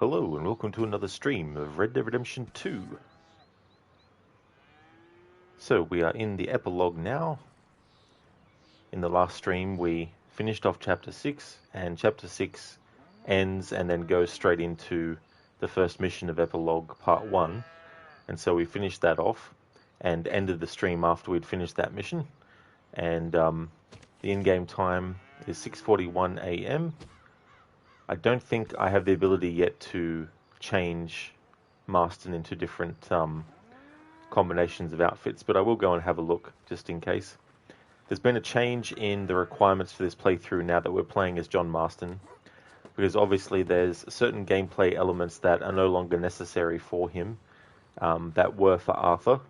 Hello and welcome to another stream of Red Dead Redemption 2. So we are in the epilogue now. In the last stream we finished off Chapter 6, and Chapter 6 ends and then goes straight into the first mission of Epilogue Part 1. And so we finished that off and ended the stream after we'd finished that mission. And the in-game time is 6:41 AM. I don't think I have the ability yet to change Marston into different combinations of outfits, but I will go and have a look just in case. There's been a change in the requirements for this playthrough now that we're playing as John Marston, because obviously there's certain gameplay elements that are no longer necessary for him that were for Arthur,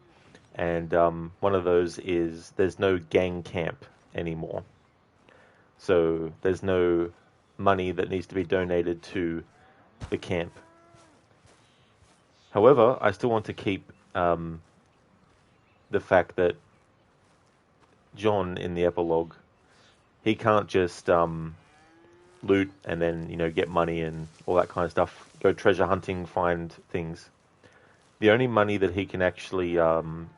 and one of those is there's no gang camp anymore. So there's no money that needs to be donated to the camp. However, I still want to keep the fact that John in the epilogue, he can't just loot and then get money and all that kind of stuff, go treasure hunting, find things. The only money that he can actually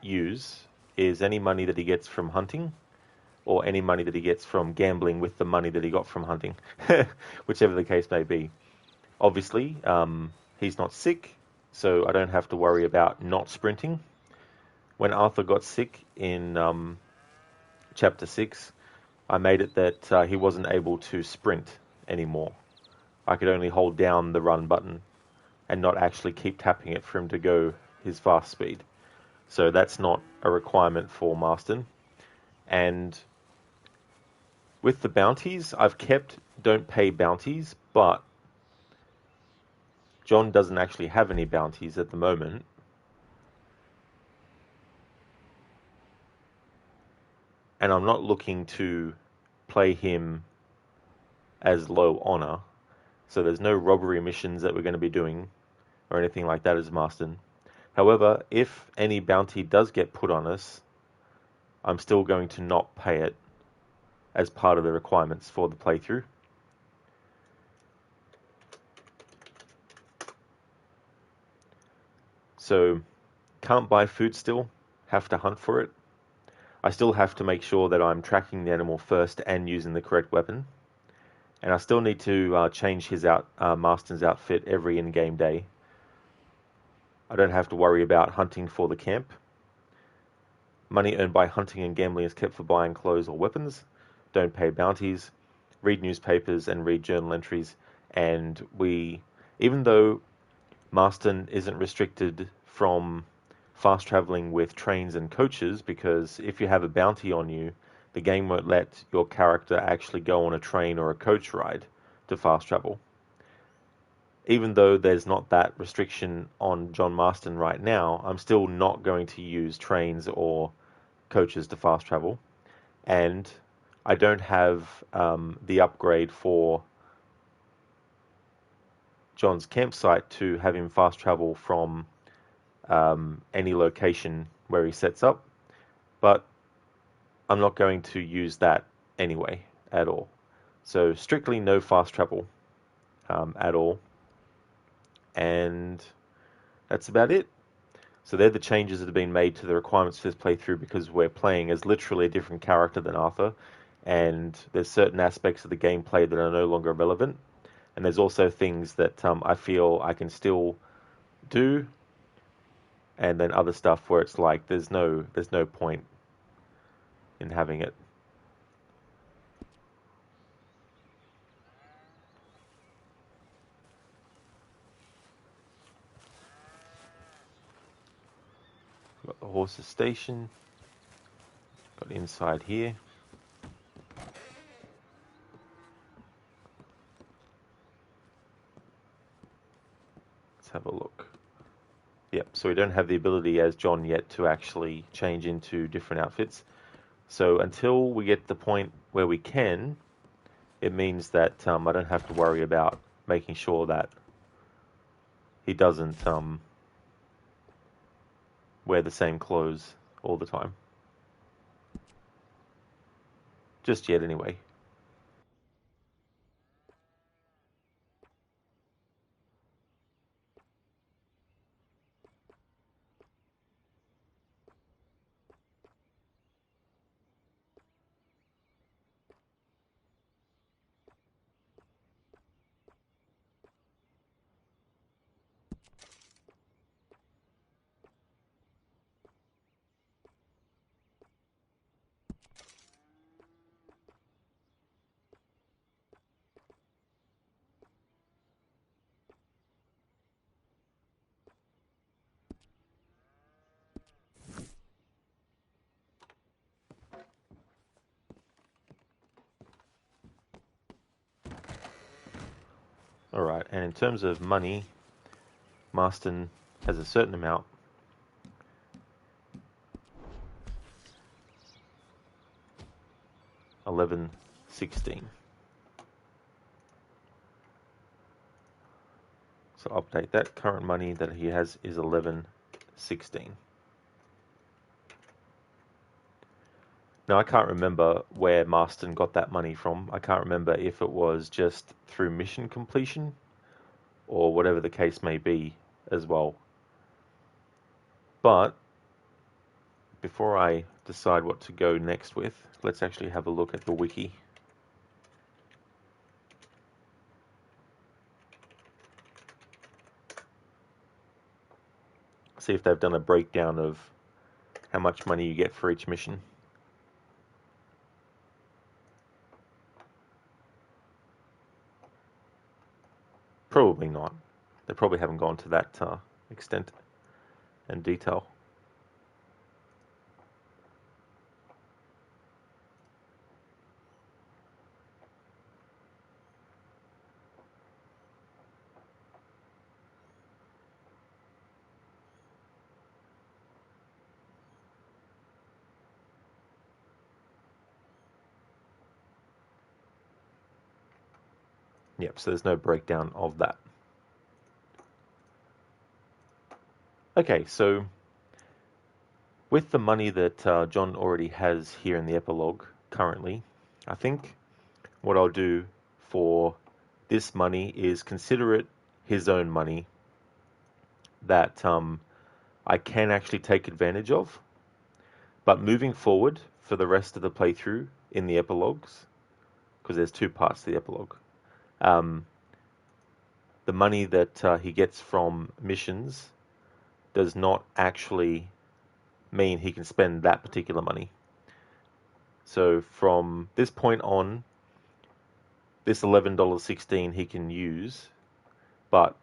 use is any money that he gets from hunting, or any money that he gets from gambling with the money that he got from hunting, whichever the case may be. Obviously, he's not sick, so I don't have to worry about not sprinting. When Arthur got sick in Chapter 6, I made it that he wasn't able to sprint anymore. I could only hold down the run button and not actually keep tapping it for him to go his fast speed. So that's not a requirement for Marston. And with the bounties, I've kept don't pay bounties, but John doesn't actually have any bounties at the moment. And I'm not looking to play him as low honor. So there's no robbery missions that we're going to be doing or anything like that as Marston. However, if any bounty does get put on us, I'm still going to not pay it as part of the requirements for the playthrough. So, can't buy food still, have to hunt for it. I still have to make sure that I'm tracking the animal first and using the correct weapon. And I still need to change his Marston's outfit every in-game day. I don't have to worry about hunting for the camp. Money earned by hunting and gambling is kept for buying clothes or weapons. Don't pay bounties. Read newspapers and read journal entries. And even though Marston isn't restricted from fast traveling with trains and coaches, because if you have a bounty on you, the game won't let your character actually go on a train or a coach ride to fast travel. Even though there's not that restriction on John Marston right now, I'm still not going to use trains or coaches to fast travel. And I don't have the upgrade for John's campsite to have him fast travel from any location where he sets up. But I'm not going to use that anyway at all. So strictly no fast travel at all. And that's about it. So they're the changes that have been made to the requirements for this playthrough, because we're playing as literally a different character than Arthur, and there's certain aspects of the gameplay that are no longer relevant, and there's also things that I feel I can still do, and then other stuff where it's like there's no point in having it. Got the horses station. Got inside here. Let's have a look. Yep, so we don't have the ability as John yet to actually change into different outfits. So until we get to the point where we can, it means that I don't have to worry about making sure that he doesn't wear the same clothes all the time. Just yet, anyway. Alright, and in terms of money, Marston has a certain amount. $11.16. So update that. Current money that he has is $11.16. Now I can't remember where Marston got that money from. I can't remember if it was just through mission completion or whatever the case may be as well. But before I decide what to go next with, let's actually have a look at the wiki. See if they've done a breakdown of how much money you get for each mission. Probably not. They probably haven't gone to that extent and detail. Yep, so there's no breakdown of that. Okay, so with the money that John already has here in the epilogue currently, I think what I'll do for this money is consider it his own money that I can actually take advantage of. But moving forward for the rest of the playthrough in the epilogues, because there's two parts to the epilogue, the money that he gets from missions does not actually mean he can spend that particular money. So from this point on, this $11.16 he can use, but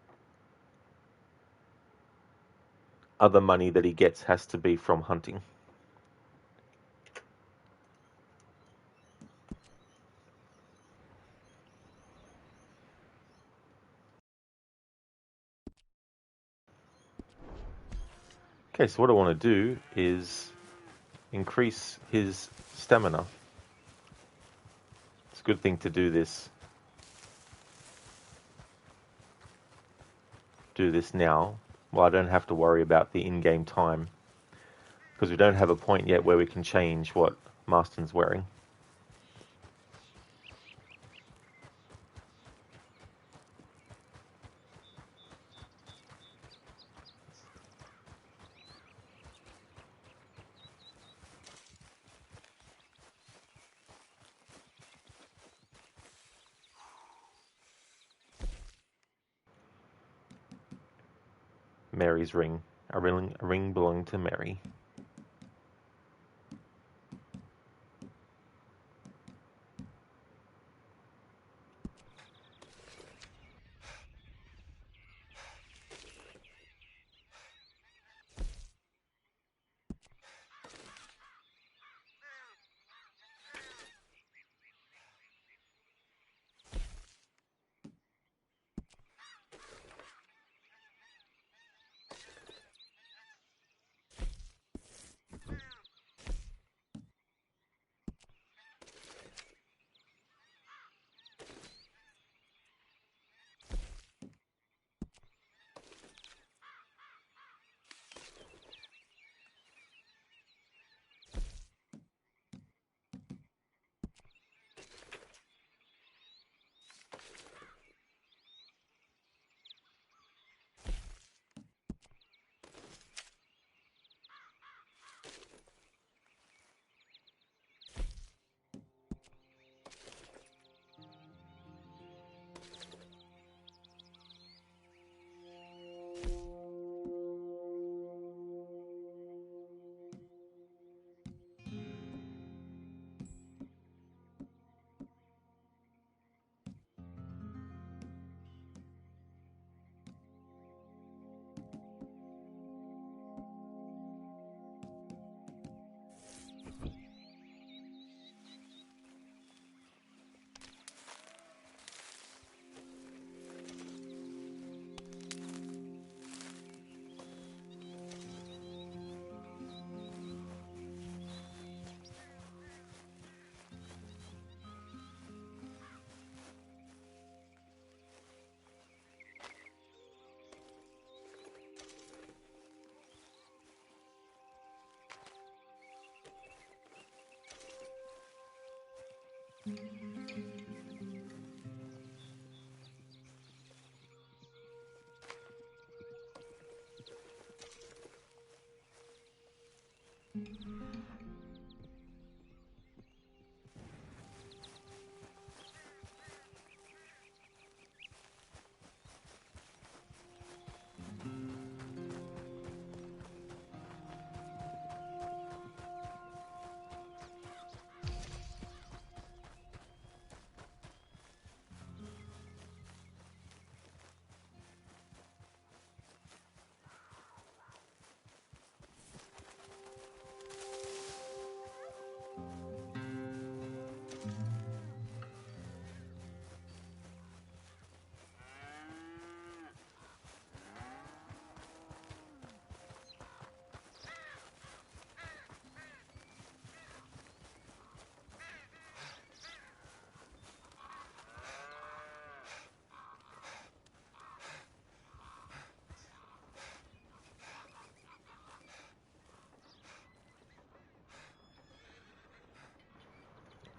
other money that he gets has to be from hunting. Okay, so what I want to do is increase his stamina. It's a good thing to do this now. Well, I don't have to worry about the in-game time because we don't have a point yet where we can change what Marston's wearing. Mary's ring. A ring belonging to Mary.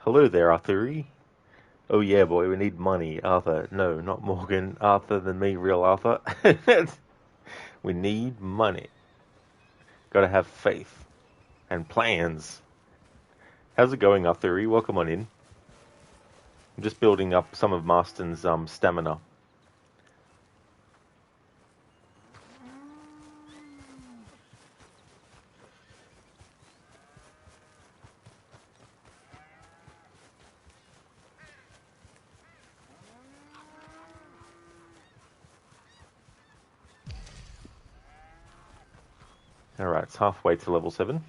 Hello there, Arthur. Oh yeah, boy, we need money. Arthur. No, not Morgan. Arthur than me, real Arthur. We need money. Gotta have faith. And plans. How's it going, Arthur? Welcome on in. I'm just building up some of Marston's stamina. Alright, it's halfway to level 7.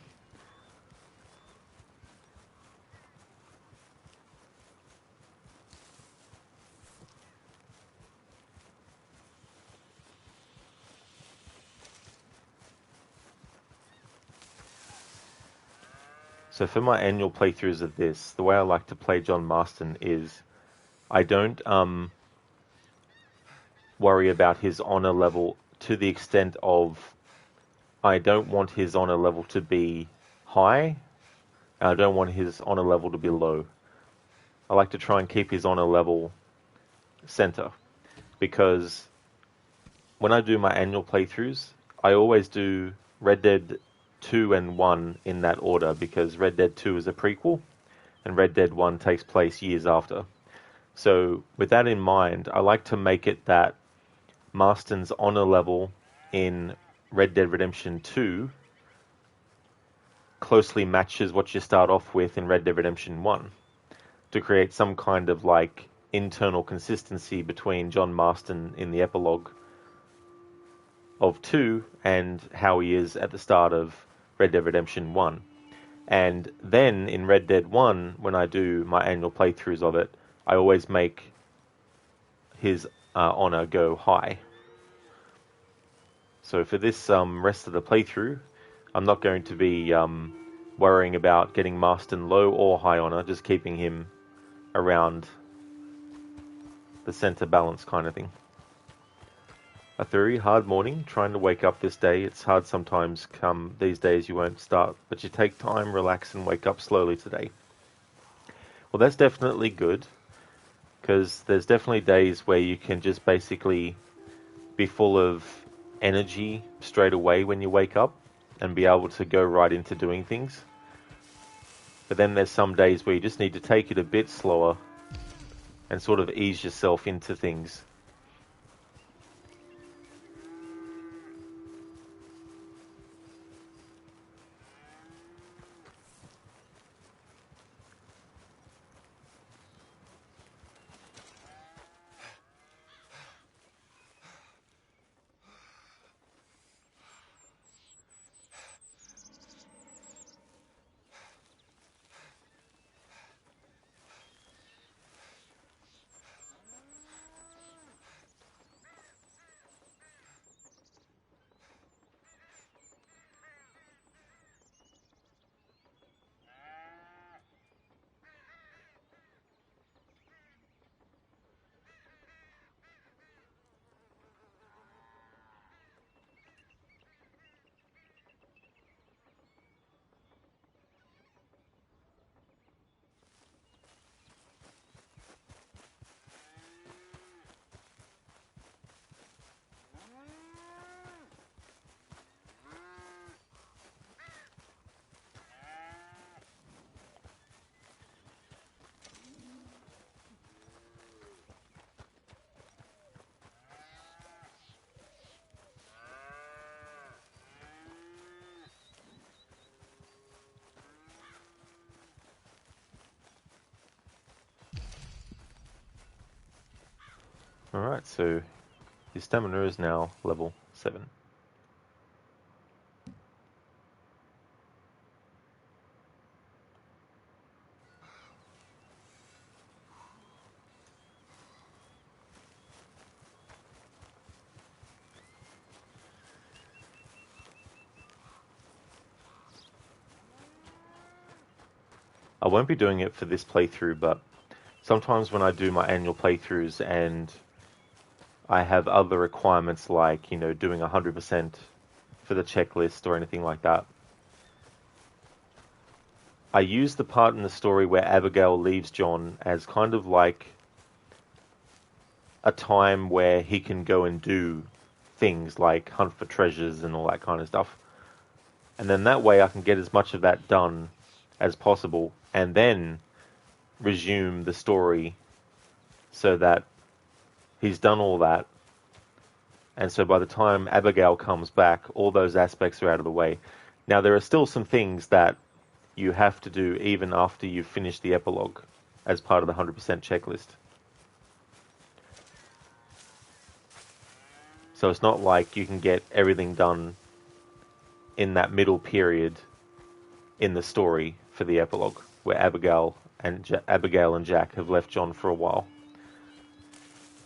So for my annual playthroughs of this, the way I like to play John Marston is I don't worry about his honor level to the extent of I don't want his honor level to be high, and I don't want his honor level to be low. I like to try and keep his honor level center, because when I do my annual playthroughs, I always do Red Dead 2 and 1 in that order, because Red Dead 2 is a prequel, and Red Dead 1 takes place years after. So with that in mind, I like to make it that Marston's honor level in Red Dead Redemption 2 closely matches what you start off with in Red Dead Redemption 1, to create some kind of like internal consistency between John Marston in the epilogue of 2 and how he is at the start of Red Dead Redemption 1. And then in Red Dead 1, when I do my annual playthroughs of it, I always make his honor go high. So for this rest of the playthrough, I'm not going to be worrying about getting Marston low or high honor, just keeping him around the center balance kind of thing. A very hard morning, trying to wake up this day. It's hard sometimes. These days you won't start, but you take time, relax, and wake up slowly today. Well, that's definitely good, because there's definitely days where you can just basically be full of energy straight away when you wake up and be able to go right into doing things. But then there's some days where you just need to take it a bit slower and sort of ease yourself into things. Alright, so his stamina is now level 7. I won't be doing it for this playthrough, but sometimes when I do my annual playthroughs and I have other requirements like, doing 100% for the checklist or anything like that, I use the part in the story where Abigail leaves John as kind of like a time where he can go and do things like hunt for treasures and all that kind of stuff. And then that way I can get as much of that done as possible and then resume the story so that he's done all that. And so by the time Abigail comes back, all those aspects are out of the way. Now, there are still some things that you have to do even after you've finished the epilogue as part of the 100% checklist. So it's not like you can get everything done in that middle period in the story for the epilogue, where Abigail and Jack have left John for a while.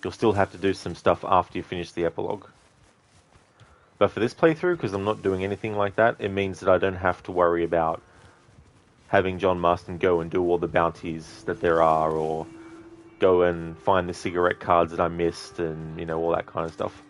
You'll still have to do some stuff after you finish the epilogue. But for this playthrough, because I'm not doing anything like that, it means that I don't have to worry about having John Marston go and do all the bounties that there are, or go and find the cigarette cards that I missed, and, all that kind of stuff.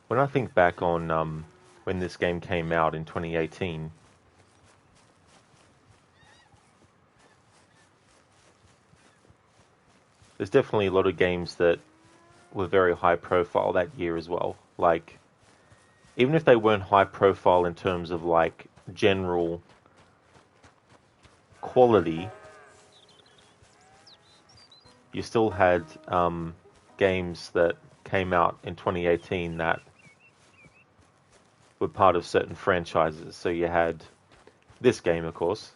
when I think back on when this game came out in 2018, there's definitely a lot of games that were very high profile that year as well. Like, even if they weren't high profile in terms of like general quality, you still had games that came out in 2018 that were part of certain franchises. So you had this game, of course,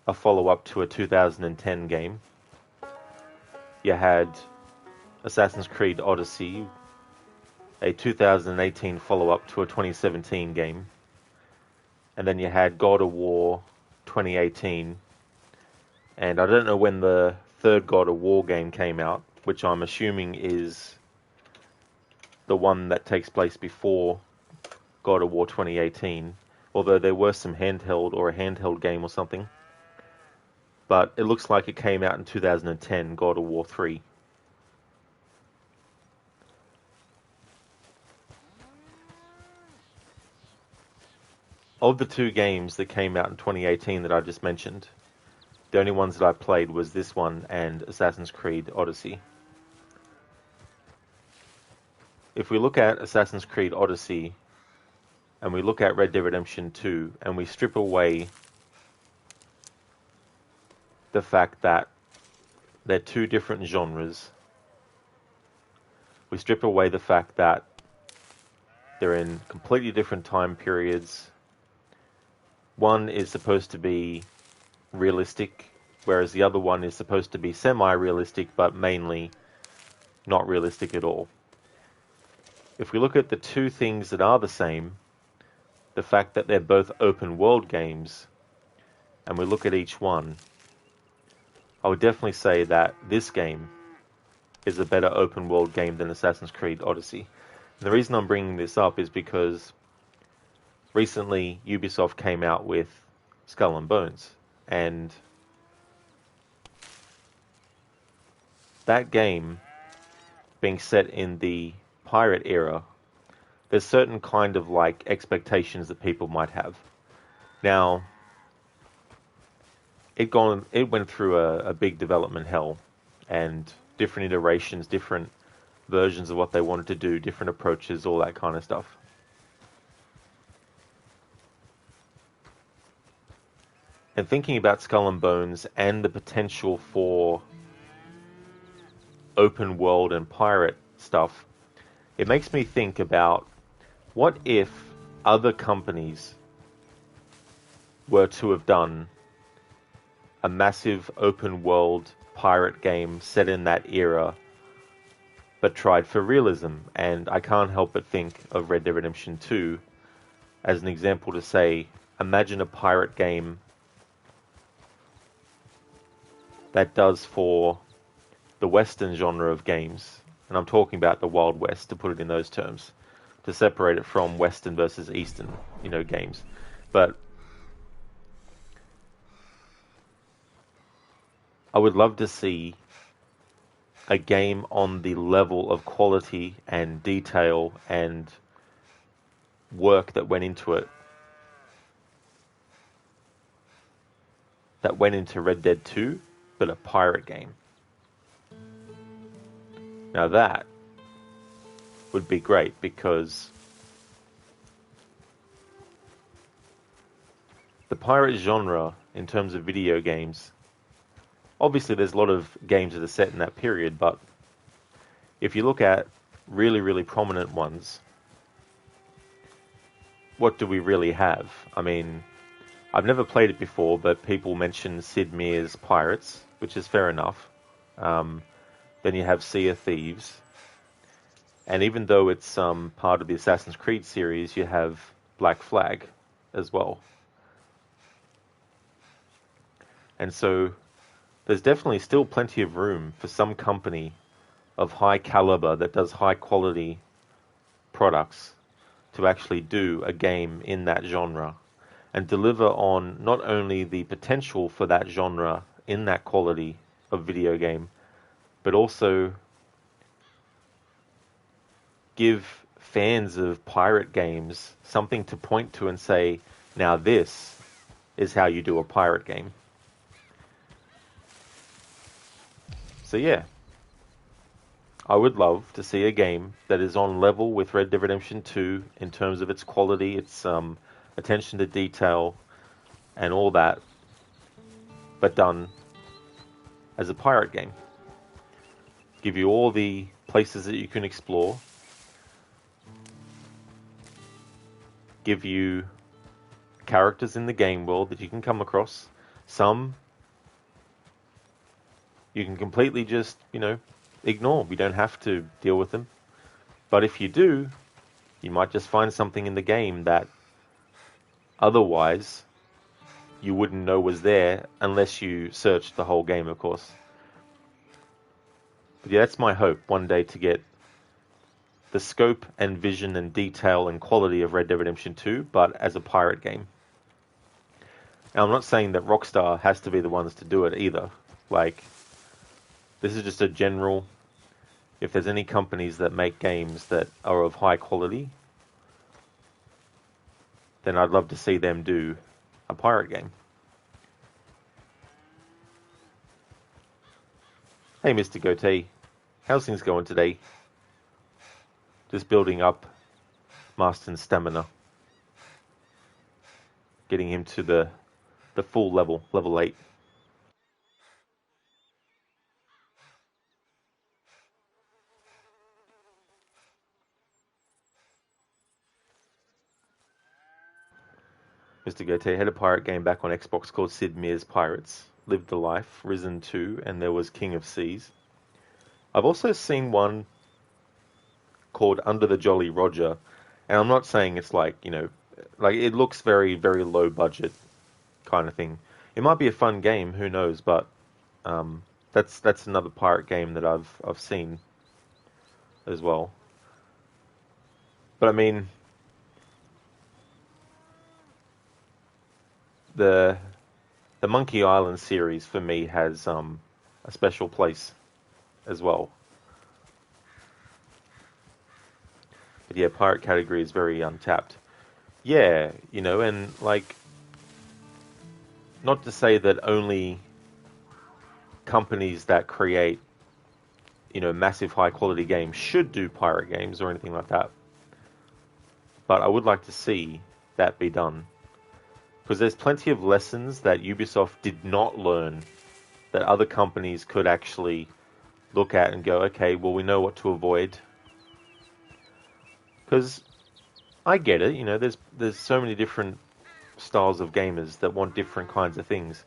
a follow-up to a 2010 game. You had Assassin's Creed Odyssey, a 2018 follow-up to a 2017 game. And then you had God of War 2018. And I don't know when the third God of War game came out, which I'm assuming is the one that takes place before God of War 2018. Although there were some handheld or a handheld game or something. But it looks like it came out in 2010, God of War 3. Of the two games that came out in 2018 that I just mentioned, the only ones that I played was this one and Assassin's Creed Odyssey. If we look at Assassin's Creed Odyssey and we look at Red Dead Redemption 2 and we strip away the fact that they're two different genres, we strip away the fact that they're in completely different time periods. One is supposed to be realistic, whereas the other one is supposed to be semi-realistic, but mainly not realistic at all. If we look at the two things that are the same, the fact that they're both open world games, and we look at each one, I would definitely say that this game is a better open world game than Assassin's Creed Odyssey. And the reason I'm bringing this up is because recently Ubisoft came out with Skull and Bones, and that game being set in the pirate era, there's certain kind of like expectations that people might have. Now, it went through a big development hell, and different iterations, different versions of what they wanted to do, different approaches, all that kind of stuff. And thinking about Skull and Bones and the potential for open world and pirate stuff, it makes me think about what if other companies were to have done a massive open world pirate game set in that era, but tried for realism. And I can't help but think of Red Dead Redemption 2 as an example to say, imagine a pirate game that does for the Western genre of games, and I'm talking about the Wild West, to put it in those terms, to separate it from Western versus Eastern, games. But I would love to see a game on the level of quality and detail and work that went into it, that went into Red Dead 2, but a pirate game. Now that would be great, because the pirate genre in terms of video games, obviously there's a lot of games that are set in that period, but if you look at really, really prominent ones, what do we really have? I mean, I've never played it before, but people mention Sid Meier's Pirates, which is fair enough. Then you have Sea of Thieves. And even though it's part of the Assassin's Creed series, you have Black Flag as well. And so there's definitely still plenty of room for some company of high caliber that does high quality products to actually do a game in that genre and deliver on not only the potential for that genre in that quality of video game, but also give fans of pirate games something to point to and say, now this is how you do a pirate game. So yeah, I would love to see a game that is on level with Red Dead Redemption 2 in terms of its quality, its attention to detail, and all that, but done as a pirate game. Give you all the places that you can explore. Give you characters in the game world that you can come across. Some you can completely just, ignore. We don't have to deal with them. But if you do, you might just find something in the game that otherwise you wouldn't know was there unless you searched the whole game, of course. But yeah, that's my hope, one day to get the scope and vision and detail and quality of Red Dead Redemption 2, but as a pirate game. Now, I'm not saying that Rockstar has to be the ones to do it either. This is just a general, if there's any companies that make games that are of high quality, then I'd love to see them do a pirate game. Hey, Mr. Goatee, how's things going today? Just building up Marston's stamina. Getting him to the full level 8. Mr. Goethe had a pirate game back on Xbox called Sid Meier's Pirates. Lived the Life, Risen 2, and there was King of Seas. I've also seen one called Under the Jolly Roger, and I'm not saying it's it looks very, very low budget kind of thing. It might be a fun game, who knows, but that's another pirate game that I've seen as well. But I mean, the Monkey Island series for me has a special place as well. But yeah, pirate category is very untapped. Yeah, and not to say that only companies that create, massive high quality games should do pirate games or anything like that. But I would like to see that be done. Because there's plenty of lessons that Ubisoft did not learn that other companies could actually look at and go, okay, well, we know what to avoid. Because I get it, there's so many different styles of gamers that want different kinds of things.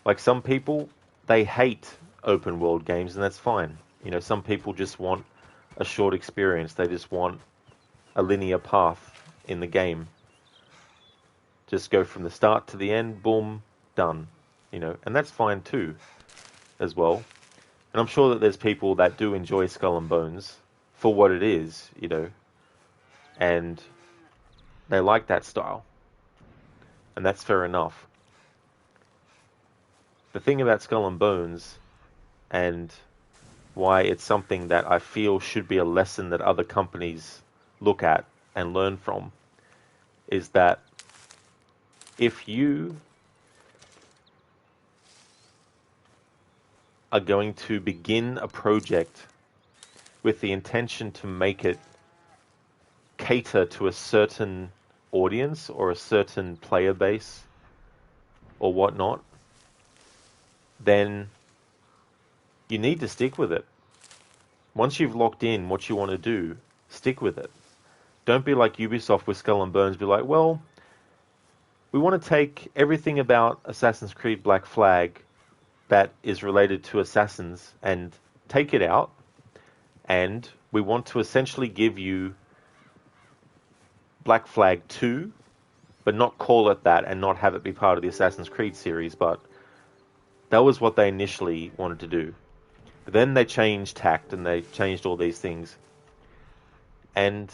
Like some people, they hate open world games, and that's fine. Some people just want a short experience. They just want a linear path in the game. Just go from the start to the end, boom, done. And that's fine too, as well. And I'm sure that there's people that do enjoy Skull and Bones for what it is, and they like that style. And that's fair enough. The thing about Skull and Bones, and why it's something that I feel should be a lesson that other companies look at and learn from, is that if you are going to begin a project with the intention to make it cater to a certain audience or a certain player base or whatnot, then you need to stick with it. Once you've locked in what you want to do, stick with it. Don't be like Ubisoft with Skull and Bones, be like, well, we want to take everything about Assassin's Creed Black Flag that is related to Assassins and take it out, and we want to essentially give you Black Flag 2, but not call it that and not have it be part of the Assassin's Creed series, but that was what they initially wanted to do. But then they changed tact and they changed all these things. And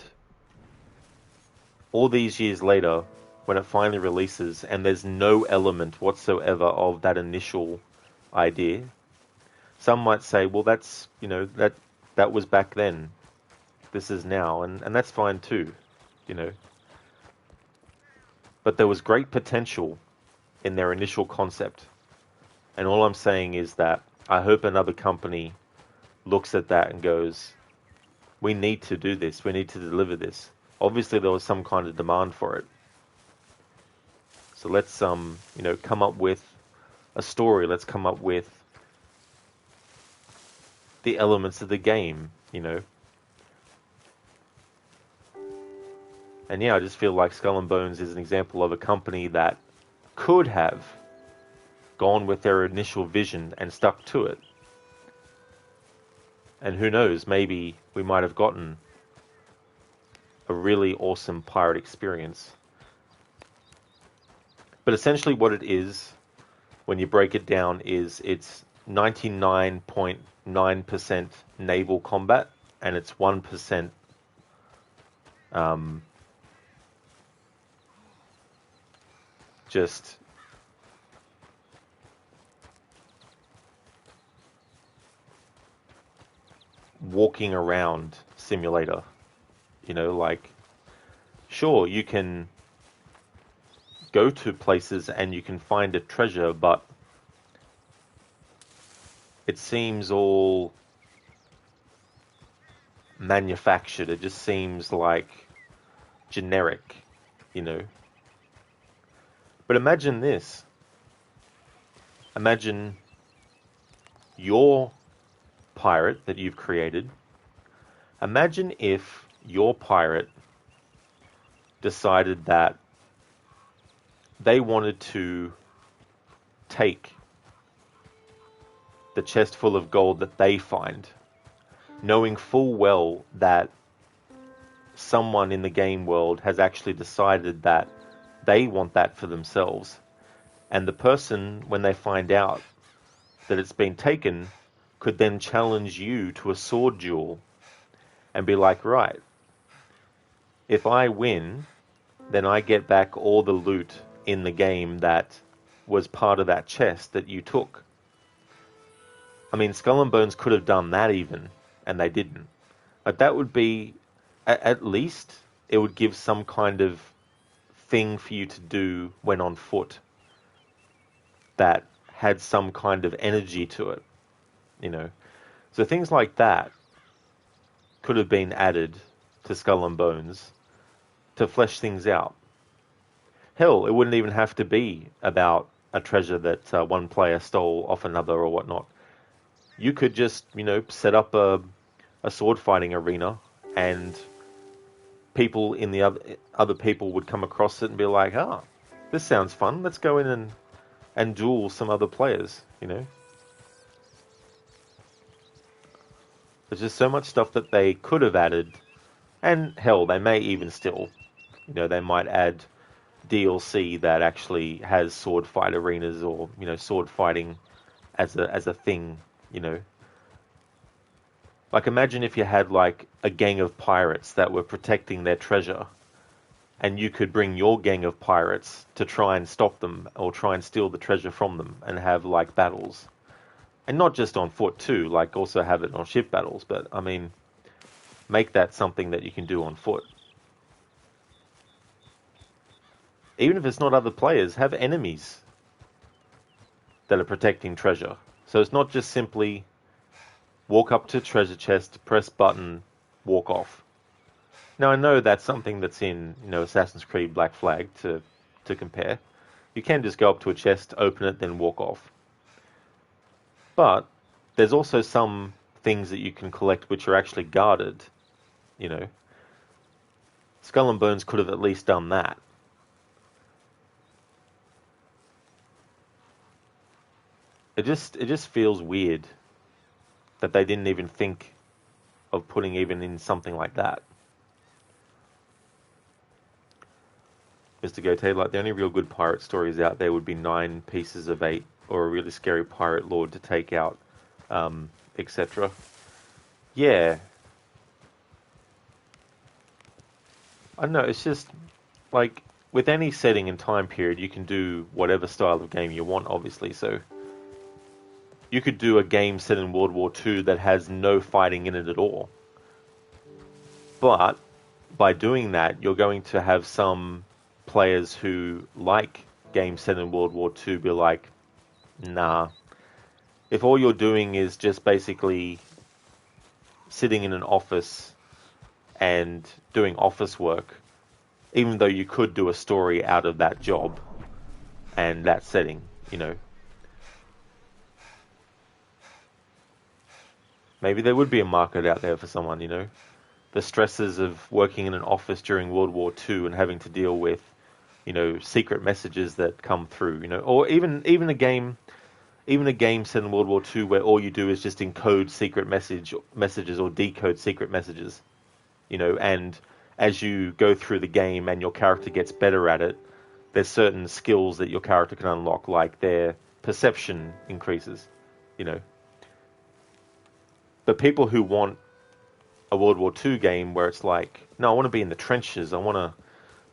all these years later, when it finally releases and there's no element whatsoever of that initial idea, some might say, well, that's, that was back then. this is now, and that's fine too, you know. But there was great potential in their initial concept. And all I'm saying is that I hope another company looks at that and goes, we need to do this. We need to deliver this. Obviously, there was some kind of demand for it. So let's, come up with a story. Let's come up with the elements of the game, you know. And yeah, I just feel like Skull and Bones is an example of a company that could have gone with their initial vision and stuck to it. And who knows, maybe we might have gotten a really awesome pirate experience. But essentially what it is, when you break it down, is it's 99.9% naval combat, and it's 1% just walking around simulator. You know, like, sure, you can go to places and you can find a treasure, but it seems all manufactured. It just seems like generic, you know. But imagine this. Imagine your pirate that you've created. Imagine if your pirate decided that they wanted to take the chest full of gold that they find, knowing full well that someone in the game world has actually decided that they want that for themselves. And the person, when they find out that it's been taken, could then challenge you to a sword duel and be like, right, if I win, then I get back all the loot in the game that was part of that chest that you took. I mean, Skull and Bones could have done that even, and they didn't. But that would be, at least, it would give some kind of thing for you to do when on foot that had some kind of energy to it, you know. So things like that could have been added to Skull and Bones to flesh things out. Hell, it wouldn't even have to be about a treasure that one player stole off another or whatnot. You could just, you know, set up a sword fighting arena, and people in the other people would come across it and be like, this sounds fun. Let's go in and duel some other players, you know. There's just so much stuff that they could have added, and hell, they may even still, you know, they might add DLC that actually has sword fight arenas, or, you know, sword fighting as a thing, you know. Like, imagine if you had, like, a gang of pirates that were protecting their treasure, and you could bring your gang of pirates to try and stop them, or try and steal the treasure from them, and have, like, battles. And not just on foot, too, like, also have it on ship battles, but, I mean, make that something that you can do on foot. Even if it's not other players, have enemies that are protecting treasure. So it's not just simply walk up to treasure chest, press button, walk off. Now I know that's something that's in, you know, Assassin's Creed Black Flag to compare. You can just go up to a chest, open it, then walk off. But there's also some things that you can collect which are actually guarded, you know. Skull and Bones could have at least done that. It just feels weird that they didn't even think of putting even in something like that. Mr. Gote, like, the only real good pirate stories out there would be 9 Pieces of 8, or a really scary pirate lord to take out, etc. Yeah. I don't know, it's just, like, with any setting and time period, you can do whatever style of game you want, obviously, so you could do a game set in World War II that has no fighting in it at all. But by doing that, you're going to have some players who like games set in World War II be like, nah, if all you're doing is just basically sitting in an office and doing office work, even though you could do a story out of that job and that setting, maybe there would be a market out there for someone, the stresses of working in an office during World War II and having to deal with, secret messages that come through, or even a game set in World War II where all you do is just encode secret messages or decode secret messages, and as you go through the game and your character gets better at it, there's certain skills that your character can unlock, like their perception increases, But people who want a World War II game where it's like, no, I want to be in the trenches, I want to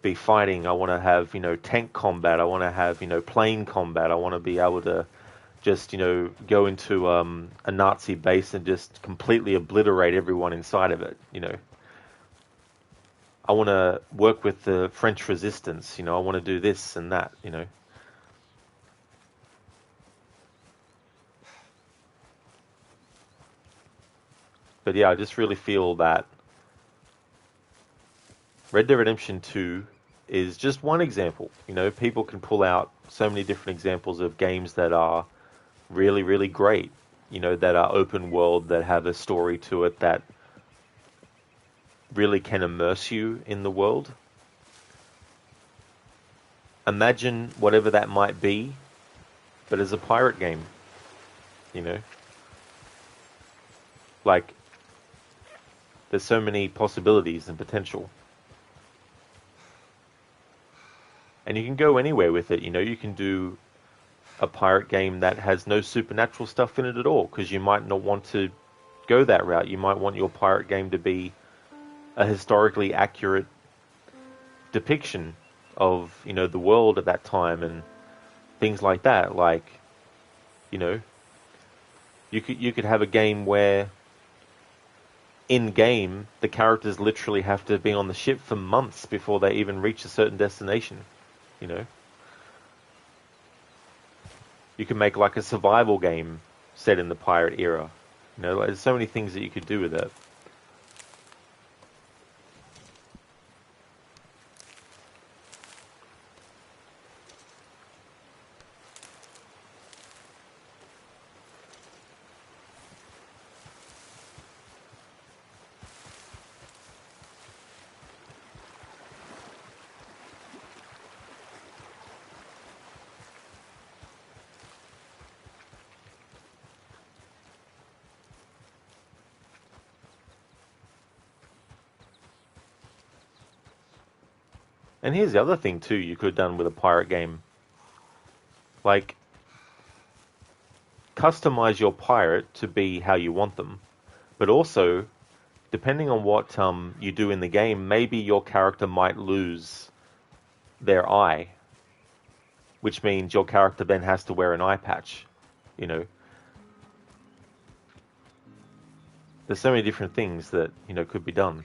be fighting, I want to have, tank combat, I want to have, plane combat, I want to be able to just, go into a Nazi base and just completely obliterate everyone inside of it, I want to work with the French resistance, I want to do this and that, But yeah, I just really feel that Red Dead Redemption 2 is just one example. People can pull out so many different examples of games that are really, really great, that are open world, that have a story to it, that really can immerse you in the world. Imagine whatever that might be, but as a pirate game, Like, there's so many possibilities and potential. And you can go anywhere with it, you can do a pirate game that has no supernatural stuff in it at all, because you might not want to go that route. You might want your pirate game to be a historically accurate depiction of, the world at that time and things like that. Like, you could have a game where in game the characters literally have to be on the ship for months before they even reach a certain destination. You can make like a survival game set in the pirate era. There's so many things that you could do with it. And here's the other thing too you could have done with a pirate game. Like, customize your pirate to be how you want them. But also, depending on what you do in the game, maybe your character might lose their eye, which means your character then has to wear an eye patch. There's so many different things that, could be done.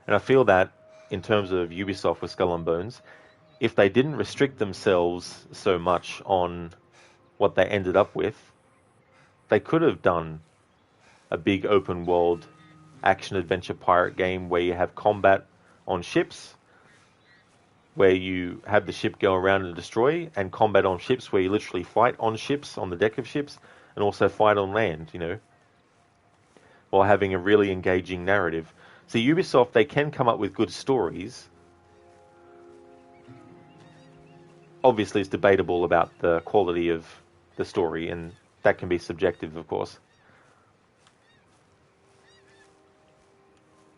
And I feel that in terms of Ubisoft with Skull and Bones, if they didn't restrict themselves so much on what they ended up with, they could have done a big open world action adventure pirate game where you have combat on ships, where you have the ship go around and destroy, and combat on ships where you literally fight on ships, on the deck of ships, and also fight on land, while having a really engaging narrative. So Ubisoft, they can come up with good stories. Obviously, it's debatable about the quality of the story, and that can be subjective, of course.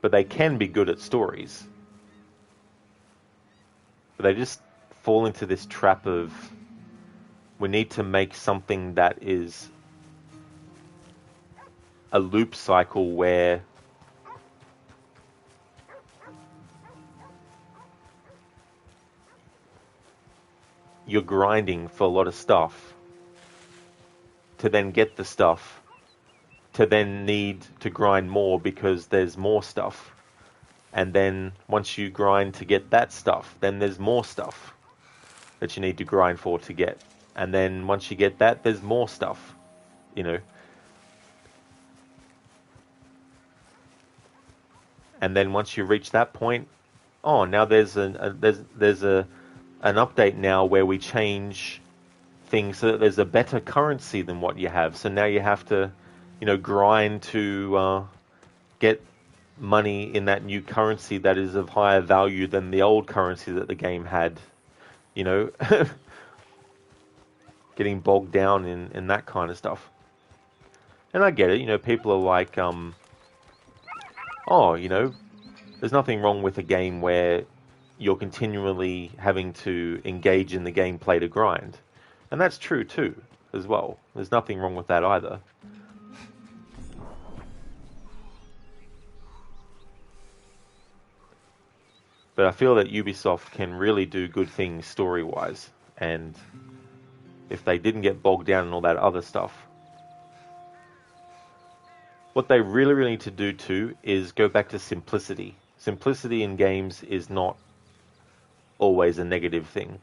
But they can be good at stories. But they just fall into this trap of, we need to make something that is a loop cycle where you're grinding for a lot of stuff to then get the stuff to then need to grind more because there's more stuff. And then once you grind to get that stuff, then there's more stuff that you need to grind for to get. And then once you get that, there's more stuff, you know. And then once you reach that point, oh, now there's an update now where we change things so that there's a better currency than what you have. So now you have to, you know, grind to get money in that new currency that is of higher value than the old currency that the game had, you know. Getting bogged down in that kind of stuff. And I get it, you know, people are like, oh, you know, there's nothing wrong with a game where you're continually having to engage in the gameplay to grind. And that's true too, as well. There's nothing wrong with that either. But I feel that Ubisoft can really do good things story-wise. And if they didn't get bogged down in all that other stuff, what they really, really need to do too is go back to simplicity. Simplicity in games is not always a negative thing.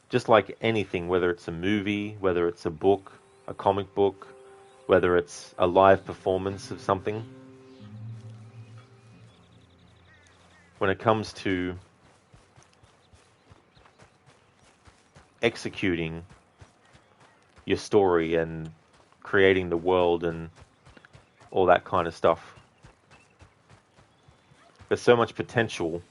Just like anything, whether it's a movie, whether it's a book, a comic book, whether it's a live performance of something. When it comes to executing your story and creating the world and all that kind of stuff, there's so much potential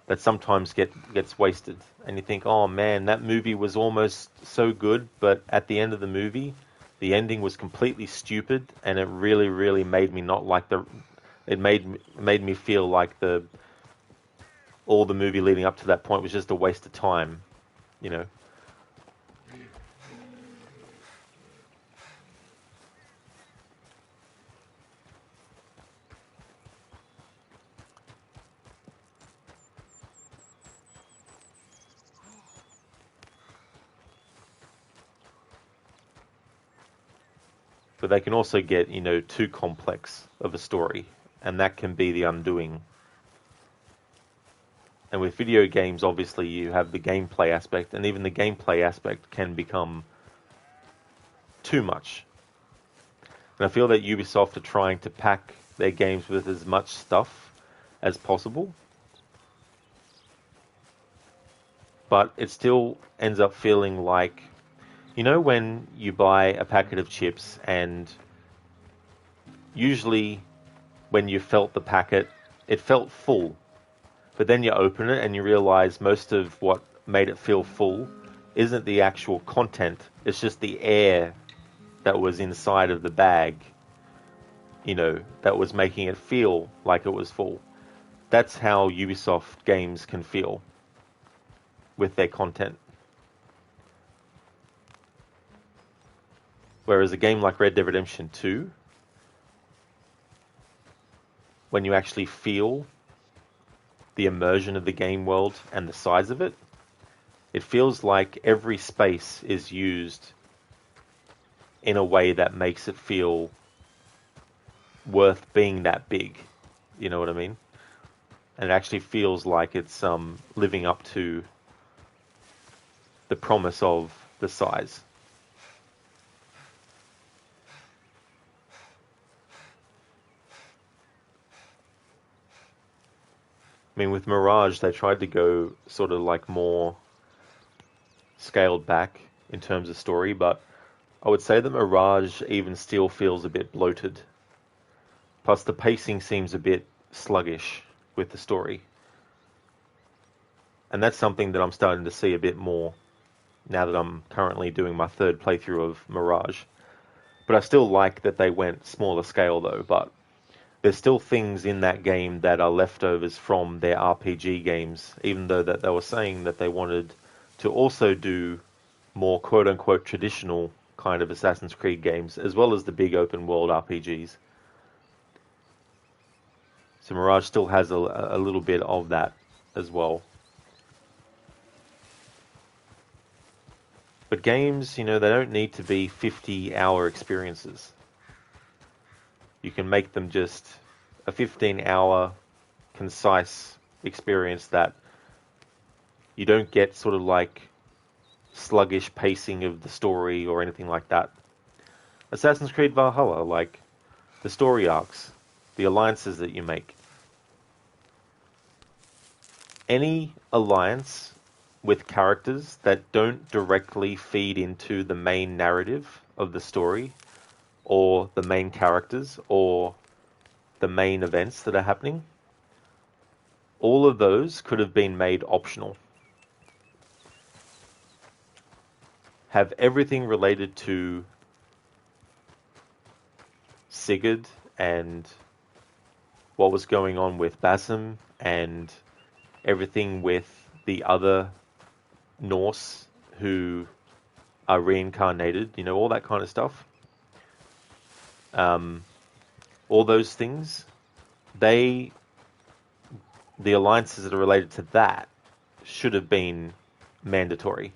that sometimes gets wasted. And you think, oh man, that movie was almost so good, but at the end of the movie, the ending was completely stupid, and it really, really made me not like it made me feel like all the movie leading up to that point was just a waste of time, you know. But they can also get, you know, too complex of a story, and that can be the undoing. And with video games, obviously, you have the gameplay aspect, and even the gameplay aspect can become too much. And I feel that Ubisoft are trying to pack their games with as much stuff as possible, but it still ends up feeling like, you know, when you buy a packet of chips, and usually when you felt the packet, it felt full. But then you open it and you realize most of what made it feel full isn't the actual content. It's just the air that was inside of the bag, you know, that was making it feel like it was full. That's how Ubisoft games can feel with their content. Whereas a game like Red Dead Redemption 2, when you actually feel the immersion of the game world and the size of it, it feels like every space is used in a way that makes it feel worth being that big. You know what I mean? And it actually feels like it's living up to the promise of the size. I mean, with Mirage, they tried to go sort of like more scaled back in terms of story, but I would say that Mirage even still feels a bit bloated. Plus, the pacing seems a bit sluggish with the story. And that's something that I'm starting to see a bit more now that I'm currently doing my third playthrough of Mirage. But I still like that they went smaller scale though, but there's still things in that game that are leftovers from their RPG games, even though that they were saying that they wanted to also do more quote-unquote traditional kind of Assassin's Creed games, as well as the big open-world RPGs. So Mirage still has a little bit of that as well. But games, you know, they don't need to be 50-hour experiences. You can make them just a 15-hour concise experience that you don't get sort of like sluggish pacing of the story or anything like that. Assassin's Creed Valhalla, like the story arcs, the alliances that you make. Any alliance with characters that don't directly feed into the main narrative of the story or the main characters or the main events that are happening, all of those could have been made optional. Have everything related to Sigurd and what was going on with Basim and everything with the other Norse who are reincarnated, you know, all that kind of stuff. All those things, the alliances that are related to that should have been mandatory,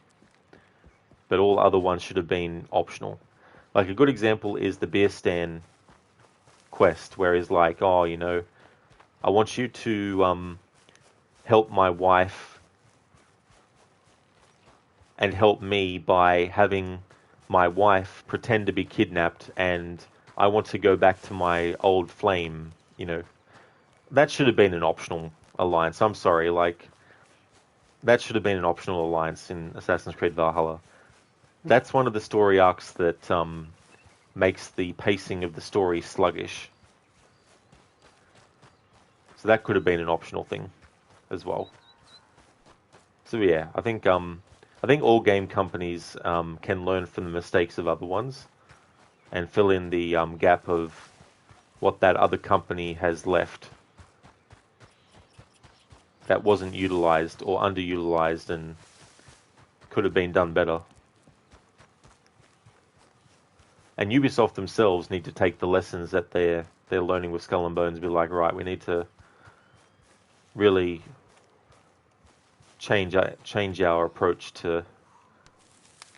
but all other ones should have been optional. Like a good example is the beer stand quest, where he's like, oh, you know, I want you to help my wife and help me by having my wife pretend to be kidnapped, and I want to go back to my old flame, you know. That should have been an optional alliance. I'm sorry, like, that should have been an optional alliance in Assassin's Creed Valhalla. That's one of the story arcs that makes the pacing of the story sluggish. So that could have been an optional thing as well. So yeah, I think all game companies can learn from the mistakes of other ones and fill in the gap of what that other company has left that wasn't utilized or underutilized and could have been done better. And Ubisoft themselves need to take the lessons that they're learning with Skull and Bones and be like, right, we need to really change our approach to,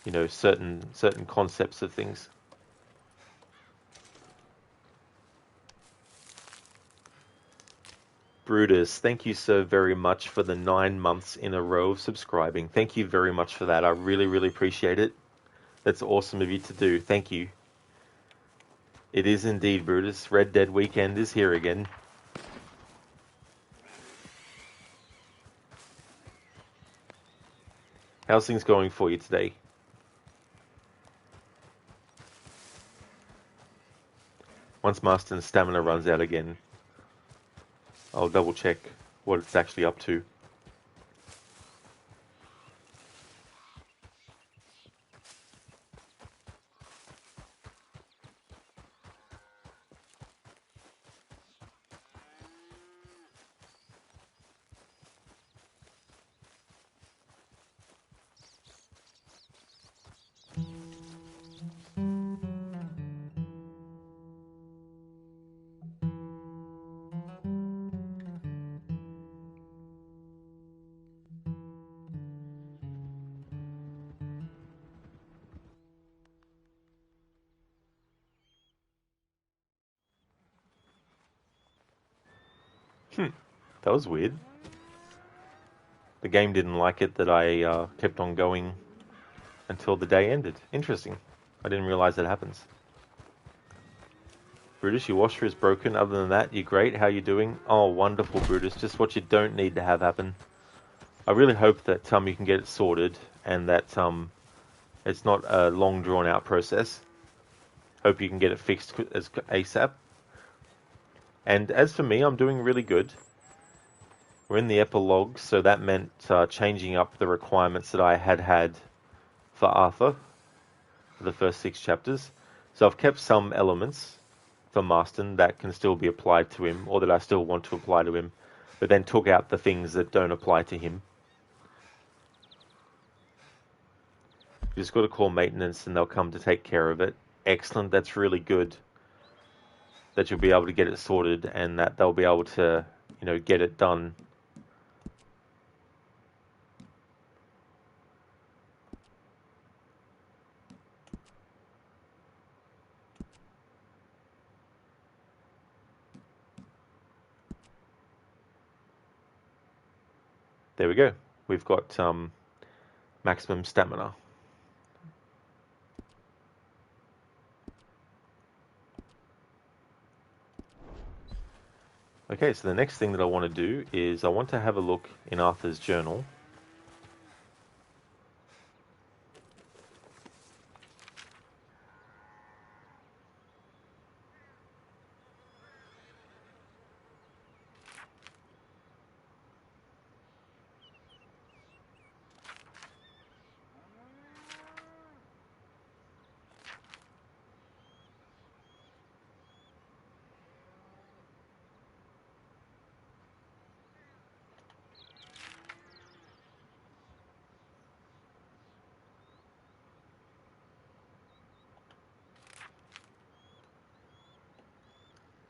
you know, certain concepts of things. Brutus, thank you so very much for the 9 months in a row of subscribing. Thank you very much for that. I really, really appreciate it. That's awesome of you to do. Thank you. It is indeed, Brutus. Red Dead weekend is here again. How's things going for you today? Once Marston's stamina runs out again, I'll double check what it's actually up to. That was weird. The game didn't like it that I kept on going until the day ended. Interesting. I didn't realize that happens. Brutus, your washer is broken. Other than that, you're great. How you doing? Oh, wonderful, Brutus. Just what you don't need to have happen. I really hope that you can get it sorted and that it's not a long drawn out process. Hope you can get it fixed as ASAP. And as for me, I'm doing really good. We're in the epilogue, so that meant changing up the requirements that I had for Arthur for the first 6 chapters. So I've kept some elements for Marston that can still be applied to him, or that I still want to apply to him, but then took out the things that don't apply to him. You just got to call maintenance and they'll come to take care of it. Excellent, that's really good. That you'll be able to get it sorted and that they'll be able to, you know, get it done. There we go. We've got maximum stamina. Okay, so the next thing that I want to do is I want to have a look in Arthur's journal.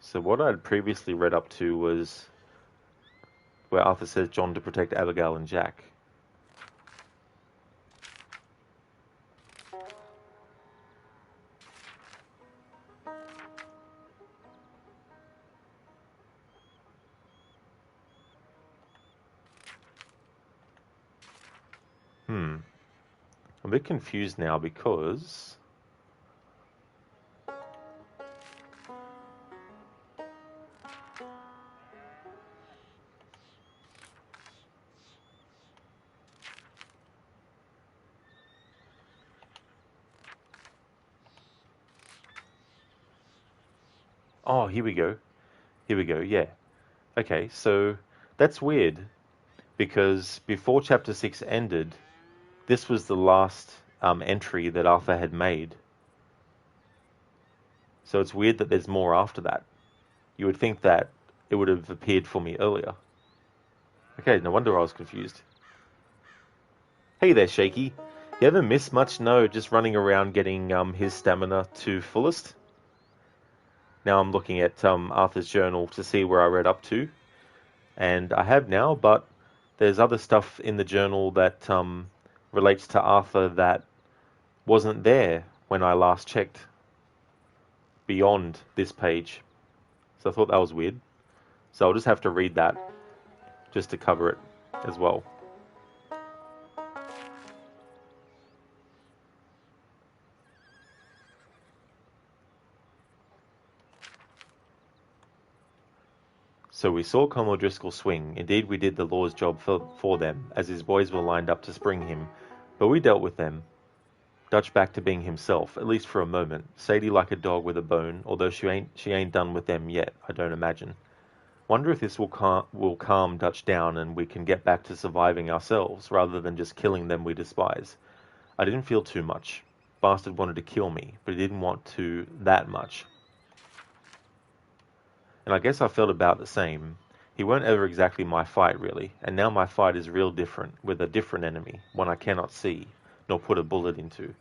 So what I'd previously read up to was where Arthur says John to protect Abigail and Jack. I'm a bit confused now because... Oh, here we go. Here we go, yeah. Okay, so that's weird because before Chapter 6 ended, this was the last entry that Arthur had made. So it's weird that there's more after that. You would think that it would have appeared for me earlier. Okay, no wonder I was confused. Hey there, Shaky. You ever miss much? No, just running around getting his stamina to fullest. Now I'm looking at Arthur's journal to see where I read up to. And I have now, but there's other stuff in the journal that relates to Arthur that wasn't there when I last checked beyond this page. So I thought that was weird. So I'll just have to read that just to cover it as well. So we saw Colonel Driscoll swing. Indeed, we did the law's job for them, as his boys were lined up to spring him. But we dealt with them. Dutch back to being himself, at least for a moment. Sadie like a dog with a bone, although she ain't done with them yet, I don't imagine. Wonder if this will calm Dutch down and we can get back to surviving ourselves, rather than just killing them we despise. I didn't feel too much. Bastard wanted to kill me, but he didn't want to that much. And I guess I felt about the same. He weren't ever exactly my fight, really, and now my fight is real different, with a different enemy, one I cannot see, nor put a bullet into.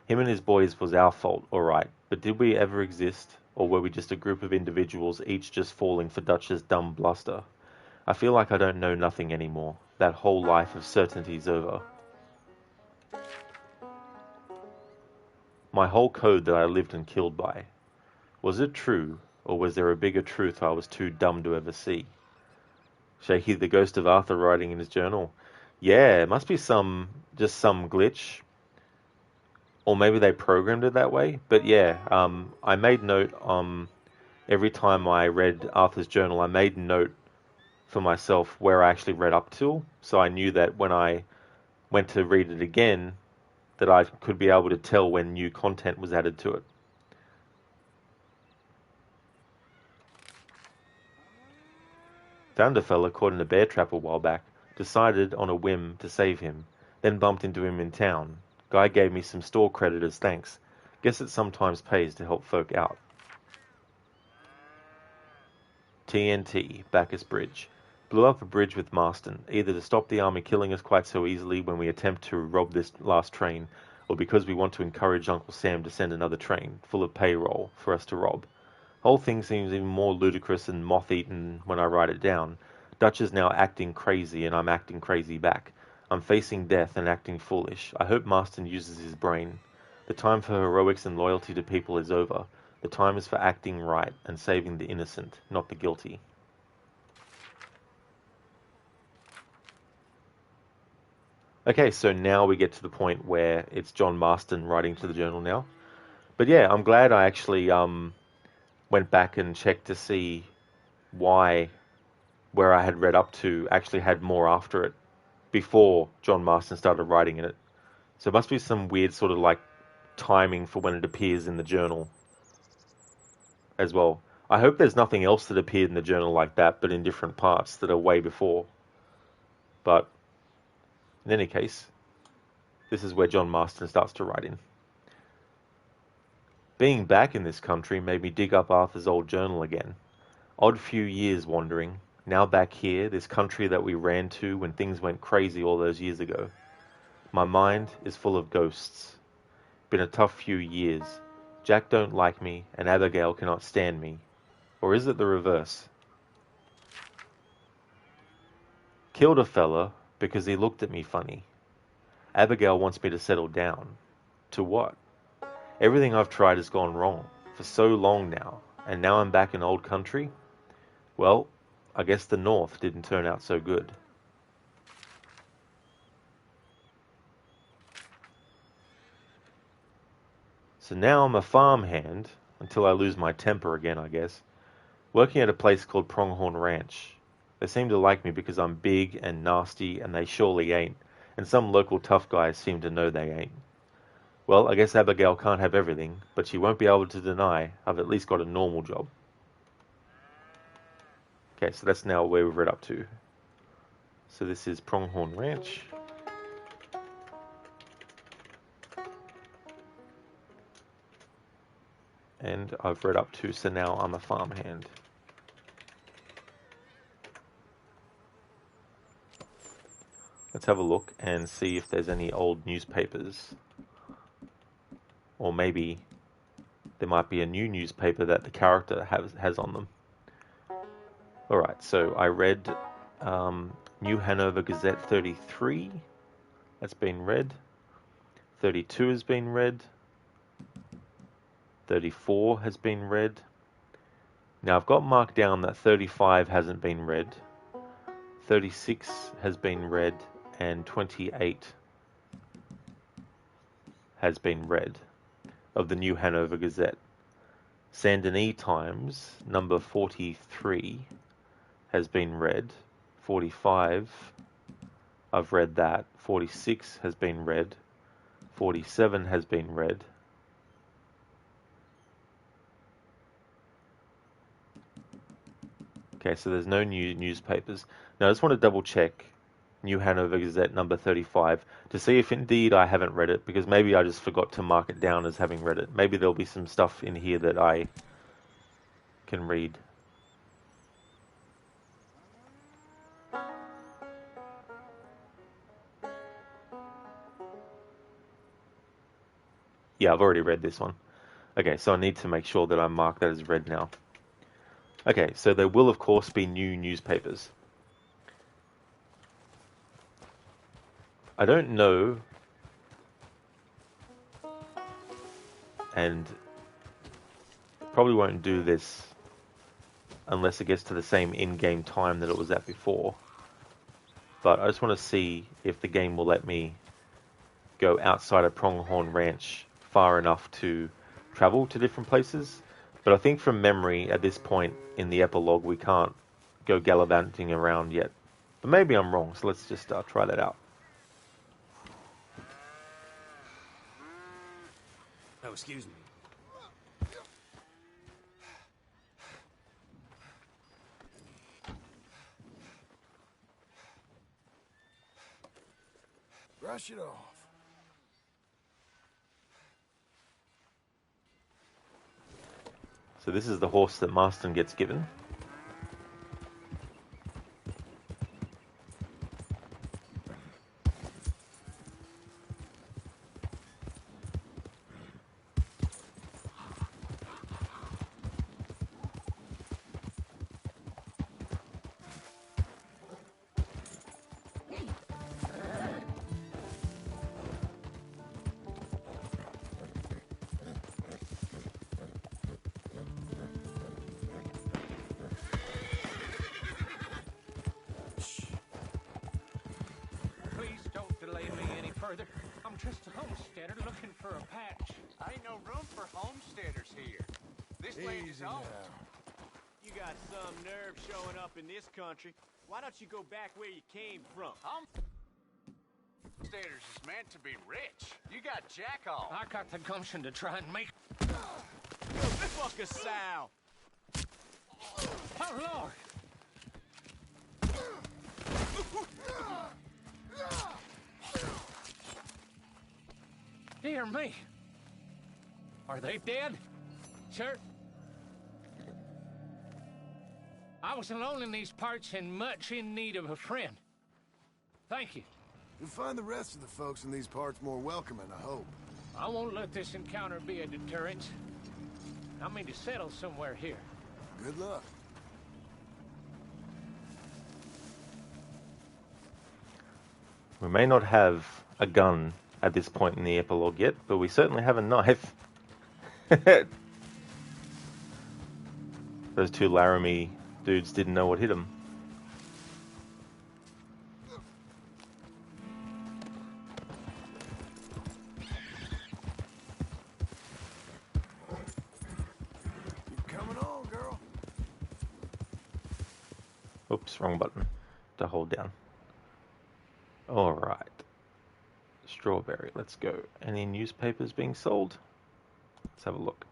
Him and his boys was our fault, all right, but did we ever exist, or were we just a group of individuals each just falling for Dutch's dumb bluster? I feel like I don't know nothing anymore. That whole life of certainty's over. My whole code that I lived and killed by. Was it true, or was there a bigger truth I was too dumb to ever see? Shaky, the ghost of Arthur writing in his journal. Yeah, it must be just some glitch. Or maybe they programmed it that way. But yeah, I made note, every time I read Arthur's journal, I made note for myself where I actually read up to. So I knew that when I went to read it again, that I could be able to tell when new content was added to it. Found a fella caught in a bear trap a while back. Decided on a whim to save him. Then bumped into him in town. Guy gave me some store credit as thanks. Guess it sometimes pays to help folk out. TNT, Bacchus Bridge. Blew up a bridge with Marston, either to stop the army killing us quite so easily when we attempt to rob this last train, or because we want to encourage Uncle Sam to send another train, full of payroll, for us to rob. Whole thing seems even more ludicrous and moth-eaten when I write it down. Dutch is now acting crazy, and I'm acting crazy back. I'm facing death and acting foolish. I hope Marston uses his brain. The time for heroics and loyalty to people is over. The time is for acting right and saving the innocent, not the guilty. Okay, so now we get to the point where it's John Marston writing to the journal now. But yeah, I'm glad I actually went back and checked to see why where I had read up to actually had more after it before John Marston started writing in it. So it must be some weird sort of like timing for when it appears in the journal as well. I hope there's nothing else that appeared in the journal like that, but in different parts that are way before. But in any case, this is where John Marston starts to write in. Being back in this country made me dig up Arthur's old journal again. Odd few years wandering, now back here, this country that we ran to when things went crazy all those years ago. My mind is full of ghosts. Been a tough few years. Jack don't like me, and Abigail cannot stand me. Or is it the reverse? Killed a fella because he looked at me funny. Abigail wants me to settle down. To what? Everything I've tried has gone wrong for so long now, and now I'm back in old country? Well, I guess the north didn't turn out so good. So now I'm a farmhand, until I lose my temper again, I guess, working at a place called Pronghorn Ranch. They seem to like me because I'm big and nasty, and they surely ain't, and some local tough guys seem to know they ain't. Well, I guess Abigail can't have everything, but she won't be able to deny I've at least got a normal job. Okay, so that's now where we've read up to. So this is Pronghorn Ranch. And I've read up to, so now I'm a farmhand. Let's have a look and see if there's any old newspapers. Or maybe there might be a new newspaper that the character has on them. Alright, so I read New Hanover Gazette 33. That's been read. 32 has been read. 34 has been read. Now I've got marked down that 35 hasn't been read. 36 has been read, and 28 has been read of the New Hanover Gazette. Saint Denis Times, number 43, has been read. 45, I've read that. 46 has been read. 47 has been read. Okay, so there's no new newspapers. Now I just want to double check New Hanover Gazette number 35 to see if indeed I haven't read it, because maybe I just forgot to mark it down as having read it. Maybe there'll be some stuff in here that I can read. Yeah, I've already read this one. Okay, so I need to make sure that I mark that as read now. Okay, so there will of course be new newspapers. I don't know, and probably won't do this unless it gets to the same in-game time that it was at before. But I just want to see if the game will let me go outside of Pronghorn Ranch far enough to travel to different places. But I think from memory, at this point in the epilogue, we can't go gallivanting around yet. But maybe I'm wrong, so let's just try that out. Oh, excuse me. Brush it off. So this is the horse that Marston gets given. further. I'm just a homesteader looking for a patch. Ain't no room for homesteaders here. This land is Easy owned. now. You got some nerve showing up in this country. Why don't you go back where you came from? Homesteaders is meant to be rich. You got jack off. I got the gumption to try and make... Fuck a sow! Oh, Lord! Dear me. Are they dead? Sir? I was alone in these parts and much in need of a friend. Thank you. You'll find the rest of the folks in these parts more welcoming, I hope. I won't let this encounter be a deterrent. I mean to settle somewhere here. Good luck. We may not have a gun at this point in the epilogue yet, but we certainly have a knife. Those two Laramie dudes didn't know what hit them. You're coming on, girl. Oops, wrong button to hold down. Alright. Strawberry, let's go. Any newspapers being sold? Let's have a look.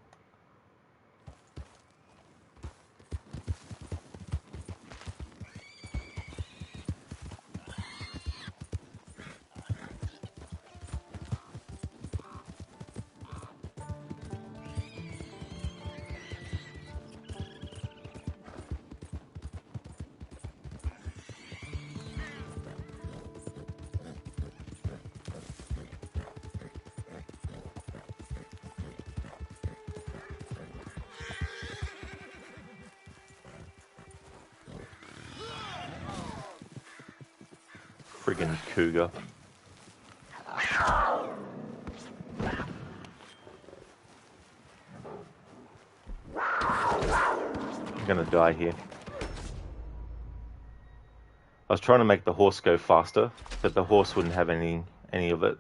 Friggin' cougar. I'm gonna die here. I was trying to make the horse go faster, but the horse wouldn't have any of it.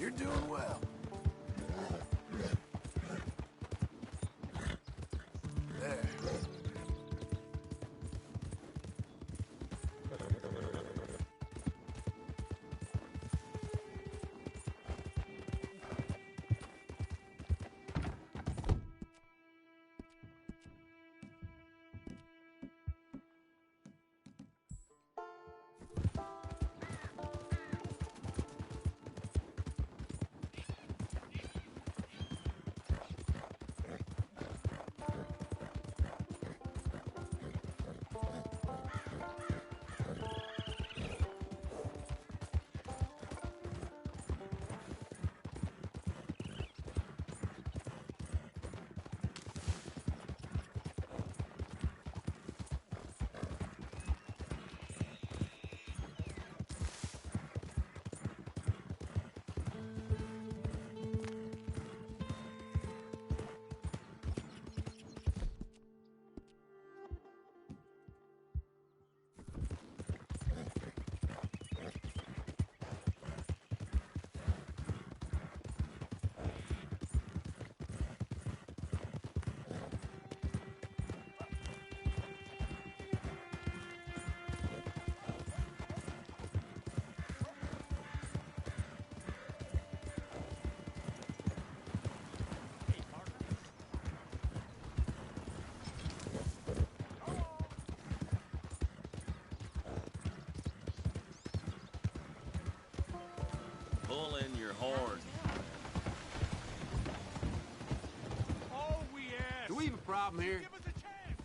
You're doing well. There. Pull in your horn. Oh, we asked. Do we have a problem here? Give us a chance.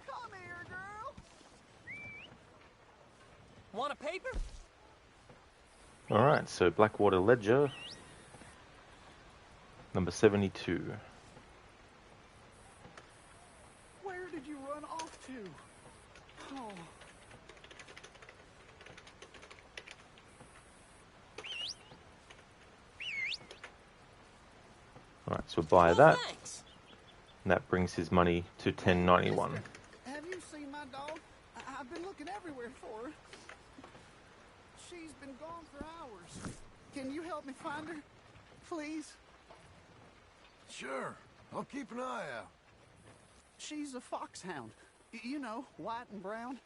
Come here, girl. paper? Alright, so Blackwater Ledger, number 72. Where did you run off to? Oh. Alright, so we'll buy that, Thanks. and that brings his money to 1091. Have you seen my dog? I've been looking everywhere for her. She's been gone for hours. Can you help me find her? Please? Sure. I'll keep an eye out. She's a foxhound. You know, white and brown.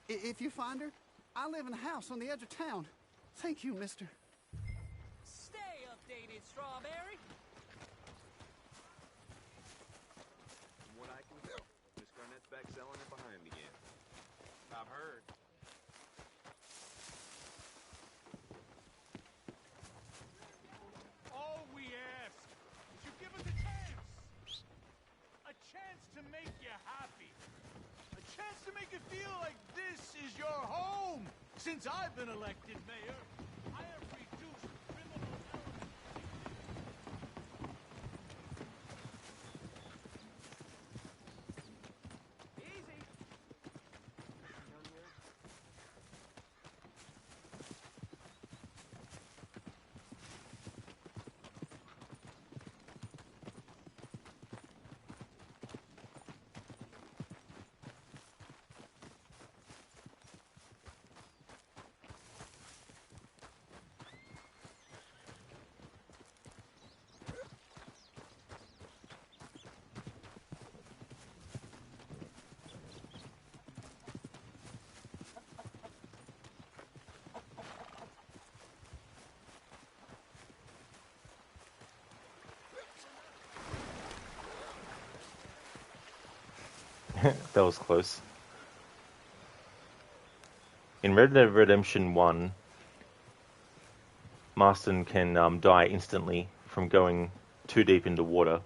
If you find her, I live in a house on the edge of town. Thank you, mister. Stay updated, Strawberry. From what I can tell, Miss Garnett's back selling it behind again. I've heard. All we ask is you give us a chance. A chance to make you happy. A chance to make you feel like this is your home. Since I've been elected mayor, I have reduced criminal elements. Easy. That was close. In Red Dead Redemption 1, Marston can die instantly from going too deep into water.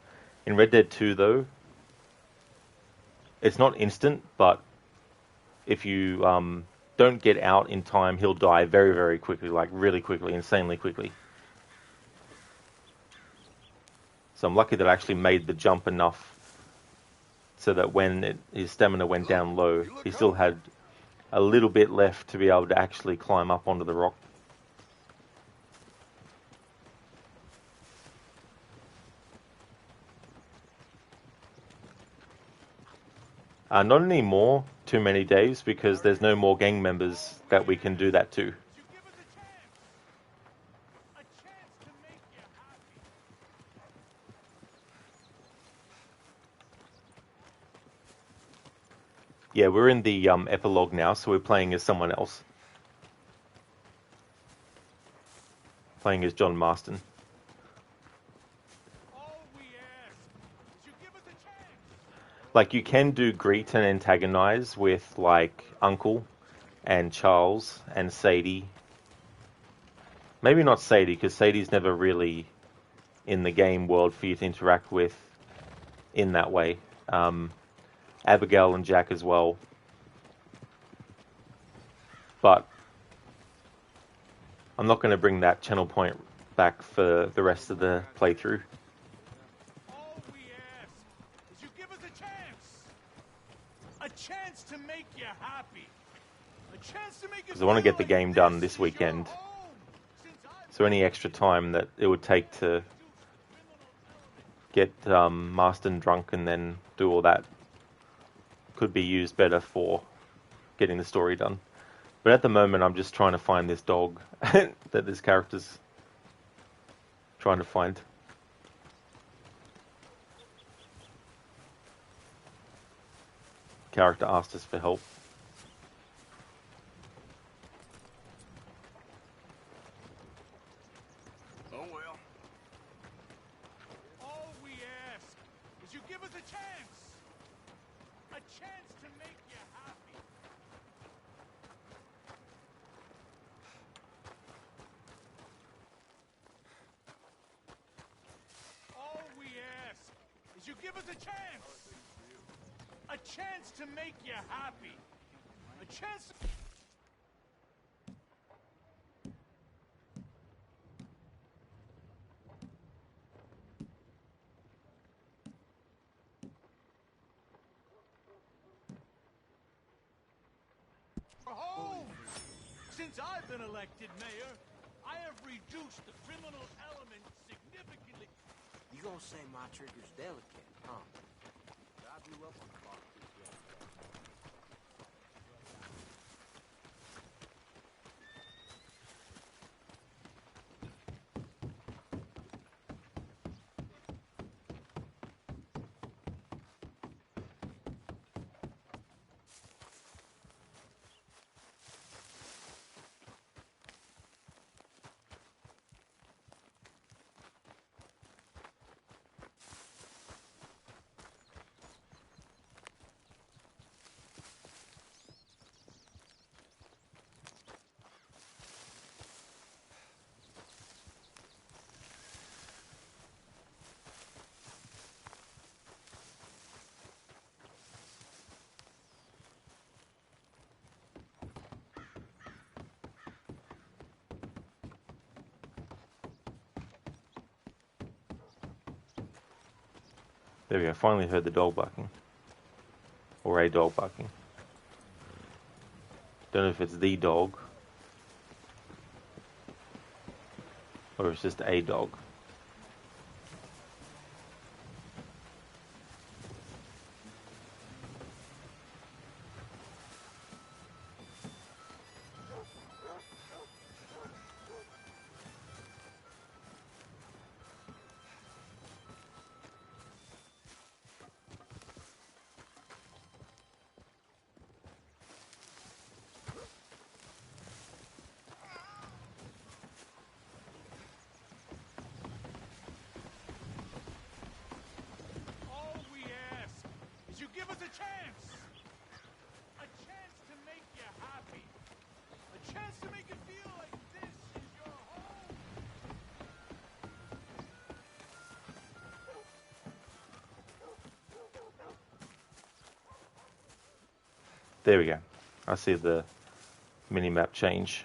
In Red Dead 2, though, it's not instant, but if you don't get out in time, he'll die very, very quickly, like really quickly, insanely quickly. So I'm lucky that I actually made the jump enough so that when his stamina went down low, he still had a little bit left to be able to actually climb up onto the rock. Not anymore, too many days, because there's no more gang members that we can do that to. You give us a chance to make you happy. Yeah, we're in the epilogue now, so we're playing as someone else. Playing as John Marston. All we ask is you give us a chance. Like, you can do greet and antagonize with, like, Uncle and Charles and Sadie. Maybe not Sadie, because Sadie's never really in the game world for you to interact with in that way. Abigail and Jack as well. But I'm not going to bring that channel point back for the rest of the playthrough. All we ask is you give us a chance. A chance to make you happy. A chance to make you Because I want to get the feel like game done this this is your weekend. home. Since I've So any extra time that it would take to get Marston drunk and then do all that could be used better for getting the story done. But at the moment, I'm just trying to find this dog that this character's trying to find. Character asked us for help. Oh well. all we ask is you give us a chance. A chance to make you happy. All we ask is you give us a chance. A chance to make you happy. A chance. Since I've been elected mayor, I have reduced the criminal element significantly. You gonna say my trigger's delicate, huh? I grew up on the block. There we go. Finally heard the dog barking. Or a dog barking. Don't know if it's the dog. Or it's just a dog. All we ask is you give us a chance. A chance to make you happy. A chance to make it feel like this is your home. There we go. I see the mini-map change.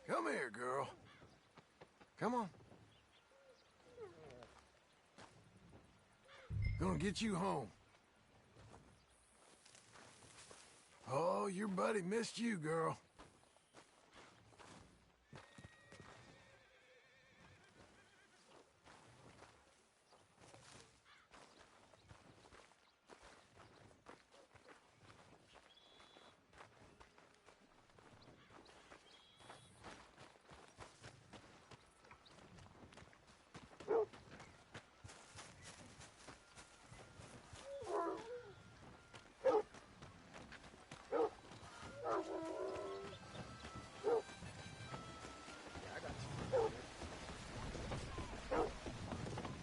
Come here, girl. Come on. Gonna get you home. Oh, your buddy missed you, girl.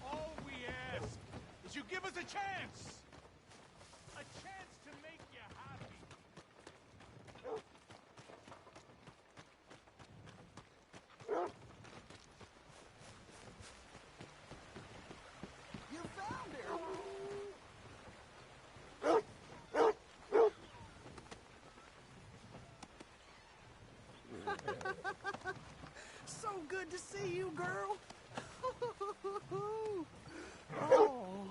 All we ask is you give us a chance. A chance to make you happy. You found her. So good to see you, girl. Oh.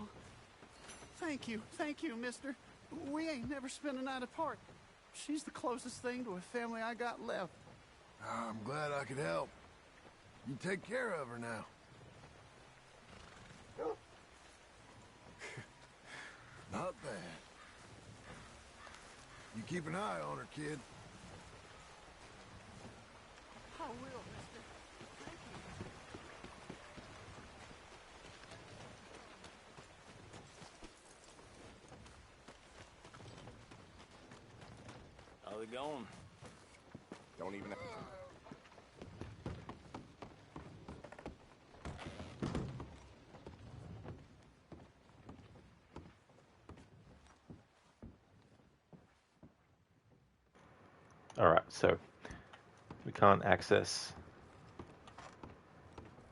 Thank you, mister. We ain't never spent a night apart. She's the closest thing to a family I got left. I'm glad I could help. You take care of her now. Not bad. You keep an eye on her, kid. I will, mister. Thank you. How they going? Don't even... Alright, so we can't access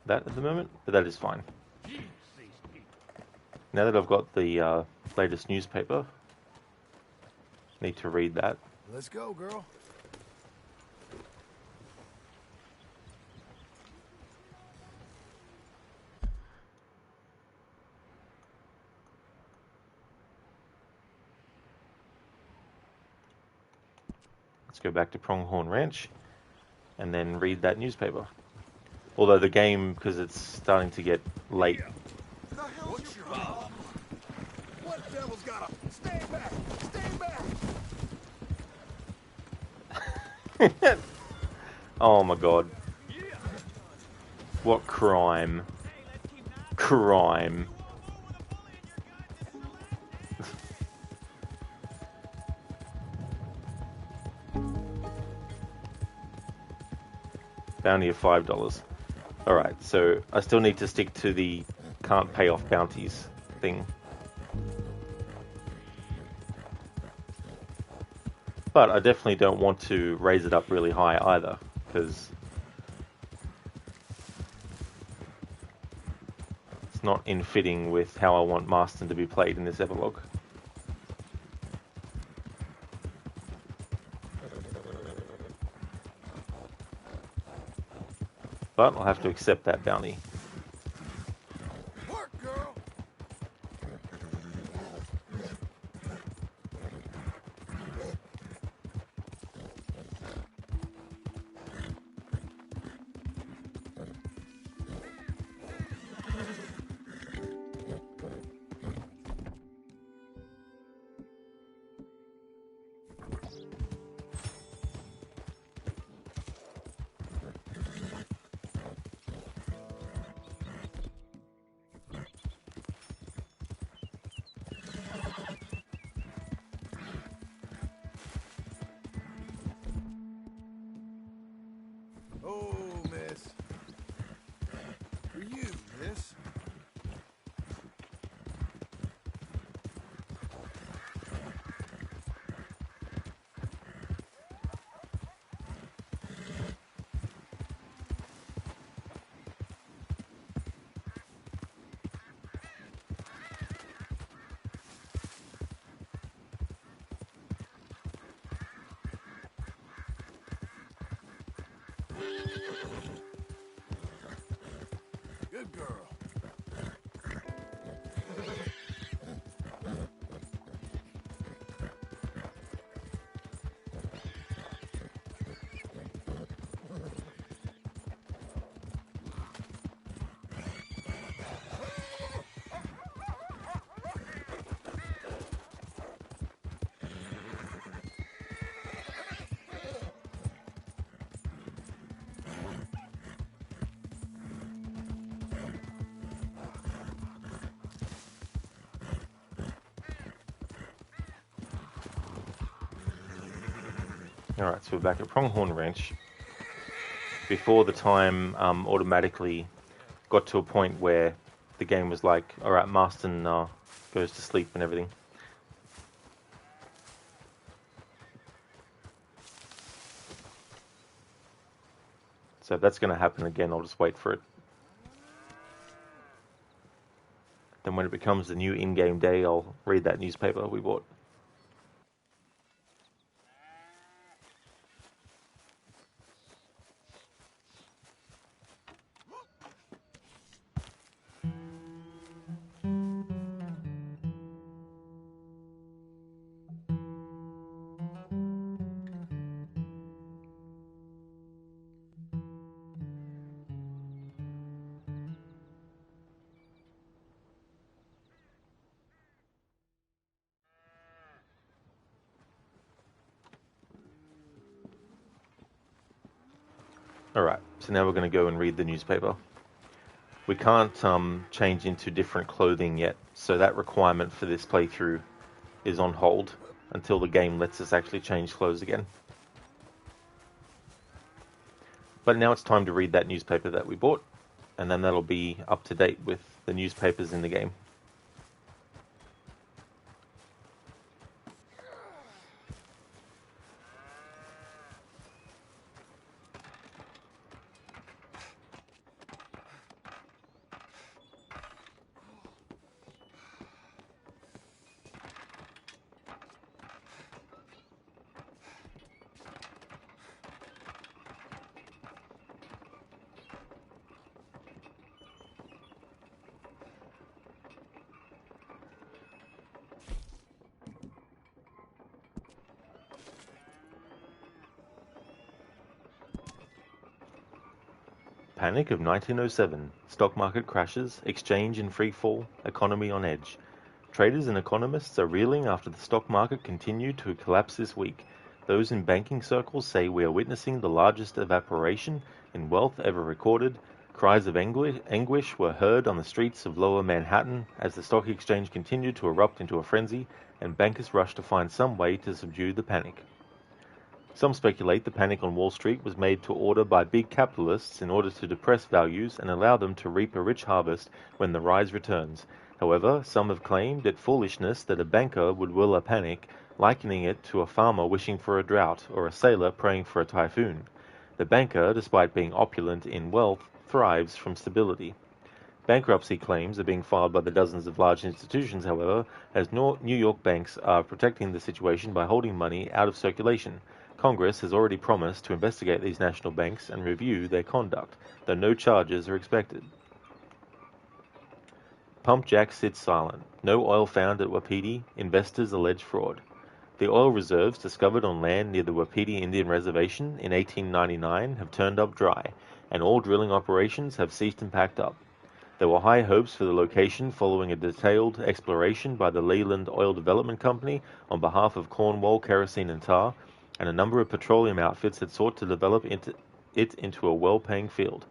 that at the moment, but that is fine. Now that I've got the latest newspaper, need to read that. Let's go, girl. Let's go back to Pronghorn Ranch and then read that newspaper. Although the game, because it's starting to get late. The hell's your problem? What devil's got a... Stay back! Stay back! Oh my god. What crime. Crime. Bounty of $5. Alright, so I still need to stick to the can't pay off bounties thing. But I definitely don't want to raise it up really high either, because it's not in fitting with how I want Marston to be played in this epilogue. But I'll have to accept that bounty. Work, girl! Oh, miss. For you, miss. Good girl. Alright, so we're back at Pronghorn Ranch. Before the time automatically got to a point where the game was like, alright, Marston goes to sleep and everything. So if that's going to happen again, I'll just wait for it. Then when it becomes the new in-game day, I'll read that newspaper we bought. Alright, so now we're going to go and read the newspaper. We can't change into different clothing yet, so that requirement for this playthrough is on hold until the game lets us actually change clothes again. But now it's time to read that newspaper that we bought, and then that'll be up to date with the newspapers in the game. Panic of 1907. Stock market crashes, exchange in free fall, economy on edge. Traders and economists are reeling after the stock market continued to collapse this week. Those in banking circles say we are witnessing the largest evaporation in wealth ever recorded. Cries of anguish were heard on the streets of lower Manhattan as the stock exchange continued to erupt into a frenzy, and bankers rushed to find some way to subdue the panic. Some speculate the panic on Wall Street was made to order by big capitalists in order to depress values and allow them to reap a rich harvest when the rise returns. However, some have claimed it foolishness that a banker would will a panic, likening it to a farmer wishing for a drought or a sailor praying for a typhoon. The banker, despite being opulent in wealth, thrives from stability. Bankruptcy claims are being filed by the dozens of large institutions, however, as New York banks are protecting the situation by holding money out of circulation. Congress has already promised to investigate these national banks and review their conduct, though no charges are expected. Pump Jack sits silent. No oil found at Wapiti. Investors allege fraud. The oil reserves discovered on land near the Wapiti Indian Reservation in 1899 have turned up dry, and all drilling operations have ceased and packed up. There were high hopes for the location following a detailed exploration by the Leland Oil Development Company on behalf of Cornwall Kerosene and Tar, and a number of petroleum outfits had sought to develop it into a well-paying field.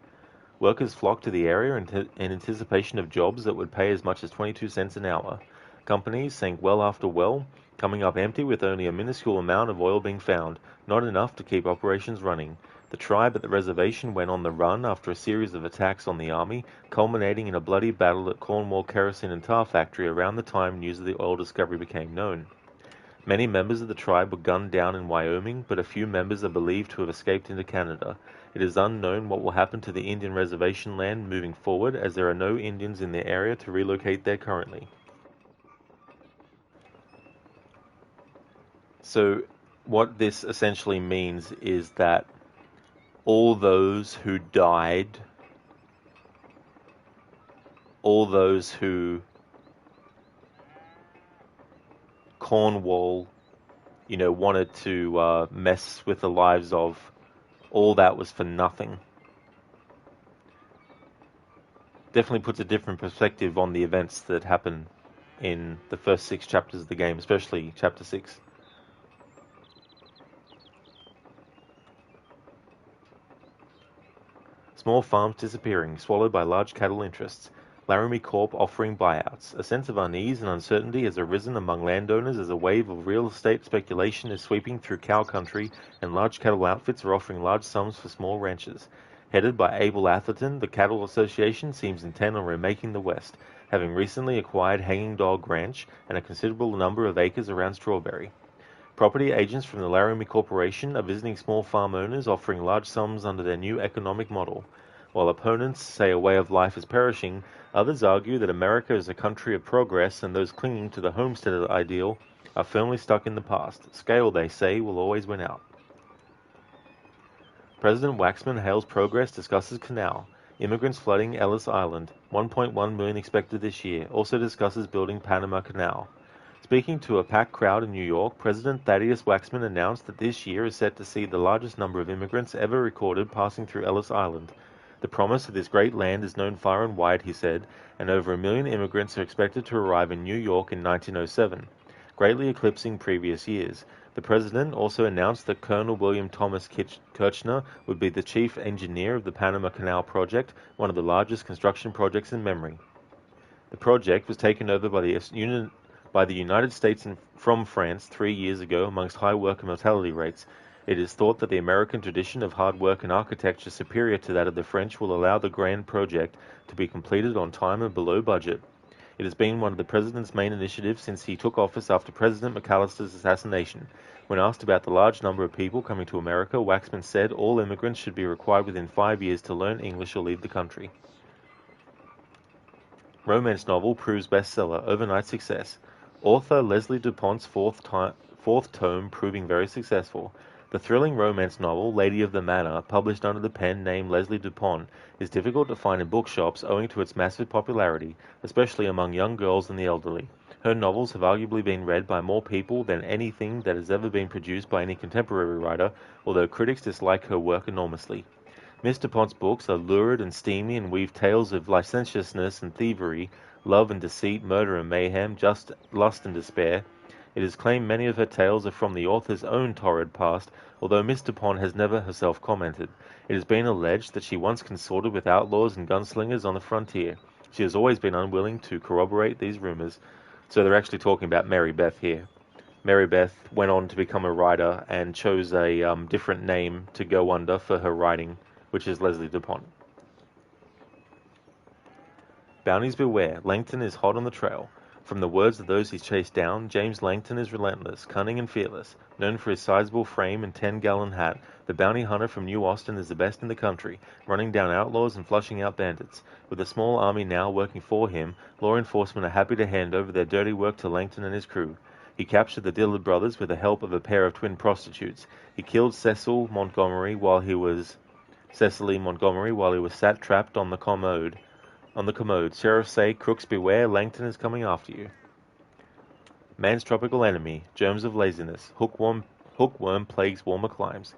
Workers flocked to the area in anticipation of jobs that would pay as much as 22 cents an hour. Companies sank well after well, coming up empty with only a minuscule amount of oil being found, not enough to keep operations running. The tribe at the reservation went on the run after a series of attacks on the army, culminating in a bloody battle at Cornwall Kerosene and Tar Factory around the time news of the oil discovery became known. Many members of the tribe were gunned down in Wyoming, but a few members are believed to have escaped into Canada. It is unknown what will happen to the Indian reservation land moving forward, as there are no Indians in the area to relocate there currently. So what this essentially means is that all those who died, all those who Cornwall, wanted to mess with the lives of, all that was for nothing. Definitely puts a different perspective on the events that happen in the first 6 chapters of the game, especially chapter 6. Small farms disappearing, swallowed by large cattle interests. Laramie Corp offering buyouts. A sense of unease and uncertainty has arisen among landowners as a wave of real estate speculation is sweeping through cow country, and large cattle outfits are offering large sums for small ranches. Headed by Abel Atherton, the Cattle Association seems intent on remaking the West, having recently acquired Hanging Dog Ranch and a considerable number of acres around Strawberry. Property agents from the Laramie Corporation are visiting small farm owners, offering large sums under their new economic model. While opponents say a way of life is perishing, others argue that America is a country of progress, and those clinging to the homestead ideal are firmly stuck in the past. Scale, they say, will always win out. President Waxman hails progress, discusses canal. Immigrants flooding Ellis Island. 1.1 million expected this year. Also discusses building Panama Canal. Speaking to a packed crowd in New York, President Thaddeus Waxman announced that this year is set to see the largest number of immigrants ever recorded passing through Ellis Island. The promise of this great land is known far and wide, he said, and over 1 million immigrants are expected to arrive in New York in 1907, greatly eclipsing previous years. The president also announced that Colonel William Thomas Kirchner would be the chief engineer of the Panama Canal project, one of the largest construction projects in memory. The project was taken over by the United States from France 3 years ago amongst high worker mortality rates. It is thought that the American tradition of hard work and architecture superior to that of the French will allow the grand project to be completed on time and below budget. It has been one of the president's main initiatives since he took office after President McAllister's assassination. When asked about the large number of people coming to America, Waxman said all immigrants should be required within 5 years to learn English or leave the country. Romance novel proves bestseller, overnight success. Author Leslie DuPont's fourth tome proving very successful. The thrilling romance novel, Lady of the Manor, published under the pen name Leslie DuPont, is difficult to find in bookshops owing to its massive popularity, especially among young girls and the elderly. Her novels have arguably been read by more people than anything that has ever been produced by any contemporary writer, although critics dislike her work enormously. Mr. Pont's books are lurid and steamy and weave tales of licentiousness and thievery, love and deceit, murder and mayhem, just lust and despair. It is claimed many of her tales are from the author's own torrid past, although Mr. Pond has never herself commented. It has been alleged that she once consorted with outlaws and gunslingers on the frontier. She has always been unwilling to corroborate these rumors. So they're actually talking about Mary Beth here. Mary Beth went on to become a writer and chose a different name to go under for her writing, which is Leslie DuPont. Bounties beware. Langton is hot on the trail. From the words of those he's chased down, James Langton is relentless, cunning and fearless. Known for his sizable frame and 10-gallon hat, the bounty hunter from New Austin is the best in the country, running down outlaws and flushing out bandits. With a small army now working for him, law enforcement are happy to hand over their dirty work to Langton and his crew. He captured the Dillard brothers with the help of a pair of twin prostitutes. He killed Cecily Montgomery while he was sat trapped on the commode. Sheriffs say, crooks beware, Langton is coming after you. Man's tropical enemy, germs of laziness. Hookworm plagues warmer climes.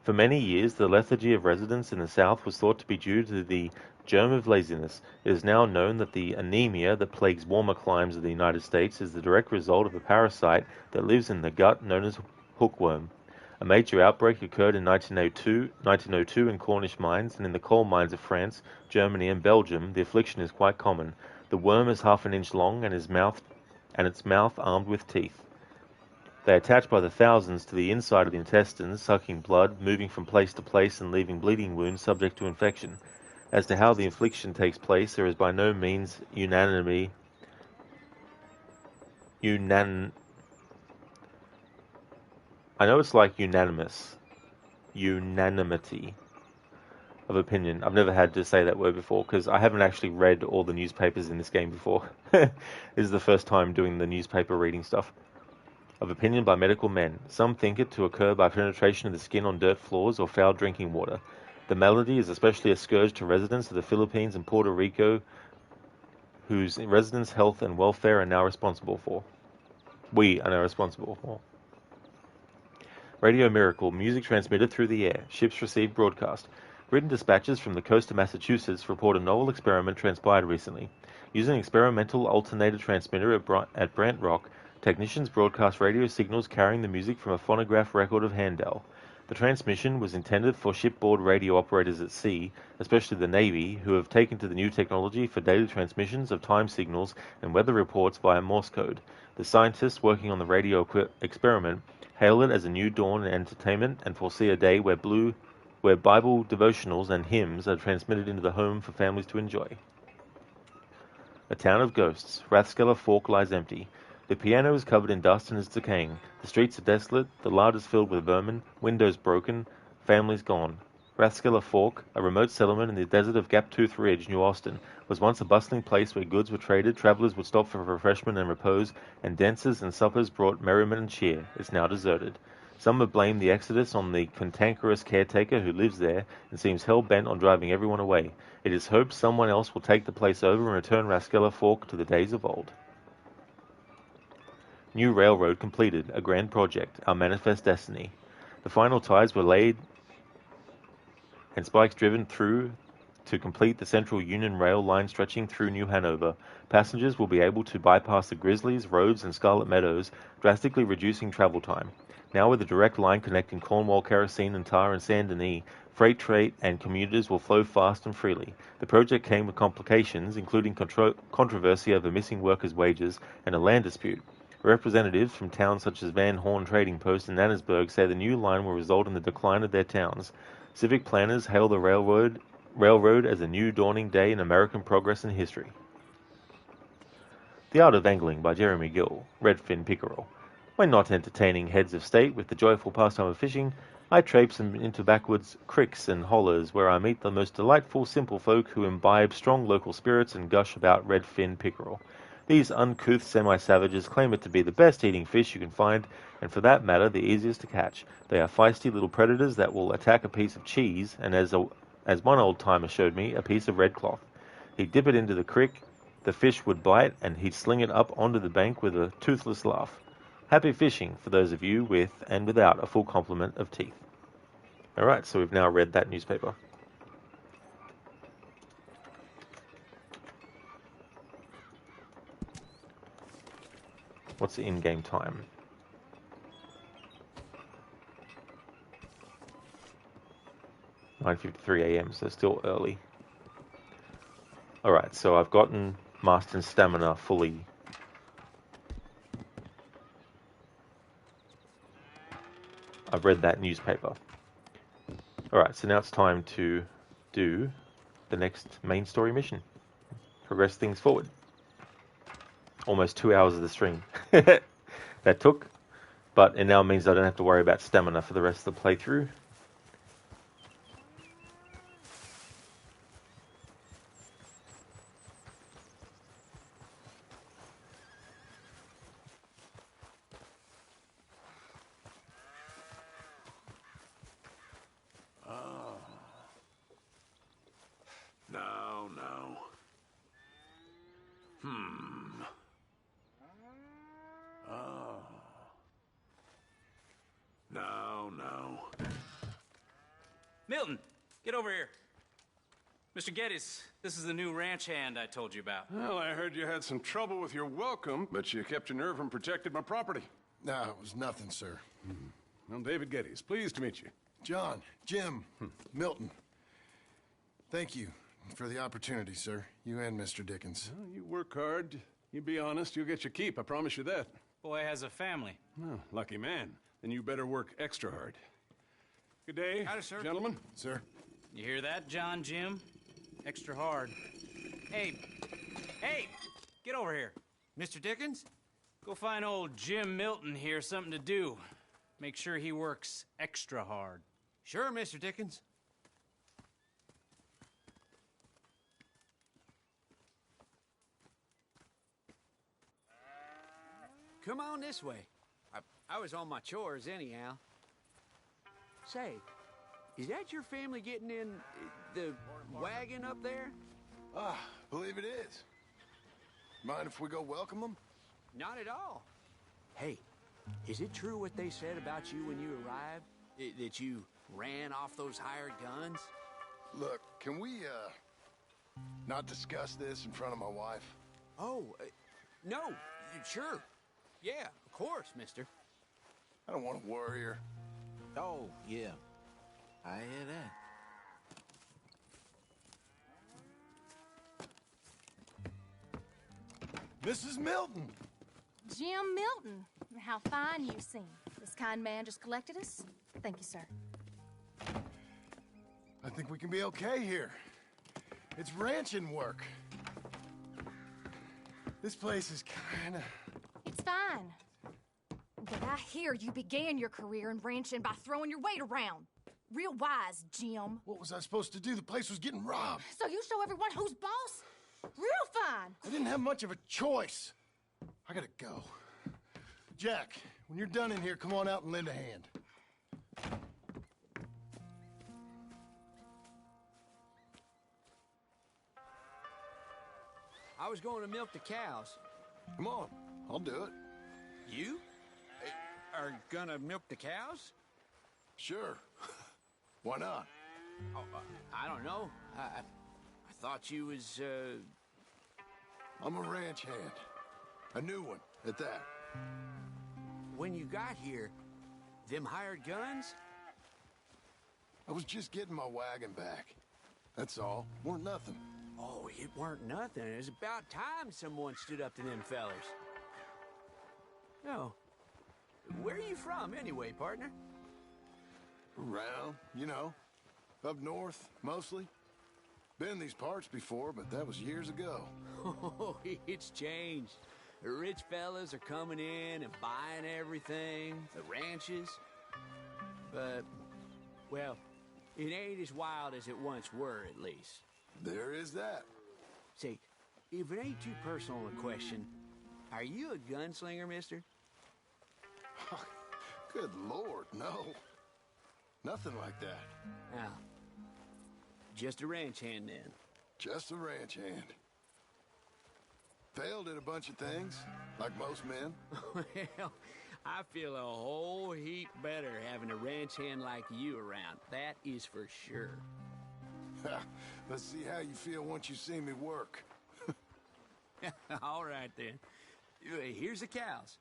For many years, the lethargy of residents in the South was thought to be due to the germ of laziness. It is now known that the anemia that plagues warmer climes of the United States is the direct result of a parasite that lives in the gut known as hookworm. A major outbreak occurred in 1902 in Cornish mines, and in the coal mines of France, Germany, and Belgium, the affliction is quite common. The worm is half an inch long and its mouth armed with teeth. They attach by the thousands to the inside of the intestines, sucking blood, moving from place to place, and leaving bleeding wounds subject to infection. As to how the infliction takes place, there is by no means unanimity of opinion. I've never had to say that word before because I haven't actually read all the newspapers in this game before. This is the first time doing the newspaper reading stuff. Of opinion by medical men. Some think it to occur by penetration of the skin on dirt floors or foul drinking water. The malady is especially a scourge to residents of the Philippines and Puerto Rico, whose residents' health and welfare are now responsible for. We are now responsible for. Radio Miracle, music transmitted through the air. Ships receive broadcast. Written dispatches from the coast of Massachusetts report a novel experiment transpired recently. Using an experimental alternator transmitter at Brant Rock, technicians broadcast radio signals carrying the music from a phonograph record of Handel. The transmission was intended for shipboard radio operators at sea, especially the Navy, who have taken to the new technology for daily transmissions of time signals and weather reports via Morse code. The scientists working on the radio experiment hail it as a new dawn in entertainment and foresee a day where Bible devotionals and hymns are transmitted into the home for families to enjoy. A town of ghosts. Rathskeller Fork lies empty. The piano is covered in dust and is decaying. The streets are desolate, the lard is filled with vermin, windows broken, families gone. Rathskeller Fork, a remote settlement in the desert of Gaptooth Ridge, New Austin, was once a bustling place where goods were traded, travelers would stop for refreshment and repose, and dances and suppers brought merriment and cheer. It's now deserted. Some have blamed the exodus on the cantankerous caretaker who lives there and seems hell-bent on driving everyone away. It is hoped someone else will take the place over and return Rathskeller Fork to the days of old. New railroad completed, a grand project, our manifest destiny. The final ties were laid and spikes driven through to complete the Central Union rail line stretching through New Hanover. Passengers will be able to bypass the Grizzlies, Rhodes, and Scarlet Meadows, drastically reducing travel time. Now with a direct line connecting Cornwall, Kerosene, and Tar and Saint Denis, freight trade and commuters will flow fast and freely. The project came with complications, including controversy over missing workers' wages and a land dispute. Representatives from towns such as Van Horn Trading Post and Annesburg say the new line will result in the decline of their towns. Civic planners hail the railroad as a new dawning day in American progress and history. The Art of Angling by Jeremy Gill, Redfin Pickerel. When not entertaining heads of state with the joyful pastime of fishing, I traipse into backwoods cricks and hollers where I meet the most delightful simple folk who imbibe strong local spirits and gush about redfin pickerel. These uncouth semi-savages claim it to be the best eating fish you can find, and for that matter the easiest to catch. They are feisty little predators that will attack a piece of cheese, and as one old-timer showed me, a piece of red cloth. He'd dip it into the creek, the fish would bite, and he'd sling it up onto the bank with a toothless laugh. Happy fishing for those of you with and without a full complement of teeth. Alright, so we've now read that newspaper. What's the in-game time? (9:53 a.m.), so still early. Alright, so I've gotten Marston's stamina fully. I've read that newspaper. Alright, so now it's time to do the next main story mission. Progress things forward. Almost 2 hours of the stream that took, but it now means I don't have to worry about stamina for the rest of the playthrough. No. Oh. No. Milton, get over here. Mr. Geddes, this is the new ranch hand I told you about. Well, I heard you had some trouble with your welcome, but you kept your nerve and protected my property. No, it was nothing, sir. I'm David Geddes. Pleased to meet you. John, Jim, Milton. Thank you for the opportunity, sir. You and Mr. Dickens. Well, you work hard. You be honest, you'll get your keep. I promise you that. Boy has a family. Oh, lucky man. Then you better work extra hard. Good day, Howdy, sir. gentlemen. Sir? You hear that, John, Jim? Extra hard. Hey, get over here. Mr. Dickens? Go find old Jim Milton here something to do. Make sure he works extra hard. Sure, Mr. Dickens. Come on this way. I was on my chores anyhow. Say, is that your family getting in the wagon up there? Ah, believe it is. Mind if we go welcome them? Not at all. Hey, is it true what they said about you when you arrived? That you ran off those hired guns? Look, can we, not discuss this in front of my wife? Oh, no, sure. Yeah, of course, mister. I don't want to worry her. Oh, yeah. I hear that. Mrs. Milton! Jim Milton. How fine you seem. This kind man just collected us. Thank you, sir. I think we can be okay here. It's ranching work. This place is kinda... It's fine. But I hear you began your career in ranching by throwing your weight around. Real wise, Jim. What was I supposed to do? The place was getting robbed. So you show everyone who's boss? Real fine. I didn't have much of a choice. I gotta go. Jack, when you're done in here, come on out and lend a hand. I was going to milk the cows. Come on, I'll do it. You? Are gonna milk the cows? Sure. Why not? Oh, I don't know. I thought you was, I'm a ranch hand. A new one, at that. When you got here, them hired guns? I was just getting my wagon back. That's all. Weren't nothing. Oh, it weren't nothing. It was about time someone stood up to them fellers. No. Where are you from, anyway, partner? Around, you know. Up north, mostly. Been in these parts before, but that was years ago. Oh, it's changed. The rich fellas are coming in and buying everything, the ranches. But, well, it ain't as wild as it once were, at least. There is that. Say, if it ain't too personal a question, are you a gunslinger, mister? Good Lord, no. Nothing like that. Now, just a ranch hand then. Just a ranch hand. Failed at a bunch of things, like most men. Well, I feel a whole heap better having a ranch hand like you around. That is for sure. Let's see how you feel once you see me work. All right, then. Here's the cows.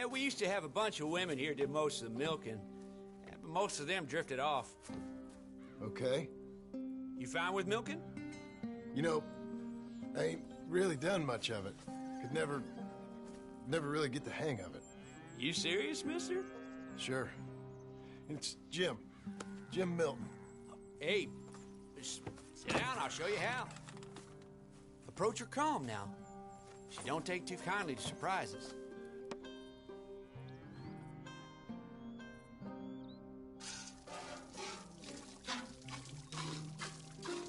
Yeah, we used to have a bunch of women here did most of the milking. Yeah, but most of them drifted off. Okay. You fine with milking? You know, I ain't really done much of it. Could never really get the hang of it. You serious, mister? Sure. It's Jim. Jim Milton. Hey, just sit down, I'll show you how. Approach her calm now. She don't take too kindly to surprises.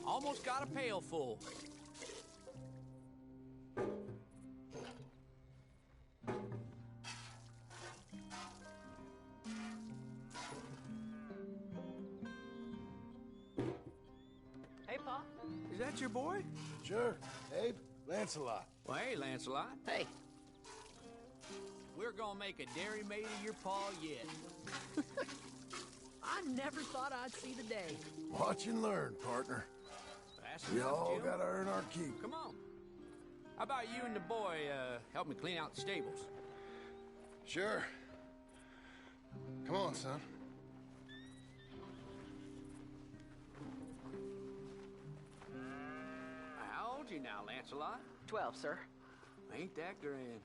Almost got a pail full. Hey, Pa. Is that your boy? Sure. Abe, Lancelot. Well, hey, Lancelot. Hey. We're gonna make a dairy maid of your paw yet. I never thought I'd see the day. Watch and learn, partner. That's We enough, all Jim. gotta earn our keep. Come on. How about you and the boy help me clean out the stables? Sure. Come on, son. How old you now, Lancelot? 12, sir. Ain't that grand?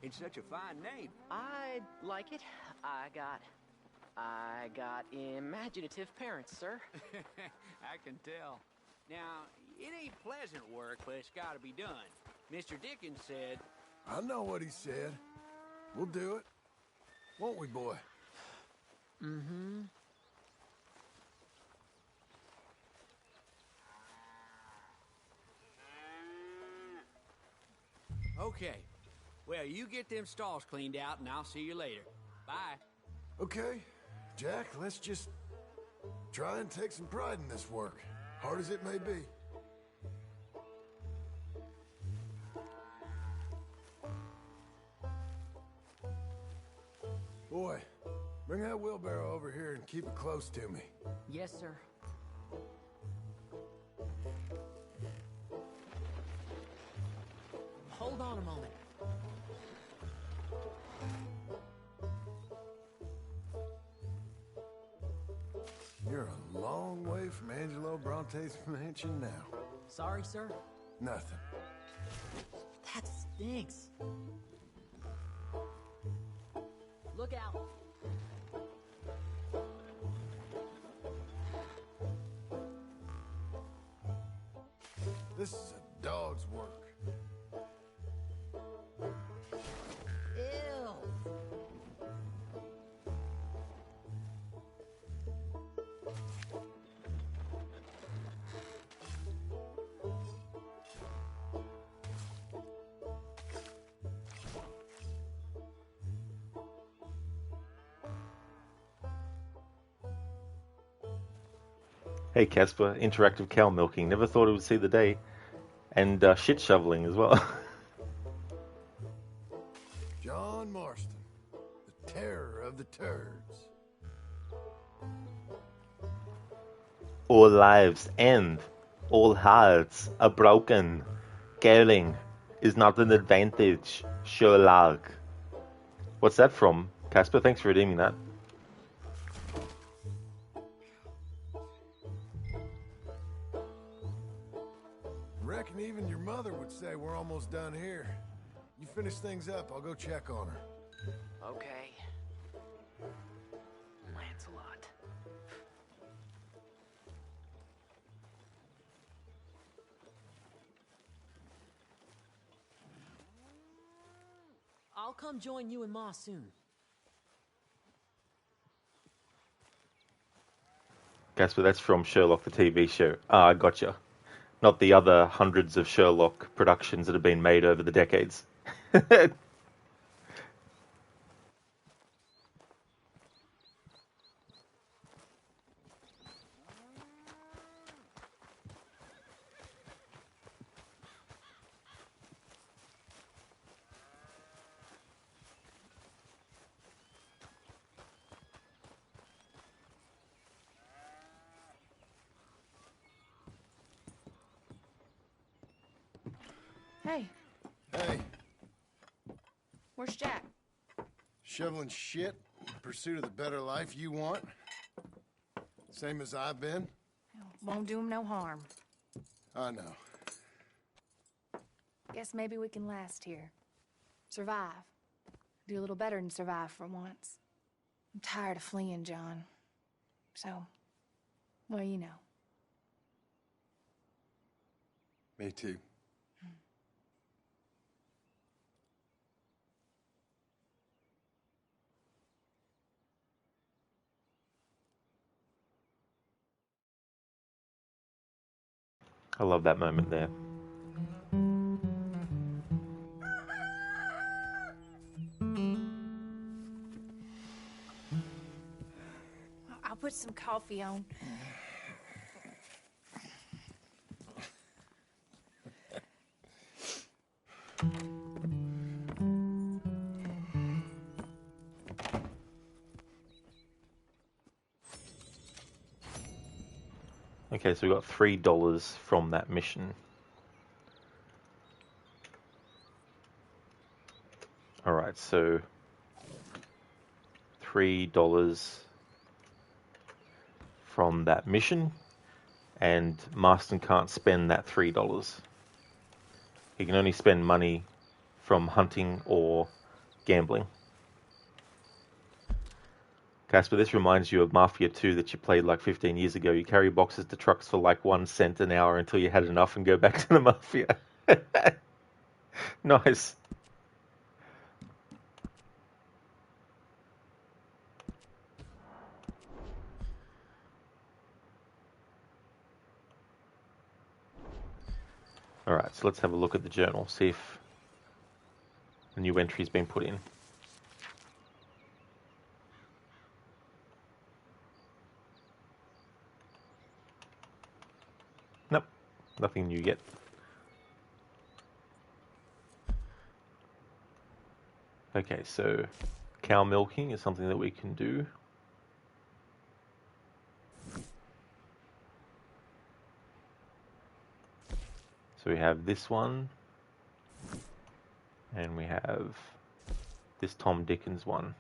It's such a fine name. I like it. I got imaginative parents, sir. I can tell. Now, it ain't pleasant work, but it's gotta be done. Mr. Dickens said... I know what he said. We'll do it. Won't we, boy? Mm-hmm. Okay. Well, you get them stalls cleaned out, and I'll see you later. Bye. Okay. Jack, let's just try and take some pride in this work, hard as it may be. Boy, bring that wheelbarrow over here and keep it close to me. Yes, sir. Hold on a moment. You're a long way from Angelo Bronte's mansion now. Sorry, sir. Nothing. That stinks. Look out. This is a dog's work. Ew. Hey Casper, interactive cow milking. Never thought it would see the day. And shit shoveling as well. John Marston, the terror of the turds. All lives end. All hearts are broken. Caring is not an advantage, Sherlock. What's that from? Casper, thanks for redeeming that. Reckon even your mother would say we're almost done here. You finish things up, I'll go check on her. Okay. Lancelot. I'll come join you and Ma soon. Casper, that's from Sherlock the TV show. Ah, I gotcha. Not the other hundreds of Sherlock productions that have been made over the decades. Hey, Hey, where's Jack? Shoveling shit in pursuit of the better life you want? Same as I've been? Won't do him no harm. I know. Guess maybe we can last here. Survive. Do a little better than survive for once. I'm tired of fleeing, John. So, well, you know. Me too. I love that moment there. I'll put some coffee on. Okay, so we got $3 from that mission. Alright, so $3 from that mission, and Marston can't spend that $3. He can only spend money from hunting or gambling. Casper, this reminds you of Mafia 2 that you played like 15 years ago. You carry boxes to trucks for like 1 cent an hour until you had enough and go back to the Mafia. Nice. Alright, so let's have a look at the journal, see if a new entry's been put in. Nope, nothing new yet. Okay, so cow milking is something that we can do. So we have this one, and we have this Tom Dickens one.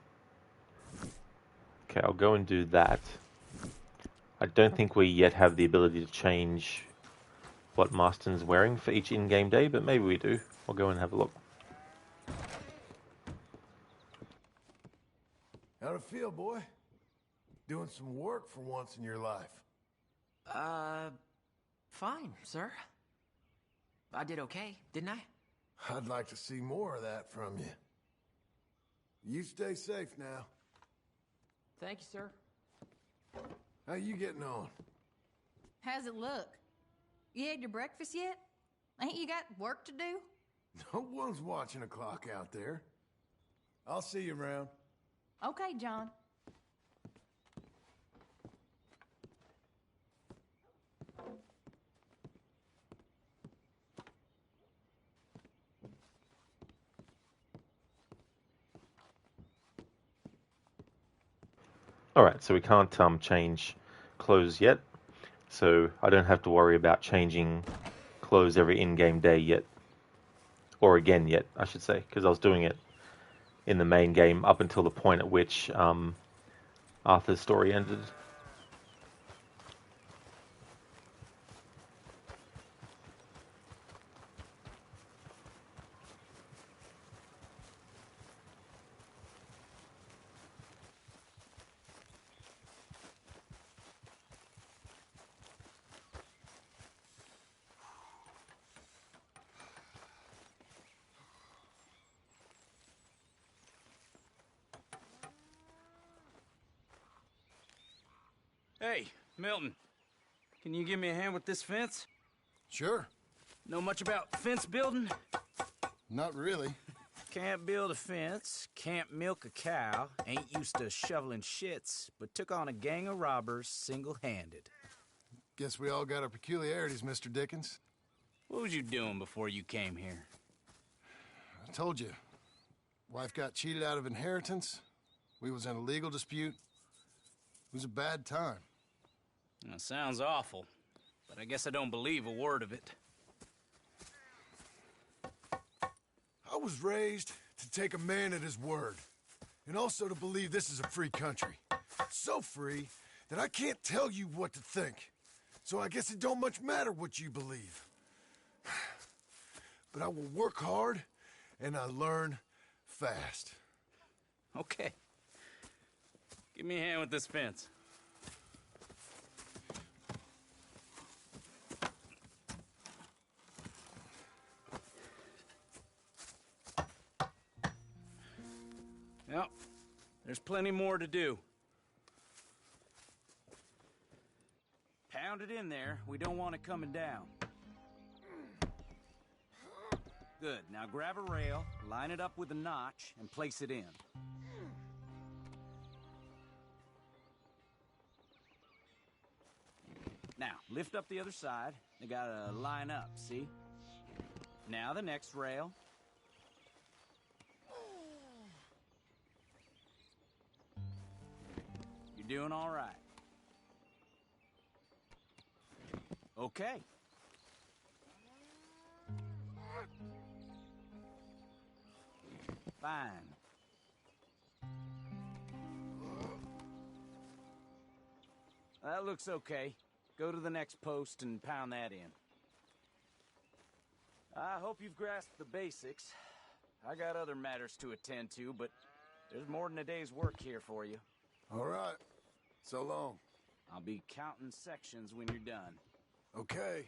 Okay, I'll go and do that. I don't think we yet have the ability to change what Marston's wearing for each in-game day, but maybe we do. I'll go and have a look. How'd it feel, boy? Doing some work for once in your life. Fine, sir. I did okay, didn't I? I'd like to see more of that from you. You stay safe now. Thank you, sir. How you getting on? How's it look? You had your breakfast yet? Ain't you got work to do? No one's watching a clock out there. I'll see you around. Okay, John. Alright, so we can't change clothes yet, so I don't have to worry about changing clothes every in-game day yet. Or again yet, I should say, because I was doing it in the main game up until the point at which Arthur's story ended. Hey, Milton. Can you give me a hand with this fence? Sure. Know much about fence building? Not really. Can't build a fence, can't milk a cow, ain't used to shoveling shits, but took on a gang of robbers single-handed. Guess we all got our peculiarities, Mr. Dickens. What was you doing before you came here? I told you. Wife got cheated out of inheritance. We was in a legal dispute. It was a bad time. That sounds awful, but I guess I don't believe a word of it. I was raised to take a man at his word. and also to believe this is a free country. So free that I can't tell you what to think. So I guess it don't much matter what you believe. But I will work hard, and I learn fast. Okay. Give me a hand with this fence. Yep. There's plenty more to do. Pound it in there. We don't want it coming down. Good. Now grab a rail, line it up with a notch, and place it in. Now, lift up the other side. They gotta line up, see? Now the next rail. You're doing all right. Okay. Fine. That looks okay. Go to the next post and pound that in. I hope you've grasped the basics. I got other matters to attend to, but there's more than a day's work here for you. All right. So long. I'll be counting sections when you're done. Okay.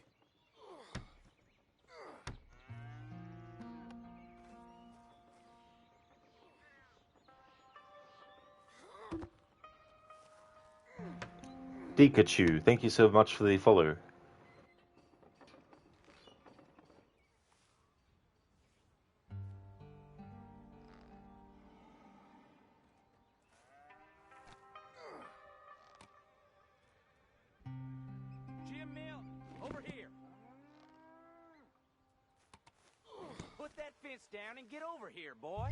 Dikachu, thank you so much for the follow. Jim Milton, over here. Put that fence down and get over here, boy.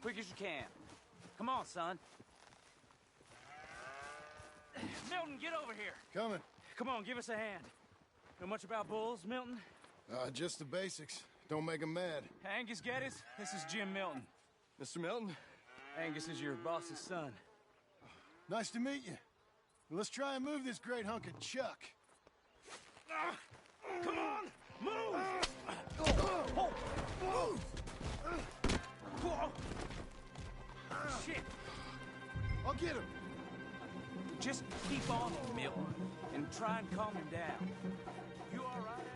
Quick as you can. Come on, son. Milton, get over here. Coming. Come on, give us a hand. Know much about bulls, Milton? Just the basics. Don't make them mad. Angus Geddes, this is Jim Milton. Mr. Milton? Angus is your boss's son. Nice to meet you. Let's try and move this great hunk of chuck. Come on, move! Shit! I'll get him. Just keep on him, Milton, and try and calm him down. You all right,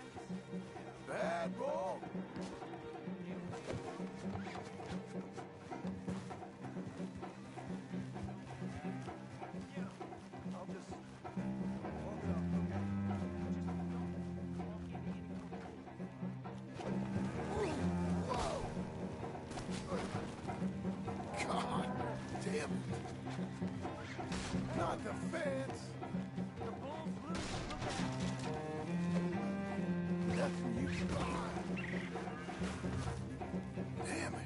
Angus? Bad boy. I'll just walk it off, okay? God damn it. Not the fence. The bull's loose. Nothing you can buy. Damn it.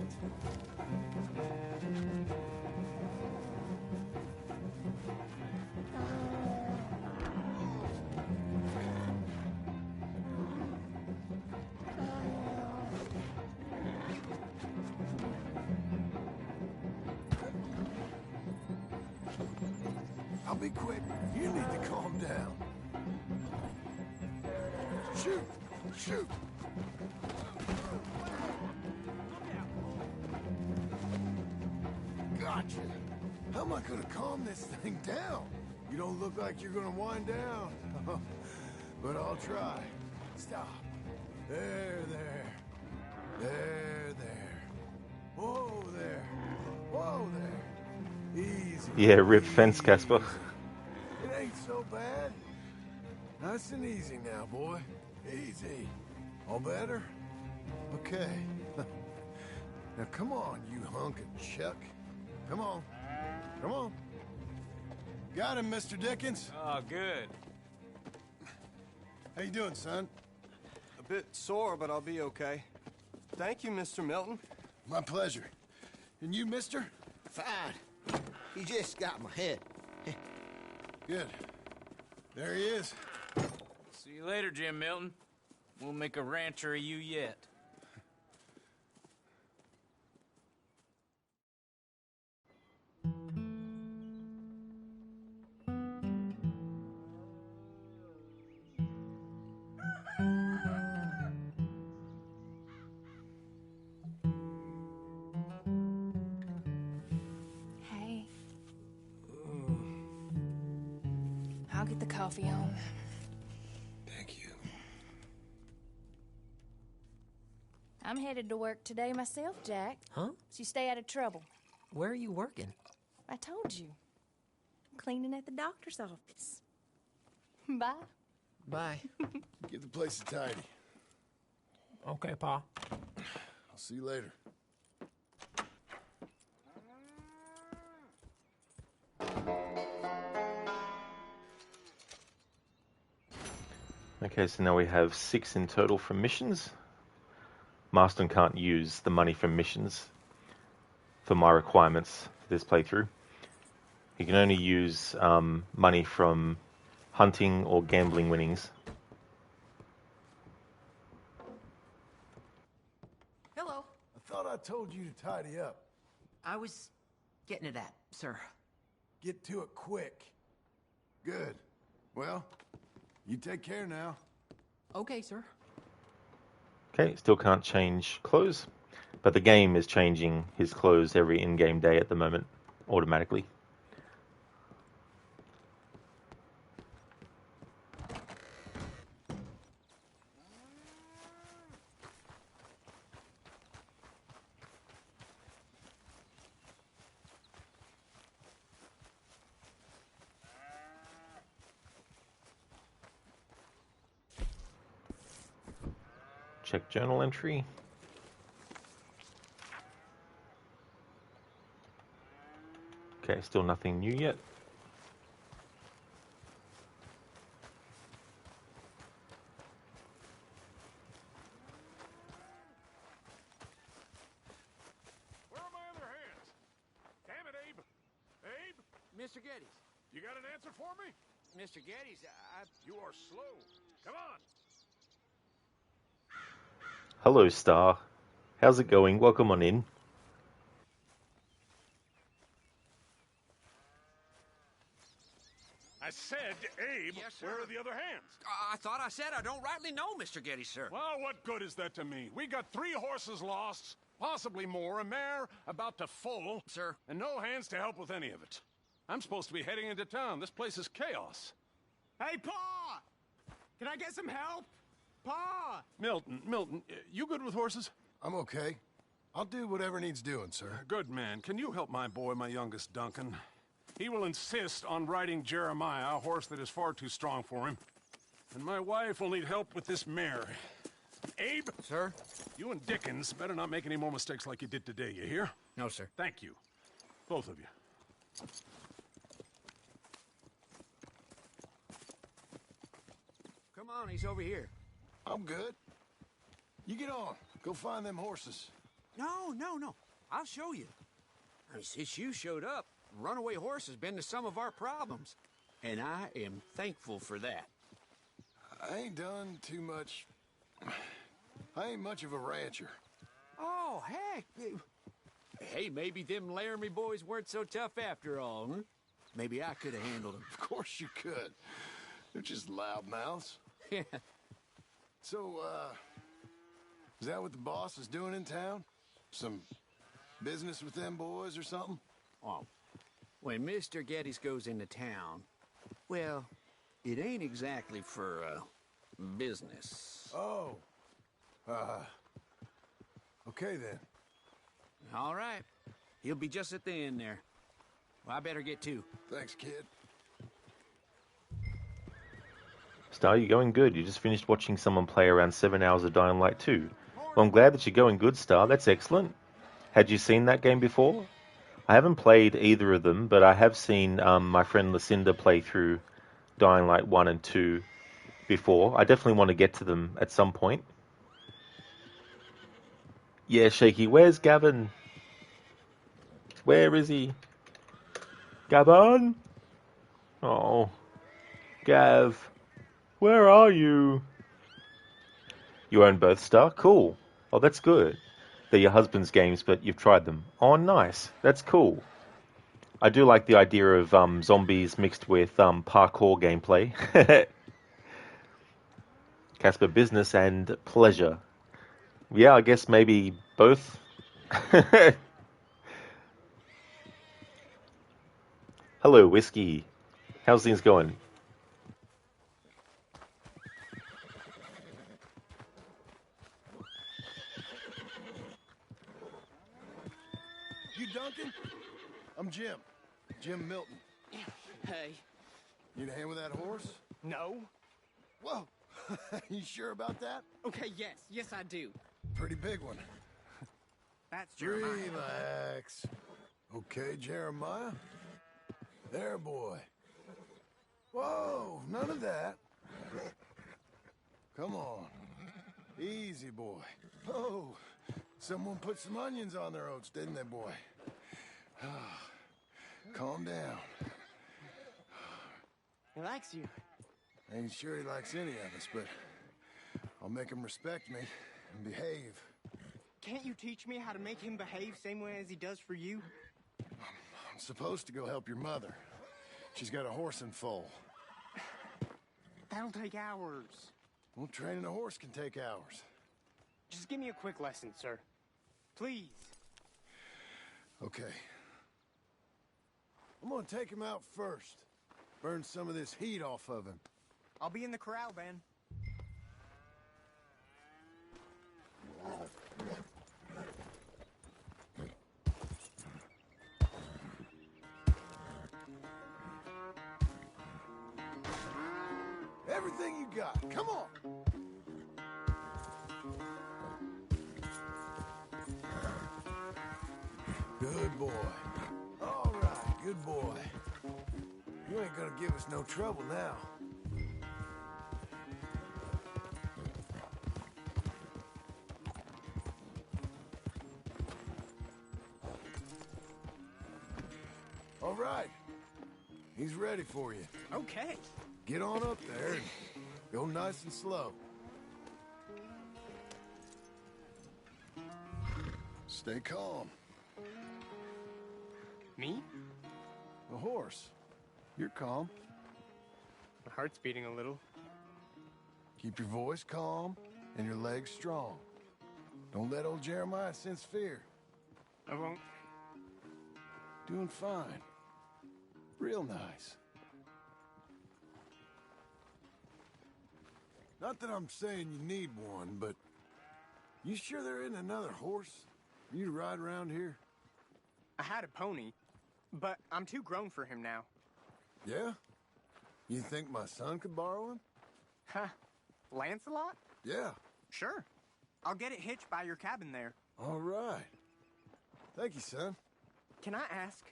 I'll be quick. You need to calm down. Shoot! Shoot! Gotcha! How am I gonna calm this thing down? You don't look like you're gonna wind down. But I'll try. Stop. There. Whoa there. Whoa there. Easy. Yeah, rip fence, Casper. It ain't so bad. Nice and easy now, boy. Easy. All better? Okay. Now come on, you hunk of chuck. Come on. Come on. Got him, Mr. Dickens. Oh, good. How you doing, son? A bit sore, but I'll be okay. Thank you, Mr. Milton. My pleasure. And you, mister? Fine. He just got my head. Good. There he is. See you later, Jim Milton. We'll make a rancher of you yet. Hey. I'll get the coffee on. Thank you. I'm headed to work today myself, Jack. Huh? So you stay out of trouble. Where are you working? I told you. I'm cleaning at the doctor's office. Bye. Bye. Give the place a tidy. Okay, Pa. I'll see you later. Okay, so now we have 6 in total from missions. Marston can't use the money from missions for my requirements for this playthrough. He can only use money from hunting or gambling winnings. Hello. I thought I told you to tidy up. I was getting to that, sir. Get to it quick. Good. Well, you take care now. Okay, sir. Okay, still can't change clothes, but the game is changing his clothes every in-game day at the moment, automatically. Check journal entry. Okay, still nothing new yet. Where are my other hands? Damn it, Abe. Abe? Mr. Geddes. You got an answer for me? Mr. Geddes, You are slow. Come on. Hello, Star. How's it going? Welcome on in. I said, Abe, Yes, sir. where are the other hands? I thought I said I don't rightly know, Mr. Geddes, sir. Well, what good is that to me? We got 3 horses lost, possibly more, a mare about to foal, Sir. and no hands to help with any of it. I'm supposed to be heading into town. This place is chaos. Hey, Pa! Can I get some help? Pa! Milton, you good with horses? I'm okay. I'll do whatever needs doing, sir. Good man. Can you help my boy, my youngest Duncan? He will insist on riding Jeremiah, a horse that is far too strong for him. And my wife will need help with this mare. Abe? Sir? You and Dickens better not make any more mistakes like you did today, you hear? No, sir. Thank you. Both of you. Come on, he's over here. I'm good. You get on. Go find them horses. No. I'll show you. Since you showed up, runaway horse has been to some of our problems. And I am thankful for that. I ain't done too much. I ain't much of a rancher. Oh, heck. Hey, maybe them Laramie boys weren't so tough after all, huh? Maybe I could have handled them. Of course you could. They're just loudmouths. Yeah. So, is that what the boss is doing in town? Some business with them boys or something? Oh, when Mr. Geddes goes into town, well, it ain't exactly for, business. Oh. Okay then. All right. He'll be just at the end there. Well, I better get to. Thanks, kid. Star, you're going good. You just finished watching someone play around 7 hours of Dying Light 2. Well, I'm glad that you're going good, Star. That's excellent. Had you seen that game before? I haven't played either of them, but I have seen my friend Lucinda play through Dying Light 1 and 2 before. I definitely want to get to them at some point. Yeah, Shaky. Where's Gavin? Where is he? Gavin? Oh. Gav. Where are you? You own both Star? Cool. Oh, that's good. They're your husband's games, but you've tried them. Oh, nice. That's cool. I do like the idea of zombies mixed with parkour gameplay. Casper, business and pleasure. Yeah, I guess maybe both. Hello, Whiskey. How's things going? You Duncan? I'm Jim. Jim Milton. Hey. Need a hand with that horse? No. Whoa. You sure about that? Okay, yes. Yes, I do. Pretty big one. That's Jeremiah. Relax. Okay, Jeremiah. There, boy. Whoa, none of that. Come on. Easy, boy. Oh, someone put some onions on their oats, didn't they, boy? Calm down. He likes you. Ain't sure he likes any of us, but I'll make him respect me and behave. Can't you teach me how to make him behave same way as he does for you? I'm supposed to go help your mother. She's got a horse in foal. That'll take hours. Well, training a horse can take hours. Just give me a quick lesson, sir. Please. Okay. I'm gonna take him out first. Burn some of this heat off of him. I'll be in the corral, Ben. Everything you got. Come on. Good boy. All right, good boy. You ain't gonna give us no trouble now. All right. He's ready for you. Okay. Get on up there and go nice and slow. Stay calm. Me? The horse. You're calm. My heart's beating a little. Keep your voice calm and your legs strong. Don't let old Jeremiah sense fear. I won't. Doing fine. Real nice. Not that I'm saying you need one, but you sure there isn't another horse for you to ride around here? I had a pony, but I'm too grown for him now. Yeah? You think my son could borrow him? Huh. Lancelot? Yeah. Sure. I'll get it hitched by your cabin there. All right. Thank you, son. Can I ask,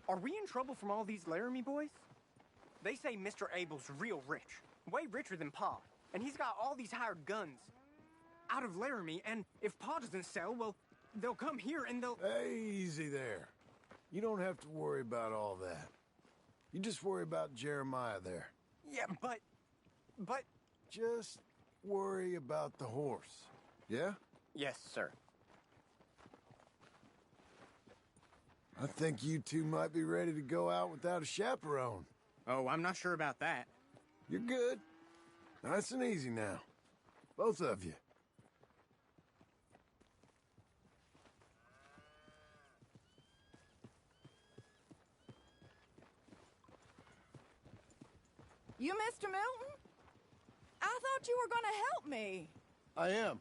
are we in trouble from all these Laramie boys? They say Mr. Abel's real rich, way richer than Pa, and he's got all these hired guns out of Laramie, and if Pa doesn't sell, well, they'll come here and they'll... Hey, easy there. You don't have to worry about all that. You just worry about Jeremiah there. Yeah, but... Just worry about the horse. Yeah? Yes, sir. I think you two might be ready to go out without a chaperone. Oh, I'm not sure about that. You're good. Nice and easy now. Both of you. You Mr. Milton? I thought you were gonna help me. I am.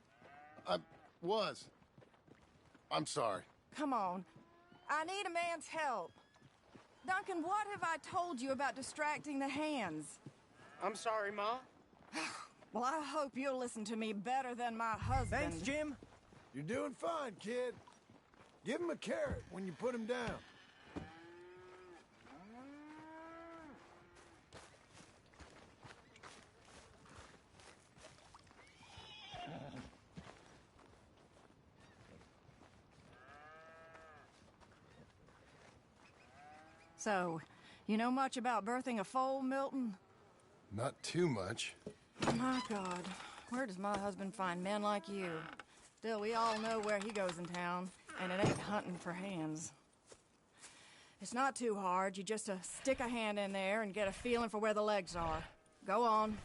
I'm sorry. Come on. I need a man's help. Duncan, what have I told you about distracting the hands? I'm sorry, Ma. Well, I hope you'll listen to me better than my husband. Thanks, Jim. You're doing fine, kid. Give him a carrot when you put him down. So, you know much about birthing a foal, Milton? Not too much. My God. Where does my husband find men like you? Still, we all know where he goes in town, and it ain't hunting for hands. It's not too hard. You just stick a hand in there and get a feeling for where the legs are. Go on.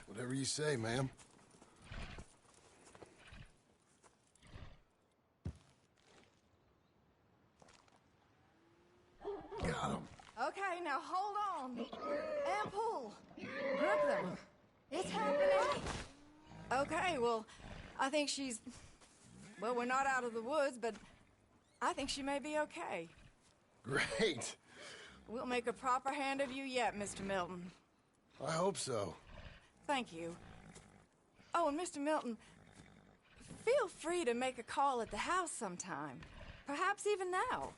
Whatever you say, ma'am. Got him. Okay, now hold on. And pull. Grip them. It's happening. Okay, well, I think she's... Well, we're not out of the woods, but I think she may be okay. Great. We'll make a proper hand of you yet, Mr. Milton. I hope so. Thank you. Oh, and Mr. Milton, feel free to make a call at the house sometime. Perhaps even now.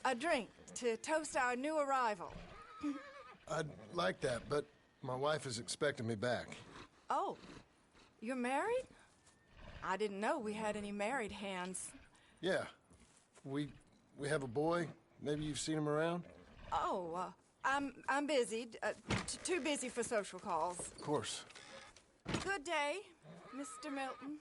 A drink to toast our new arrival. I'd like that, but my wife is expecting me back. Oh, you're married? I didn't know we had any married hands. Yeah. We have a boy. Maybe you've seen him around? Oh, I'm busy. Too busy for social calls. Of course. Good day, Mr. Milton.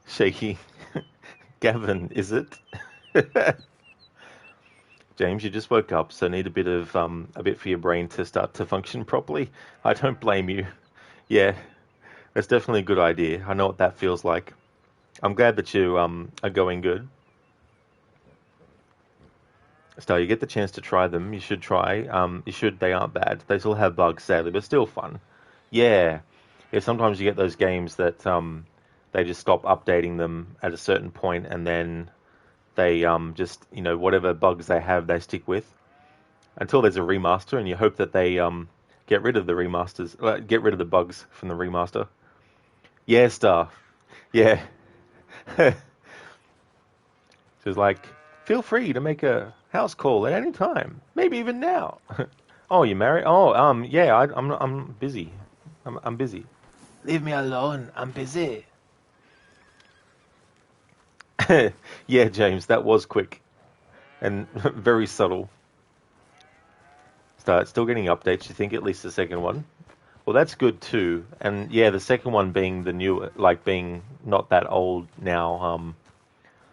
Shaky. Gavin, is it? James, you just woke up, so need a bit for your brain to start to function properly. I don't blame you. Yeah, that's definitely a good idea. I know what that feels like. I'm glad that you are going good. So you get the chance to try them. You should try. They aren't bad. They still have bugs, sadly, but still fun. Yeah. Sometimes you get those games that they just stop updating them at a certain point, and then they just, whatever bugs they have, they stick with until there's a remaster, and you hope that they get rid of the remasters, get rid of the bugs from the remaster. Yeah, Star. Yeah. She's like, feel free to make a house call at any time, maybe even now. Oh, you married? Oh, yeah, I'm busy. I'm busy. Leave me alone. I'm busy. Yeah, James, that was quick and very subtle. Still getting updates, you think, at least the second one? Well, that's good too. And yeah, the second one being the new, being not that old now,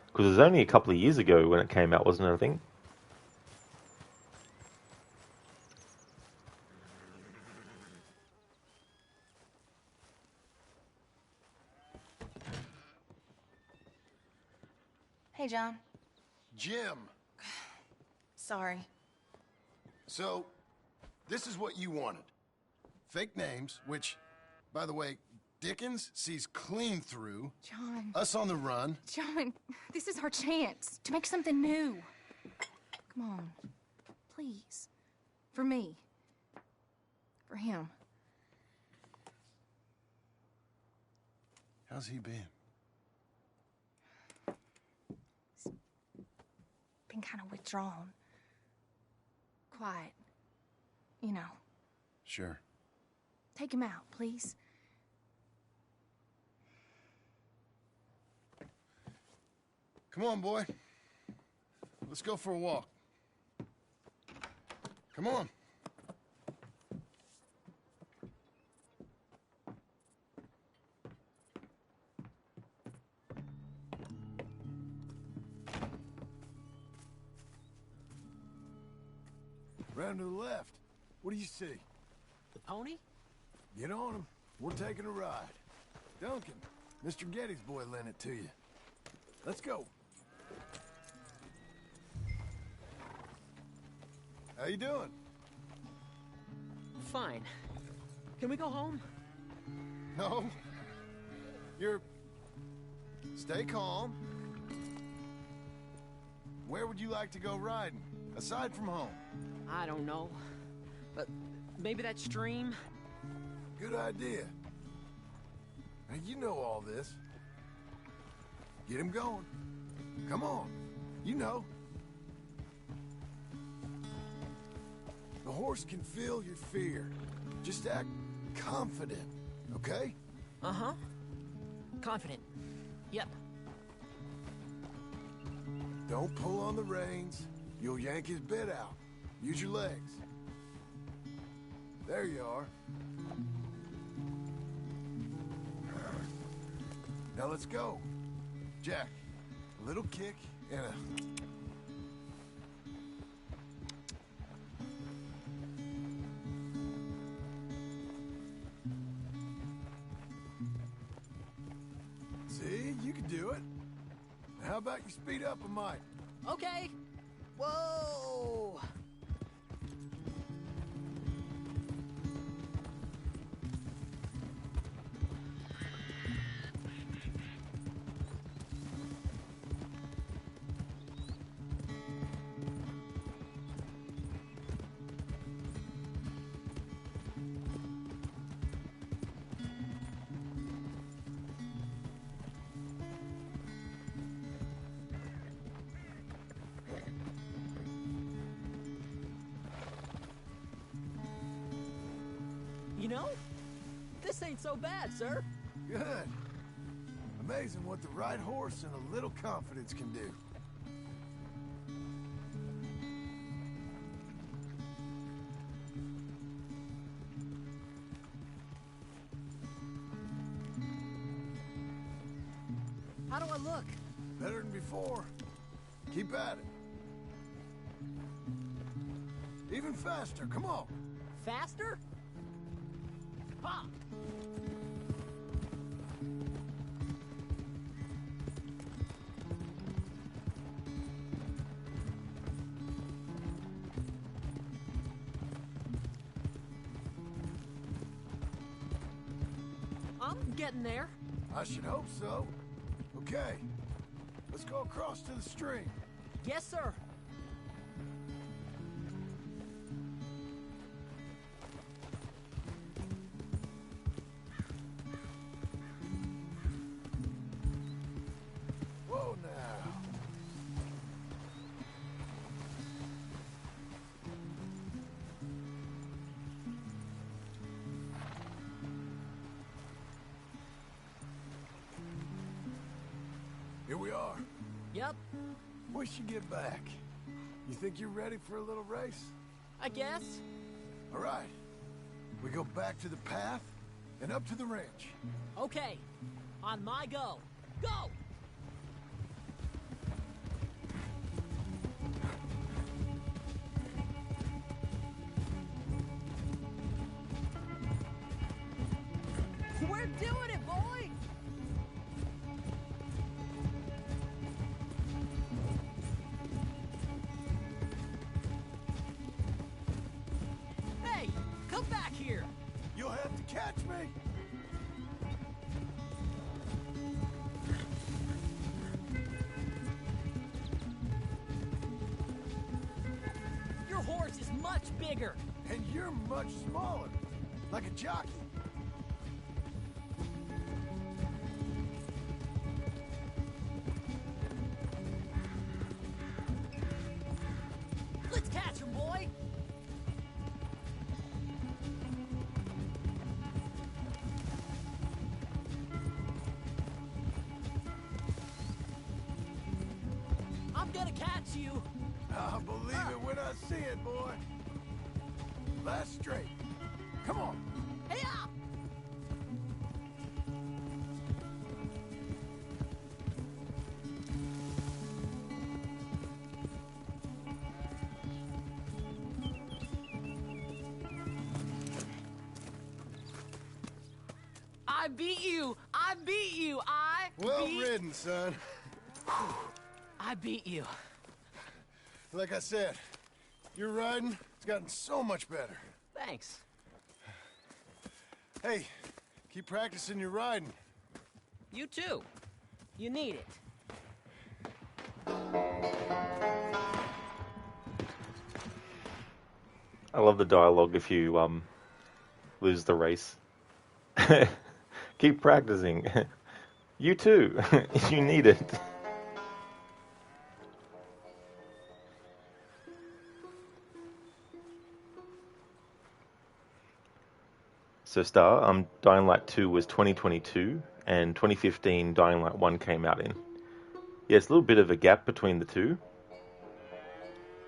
because it was only a couple of years ago when it came out, wasn't it, I think? Hey, John. Jim. Sorry. So, this is what you wanted. Fake names, which, by the way, Dickens sees clean through. John. Us on the run. John, this is our chance to make something new. Come on. Please. For me. For him. How's he been? Been kind of withdrawn. Quiet. You know. Sure. Take him out, please. Come on, boy. Let's go for a walk. Come on. Round to the left. What do you see? The pony? Get on him. We're taking a ride. Duncan, Mr. Getty's boy lent it to you. Let's go. How you doing? Fine. Can we go home? No. Stay calm. Where would you like to go riding, aside from home? I don't know. But maybe that stream? Good idea. Now, you know all this. Get him going. Come on. You know. The horse can feel your fear. Just act confident, okay? Uh-huh. Confident. Yep. Don't pull on the reins. You'll yank his bit out. Use your legs. There you are. Now let's go. Jack, a little kick and a... See, you can do it. How about you speed up a mite? Okay. Whoa! You know, this ain't so bad, sir. Good. Amazing what the right horse and a little confidence can do. How do I look? Better than before. Keep at it. Even faster, come on. Faster? Ha! I'm getting there. I should hope so. Okay, let's go across to the stream. Yes, sir. Whoa now. Here we are. Yep, We should get back. You think you're ready for a little race? I guess. All right. We go back to the path and up to the ranch. Okay, on my go. Go! We're doing it, boy! Hey, come back here! You'll have to catch me. Your horse is much bigger. And you're much smaller. Like a jockey. Let's catch him, boy! I'm gonna catch you! I'll believe it when I see it, boy. Last straight. Come on. Hey-ya! I beat you! I beat you! Well ridden, son. I beat you. Like I said, your riding, it's gotten so much better. Thanks. Hey, keep practicing your riding. You too. You need it. I love the dialogue if you lose the race. Keep practicing. You too. You need it. So Star, Dying Light 2 was 2022, and 2015 Dying Light 1 came out in. Yeah, it's a little bit of a gap between the two.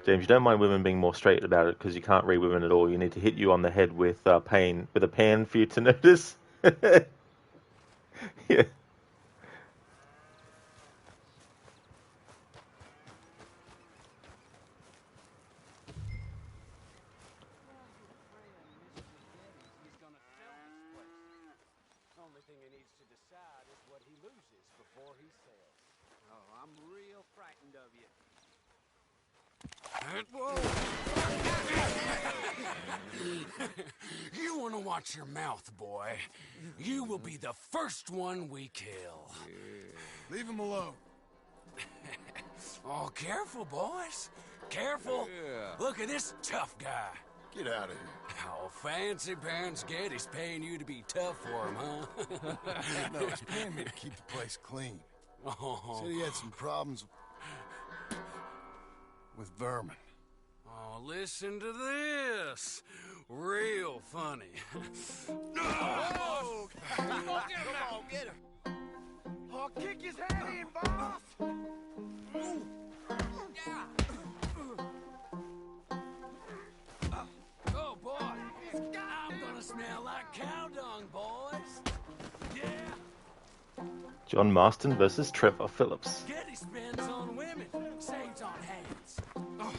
James, you don't mind women being more straight about it because you can't read women at all. You need to hit you on the head with a pan for you to notice. Yeah. Only thing he needs to decide is what he loses before he sells. Oh, I'm real frightened of you. Whoa! You want to watch your mouth, boy. You will be the first one we kill. Leave him alone. Oh, careful, boys. Careful. Look at this tough guy. Get out of here. Oh, Fancy Pants Getty's paying you to be tough for him, huh? No, he's paying me to keep the place clean. Oh. Said he had some problems with vermin. Oh, listen to this. Real funny. Oh! Come on, get her. I'll kick his head in, boss! Oh, boy. I'm gonna smell like cow dung, boys. Yeah. John Marston versus Trevor Phillips. Getty spends on women, saves on hands. Oh.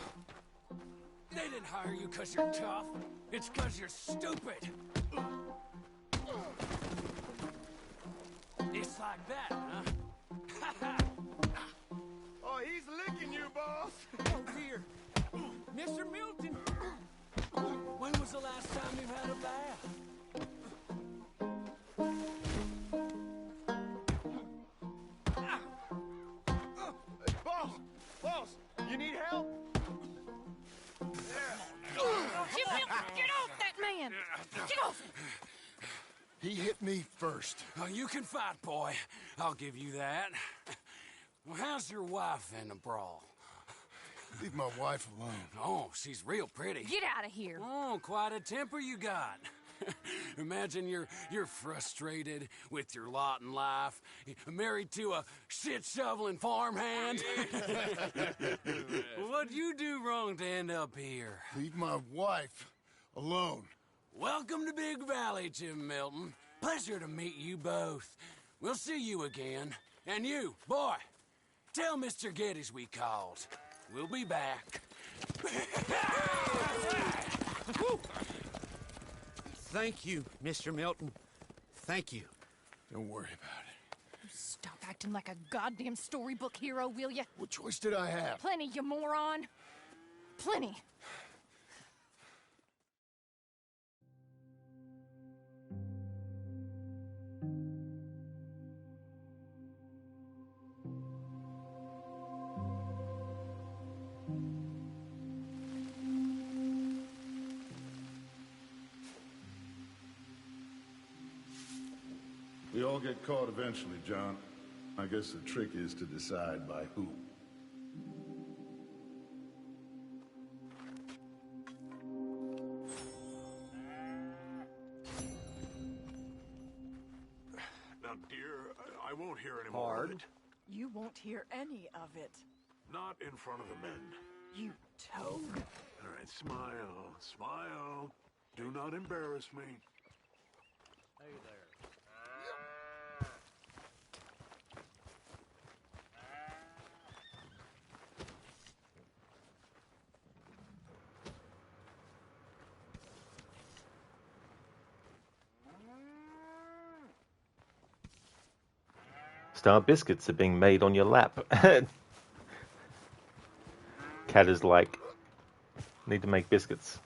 They didn't hire you because you're tough. It's because you're stupid. It's like that, huh? Oh, he's licking you, boss! Oh, dear. Mr. Milton! When was the last time you had a bath? Boss, you need help? Get off that man! Get off! He hit me first. Oh, you can fight, boy. I'll give you that. Well, how's your wife in the brawl? Leave my wife alone. Oh, she's real pretty. Get out of here! Oh, quite a temper you got. Imagine you're frustrated with your lot in life, married to a shit-shoveling farmhand. What'd you do wrong to end up here? Leave my wife alone. Welcome to Big Valley, Jim Milton. Pleasure to meet you both. We'll see you again. And you, boy, tell Mr. Geddes we called. We'll be back. Thank you, Mr. Milton. Thank you. Don't worry about it. Stop acting like a goddamn storybook hero, will ya? What choice did I have? Plenty, you moron. Plenty. We all get caught eventually, John. I guess the trick is to decide by who. Now, dear, I won't hear any more of it. You won't hear any of it. Not in front of the men. You toad. All right, smile, smile. Do not embarrass me. Hey there. Star biscuits are being made on your lap. Cat is like, need to make biscuits.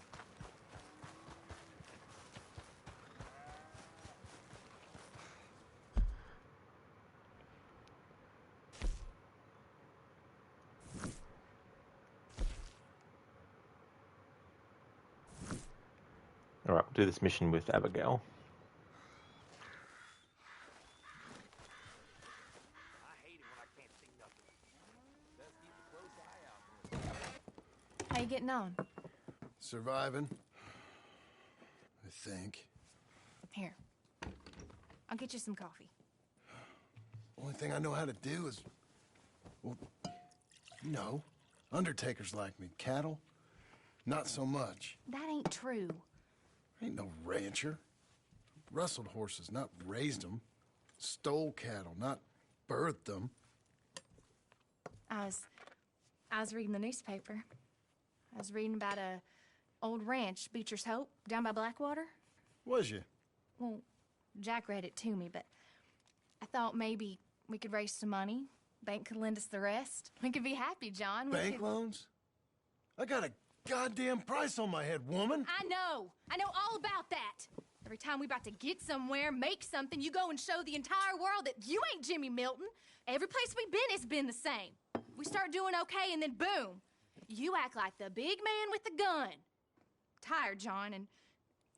Alright, we'll do this mission with Abigail. How you getting on? Surviving. I think. Here. I'll get you some coffee. Only thing I know how to do is No. Undertakers like me. Cattle? Not so much. That ain't true. Ain't no rancher. Rustled horses, not raised them. Stole cattle, not birthed them. I was reading the newspaper. I was reading about a old ranch, Beecher's Hope, down by Blackwater. Was you? Well, Jack read it to me, but I thought maybe we could raise some money. Bank could lend us the rest. We could be happy, John. Bank loans? I got a goddamn price on my head, woman. I know all about that. Every time we about to get somewhere, make something, you go and show the entire world that you ain't Jimmy Milton. Every place we've been, it's been the same. We start doing okay, and then boom, you act like the big man with the gun. Tired, John, and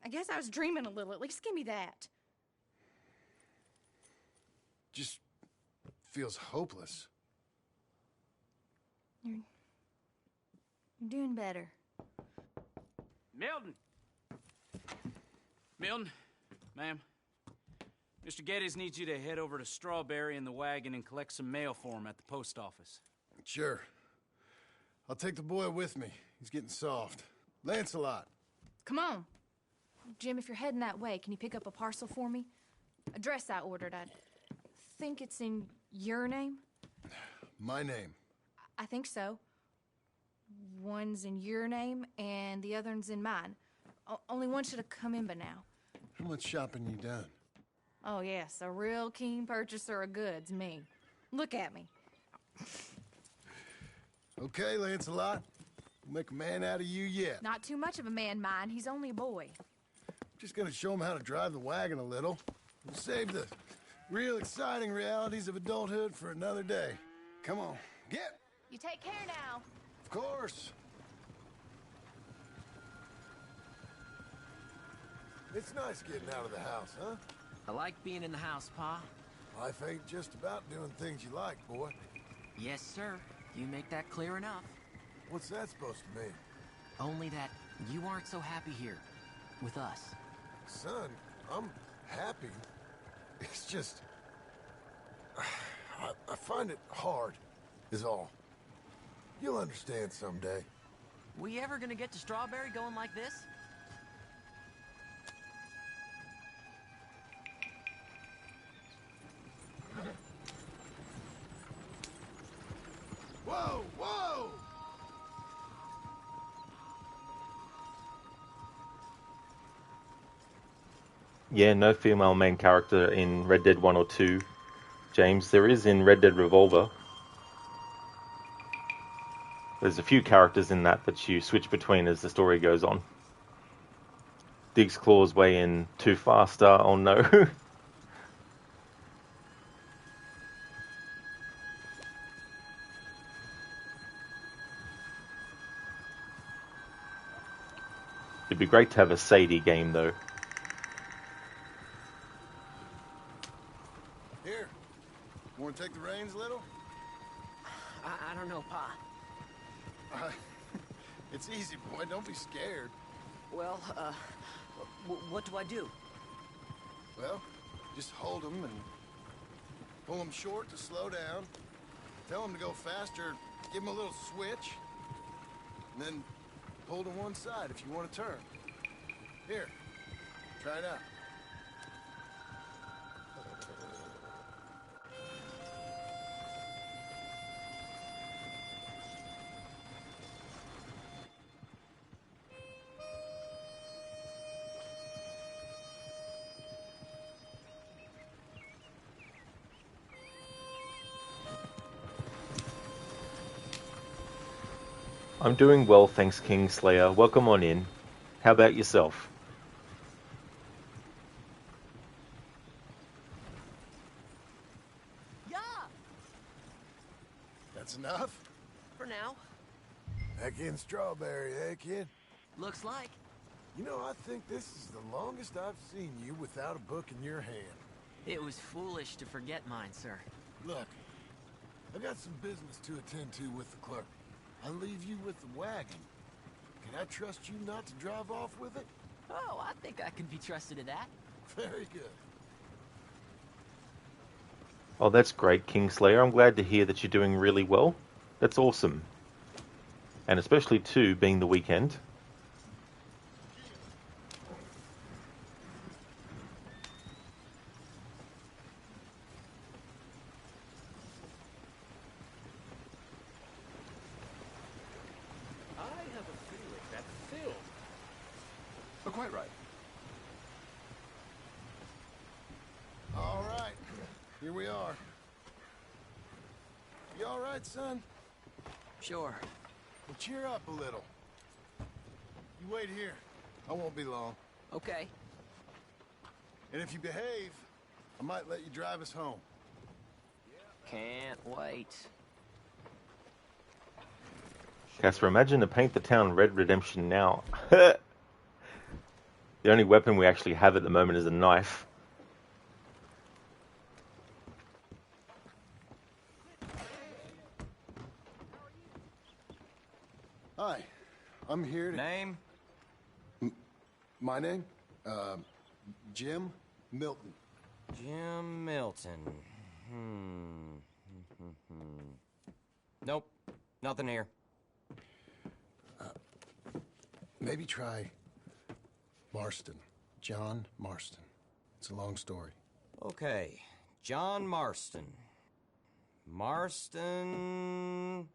I guess I was dreaming a little. At least give me that. Just feels hopeless. You're doing better. Milton! Milton, ma'am. Mr. Geddes needs you to head over to Strawberry in the wagon and collect some mail for him at the post office. Sure. I'll take the boy with me. He's getting soft. Lancelot. Come on. Jim, if you're heading that way, can you pick up a parcel for me? A dress I ordered. I think it's in your name? My name. I think so. One's in your name, and the other's in mine. Only one should have come in by now. How much shopping you done? Oh, yes, a real keen purchaser of goods, me. Look at me. Okay, Lancelot. We'll make a man out of you yet. Not too much of a man, mine. He's only a boy. Just gonna show him how to drive the wagon a little. We'll save the real exciting realities of adulthood for another day. Come on, get! You take care now. Of course. It's nice getting out of the house, huh? I like being in the house, Pa. Life ain't just about doing things you like, boy. Yes, sir. You make that clear enough. What's that supposed to mean? Only that you aren't so happy here with us. Son, I'm happy. It's just... I find it hard, is all. You'll understand someday. We ever gonna get to Strawberry going like this? Whoa, whoa! Yeah, no female main character in Red Dead 1 or 2. James, there is in Red Dead Revolver. There's a few characters in that you switch between as the story goes on. Diggs claws way in too faster, oh no. It'd be great to have a Sadie game though. Here, want to take the reins a little? I don't know, Pa. It's easy, boy. Don't be scared. Well, what do I do? Well, just hold them and pull them short to slow down. Tell them to go faster. Give them a little switch. And then pull to one side if you want to turn. Here, try it out. I'm doing well, thanks, Kingslayer. Welcome on in. How about yourself? Yeah! That's enough? For now. Back in Strawberry, eh, kid? Looks like. You know, I think this is the longest I've seen you without a book in your hand. It was foolish to forget mine, sir. Look, I've got some business to attend to with the clerk. I'll leave you with the wagon. Can I trust you not to drive off with it? Oh, I think I can be trusted in that. Very good. Oh, that's great, Kingslayer. I'm glad to hear that you're doing really well. That's awesome. And especially, too, being the weekend. I have a feeling that film. Oh, quite right. All right, here we are. You all right, son? Sure. Well, cheer up a little. You wait here. I won't be long. Okay. And if you behave, I might let you drive us home. Can't wait. Casper, imagine to paint the town Red Redemption now. The only weapon we actually have at the moment is a knife. Hi, I'm here to... Name? My name? Jim Milton. Jim Milton. Nope, nothing here. Maybe try Marston. John Marston. It's a long story. Okay, John Marston. Marston...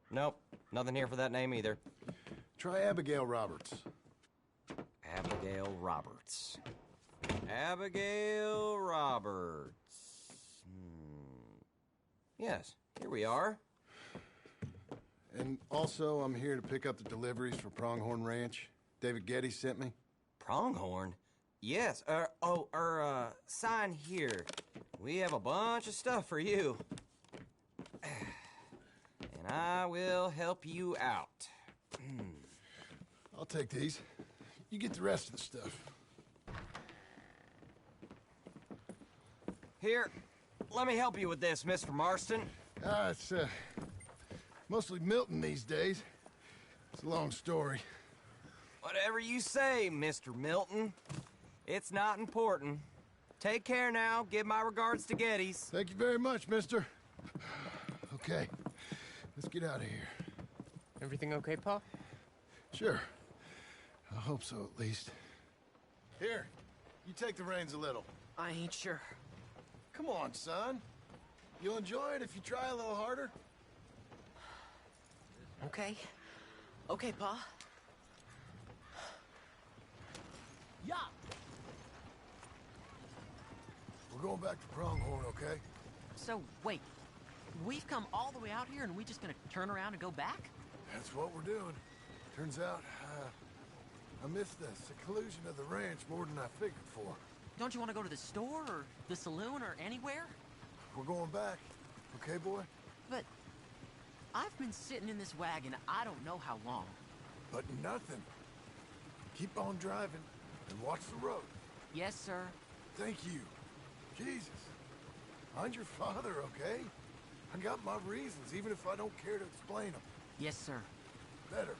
Nope, nothing here for that name either. Try Abigail Roberts. Abigail Roberts. Abigail Roberts. Yes, here we are. And also, I'm here to pick up the deliveries for Pronghorn Ranch. David Getty sent me. Pronghorn? Yes, sign here. We have a bunch of stuff for you. And I will help you out. I'll take these. You get the rest of the stuff. Here, let me help you with this, Mr. Marston. It's, mostly Milton these days. It's a long story. Whatever you say, Mr. Milton. It's not important. Take care now. Give my regards to Geddes. Thank you very much, mister. Okay, let's get out of here. Everything okay, Pa? Sure. I hope so, at least. Here, you take the reins a little. I ain't sure. Come on, son. You'll enjoy it if you try a little harder. Okay. Okay, Pa. Yeah. We're going back to Pronghorn, okay? So, wait. We've come all the way out here and we just gonna turn around and go back? That's what we're doing. Turns out, I missed the seclusion of the ranch more than I figured for. Don't you want to go to the store or the saloon or anywhere? We're going back, okay, boy? But I've been sitting in this wagon I don't know how long. But nothing. Keep on driving and watch the road. Yes, sir. Thank you. Jesus. Mind your father, okay? I got my reasons, even if I don't care to explain them. Yes, sir. Better.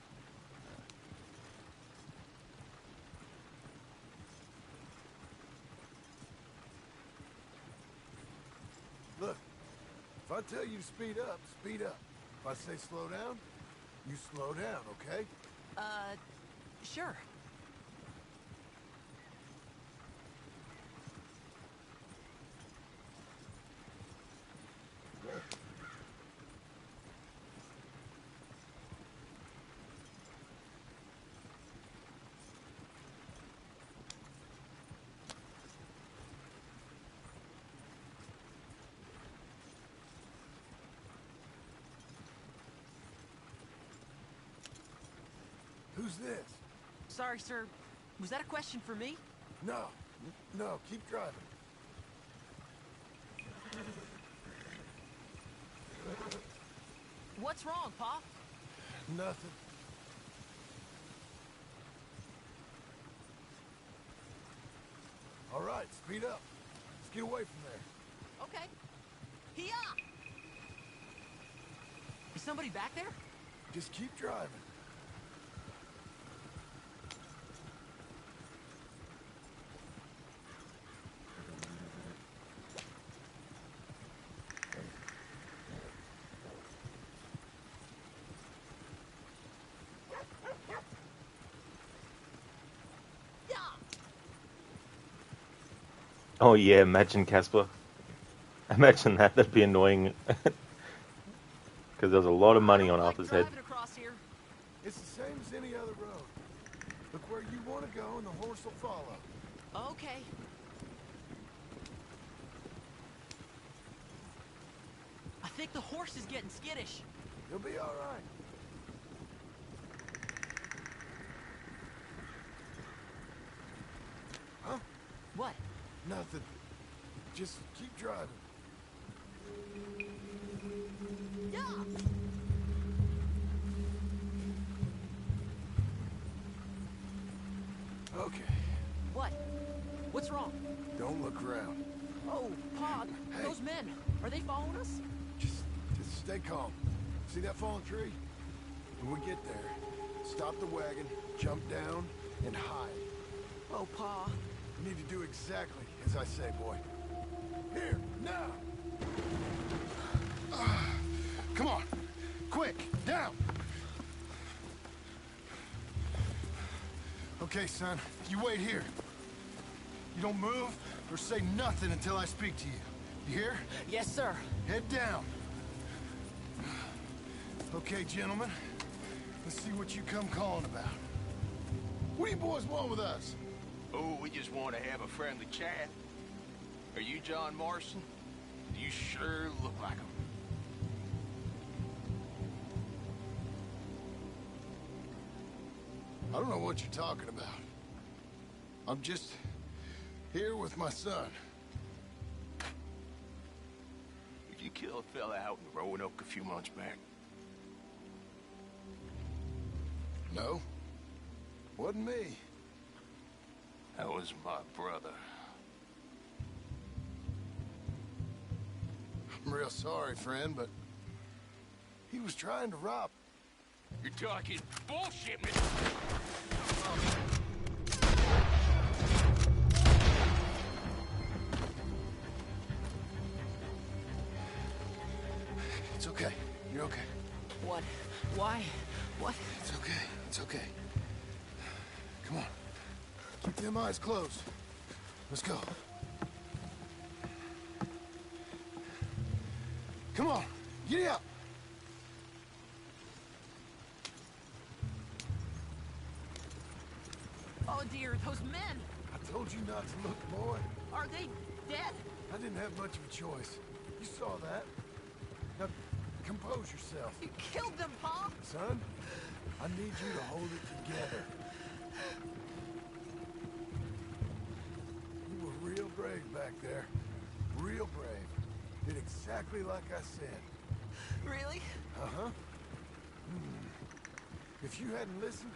Look, if I tell you to speed up, speed up. If I say slow down, you slow down, okay? Sure. Who's this? Sorry, sir. Was that a question for me? No. No, keep driving. What's wrong, Pa? Nothing. All right, speed up. Let's get away from there. Okay. Hee-yah! Is somebody back there? Just keep driving. Oh yeah, imagine Casper. Imagine that. That'd be annoying. Because there's a lot of money on Arthur's head. Across here. It's the same as any other road. Look where you want to go and the horse will follow. Okay. I think the horse is getting skittish. You'll be all right. Huh? What? Nothing. Just keep driving. Yeah. Okay. What? What's wrong? Don't look around. Oh, Pa, Hey. those men, are they following us? Just stay calm. See that fallen tree? When we get there, stop the wagon, jump down, and hide. Oh, Pa. You need to do exactly as I say, boy. Here, now! Come on! Quick, down! Okay, son, you wait here. You don't move or say nothing until I speak to you. You hear? Yes, sir. Head down. Okay, gentlemen. Let's see what you come calling about. What do you boys want with us? Oh, we just want to have a friendly chat. Are you John Marston? You sure look like him. I don't know what you're talking about. I'm just here with my son. Did you kill a fella out in Roanoke a few months back? No. Wasn't me. That was my brother. I'm real sorry, friend, but he was trying to rob. You're talking bullshit, man. It's okay. You're okay. What? Why? What? It's okay. It's okay. Come on. Keep them eyes closed. Let's go. Come on. Giddy up. Oh, dear, those men. I told you not to look, boy. Are they dead? I didn't have much of a choice. You saw that. Now, compose yourself. You killed them, Pa. Son, I need you to hold it together. You were real brave back there. Real brave. Did exactly like I said. Really? Uh-huh. If you hadn't listened,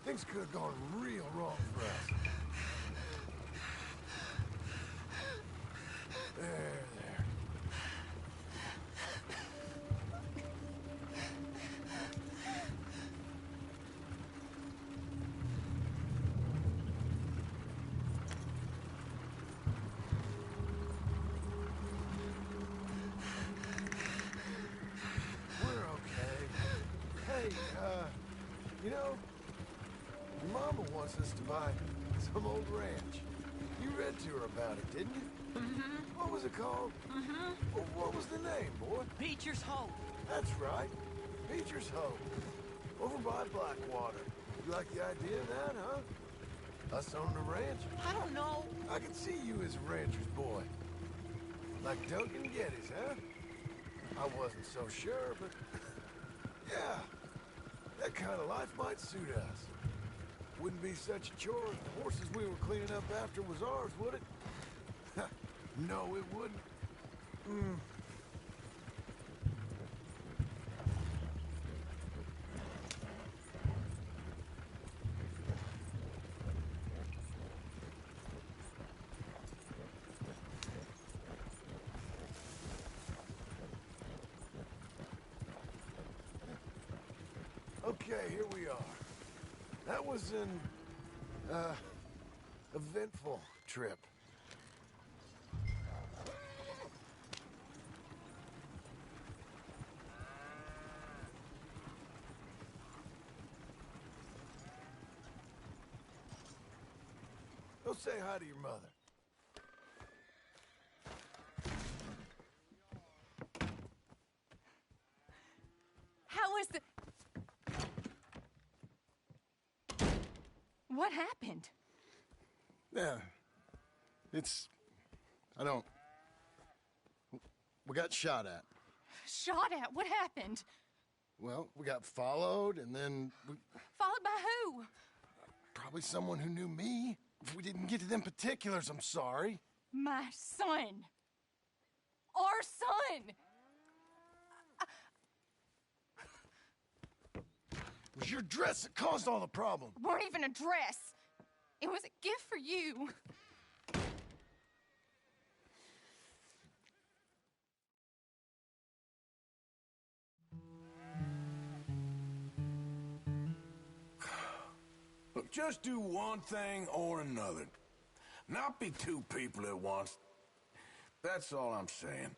things could have gone real wrong for us. There. We're okay. Hey, you know, your mama wants us to buy some old ranch. You read to her about it, didn't you? Mm-hmm. What was it called? Mm-hmm. Well, what was the name, boy? Beecher's Hope. That's right. Beecher's Hope. Over by Blackwater. You like the idea of that, huh? Us owning a ranch? I don't know. I can see you as a rancher's boy. Like Duncan Geddes, huh? I wasn't so sure, but... yeah. That kind of life might suit us. Wouldn't be such a chore if the horses we were cleaning up after was ours, would it? No, it wouldn't. Okay, here we are. That was an, eventful trip. Go say hi to your mother. Yeah. I don't... We got shot at. Shot at? What happened? Well, we got followed, and then we... Followed by who? Probably someone who knew me. If we didn't get to them particulars, I'm sorry. My son. Our son. It was your dress that caused all the problem. It weren't even a dress. It was a gift for you. Look, just do one thing or another. Not be two people at once. That's all I'm saying.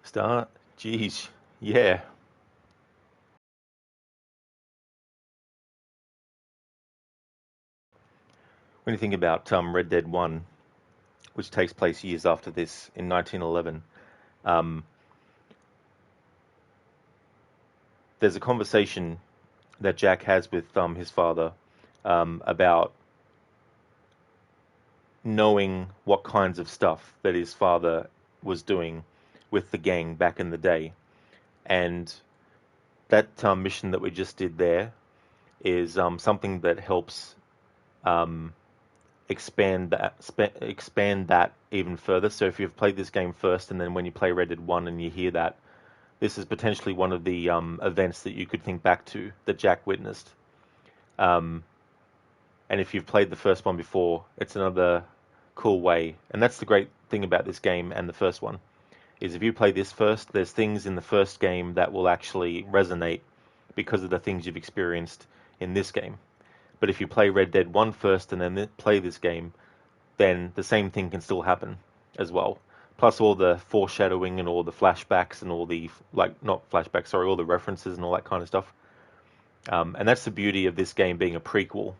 Start? Jeez. Yeah. When you think about Red Dead 1, which takes place years after this in 1911, there's a conversation that Jack has with his father about knowing what kinds of stuff that his father was doing with the gang back in the day. And that mission that we just did there is something that helps expand that even further. So if you've played this game first, and then when you play Red Dead 1 and you hear that, this is potentially one of the events that you could think back to that Jack witnessed. And if you've played the first one before, it's another cool way. And that's the great thing about this game and the first one, is if you play this first, there's things in the first game that will actually resonate because of the things you've experienced in this game. But if you play Red Dead 1 first and then play this game, then the same thing can still happen as well. Plus all the foreshadowing and all the flashbacks and all the, not flashbacks, sorry, all the references and all that kind of stuff. And that's the beauty of this game being a prequel,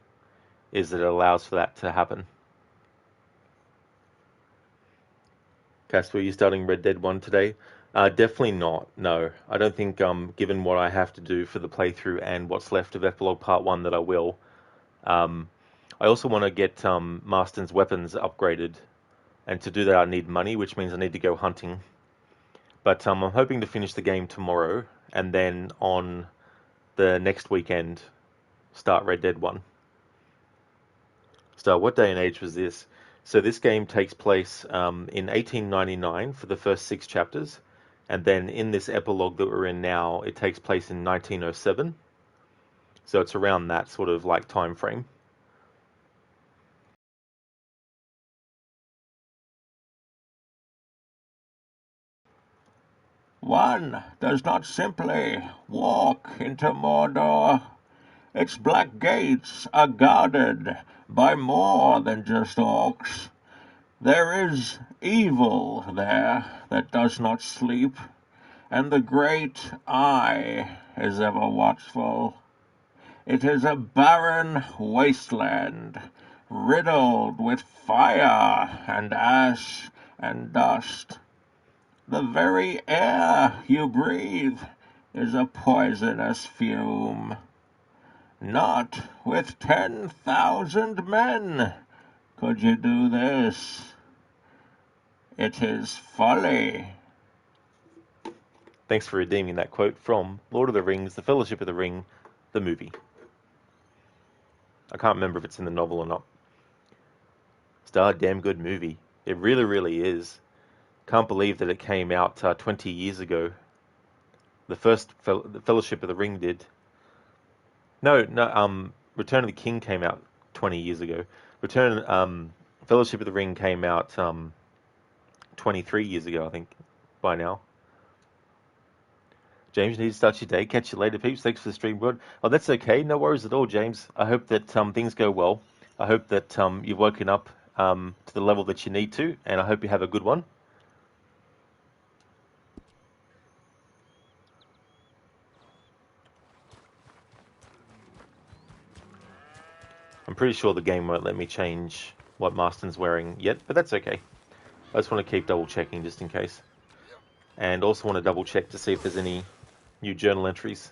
is that it allows for that to happen. Casper, are you starting Red Dead 1 today? Definitely not, no. I don't think, given what I have to do for the playthrough and what's left of Epilogue Part 1, that I will. I also want to get Marston's weapons upgraded, and to do that I need money, which means I need to go hunting. But I'm hoping to finish the game tomorrow, and then on the next weekend, start Red Dead 1. So what day and age was this? So this game takes place in 1899 for the first 6 chapters, and then in this epilogue that we're in now, it takes place in 1907. So it's around that sort of like time frame. One does not simply walk into Mordor. Its black gates are guarded by more than just orcs. There is evil there that does not sleep, and the great Eye is ever watchful. It is a barren wasteland, riddled with fire and ash and dust. The very air you breathe is a poisonous fume. Not with 10,000 men could you do this. It is folly. Thanks for redeeming that quote from Lord of the Rings, The Fellowship of the Ring, the movie. I can't remember if it's in the novel or not. It's a damn good movie. It really, really is. Can't believe that it came out 20 years ago. The first the Fellowship of the Ring did. No, Return of the King came out 20 years ago. Fellowship of the Ring came out 23 years ago, I think, by now. James, you need to start your day. Catch you later, peeps. Thanks for the stream, bud. Oh, that's okay. No worries at all, James. I hope that things go well. I hope that you've woken up to the level that you need to, and I hope you have a good one. I'm pretty sure the game won't let me change what Marston's wearing yet, but that's okay. I just want to keep double checking just in case. And also want to double check to see if there's any new journal entries.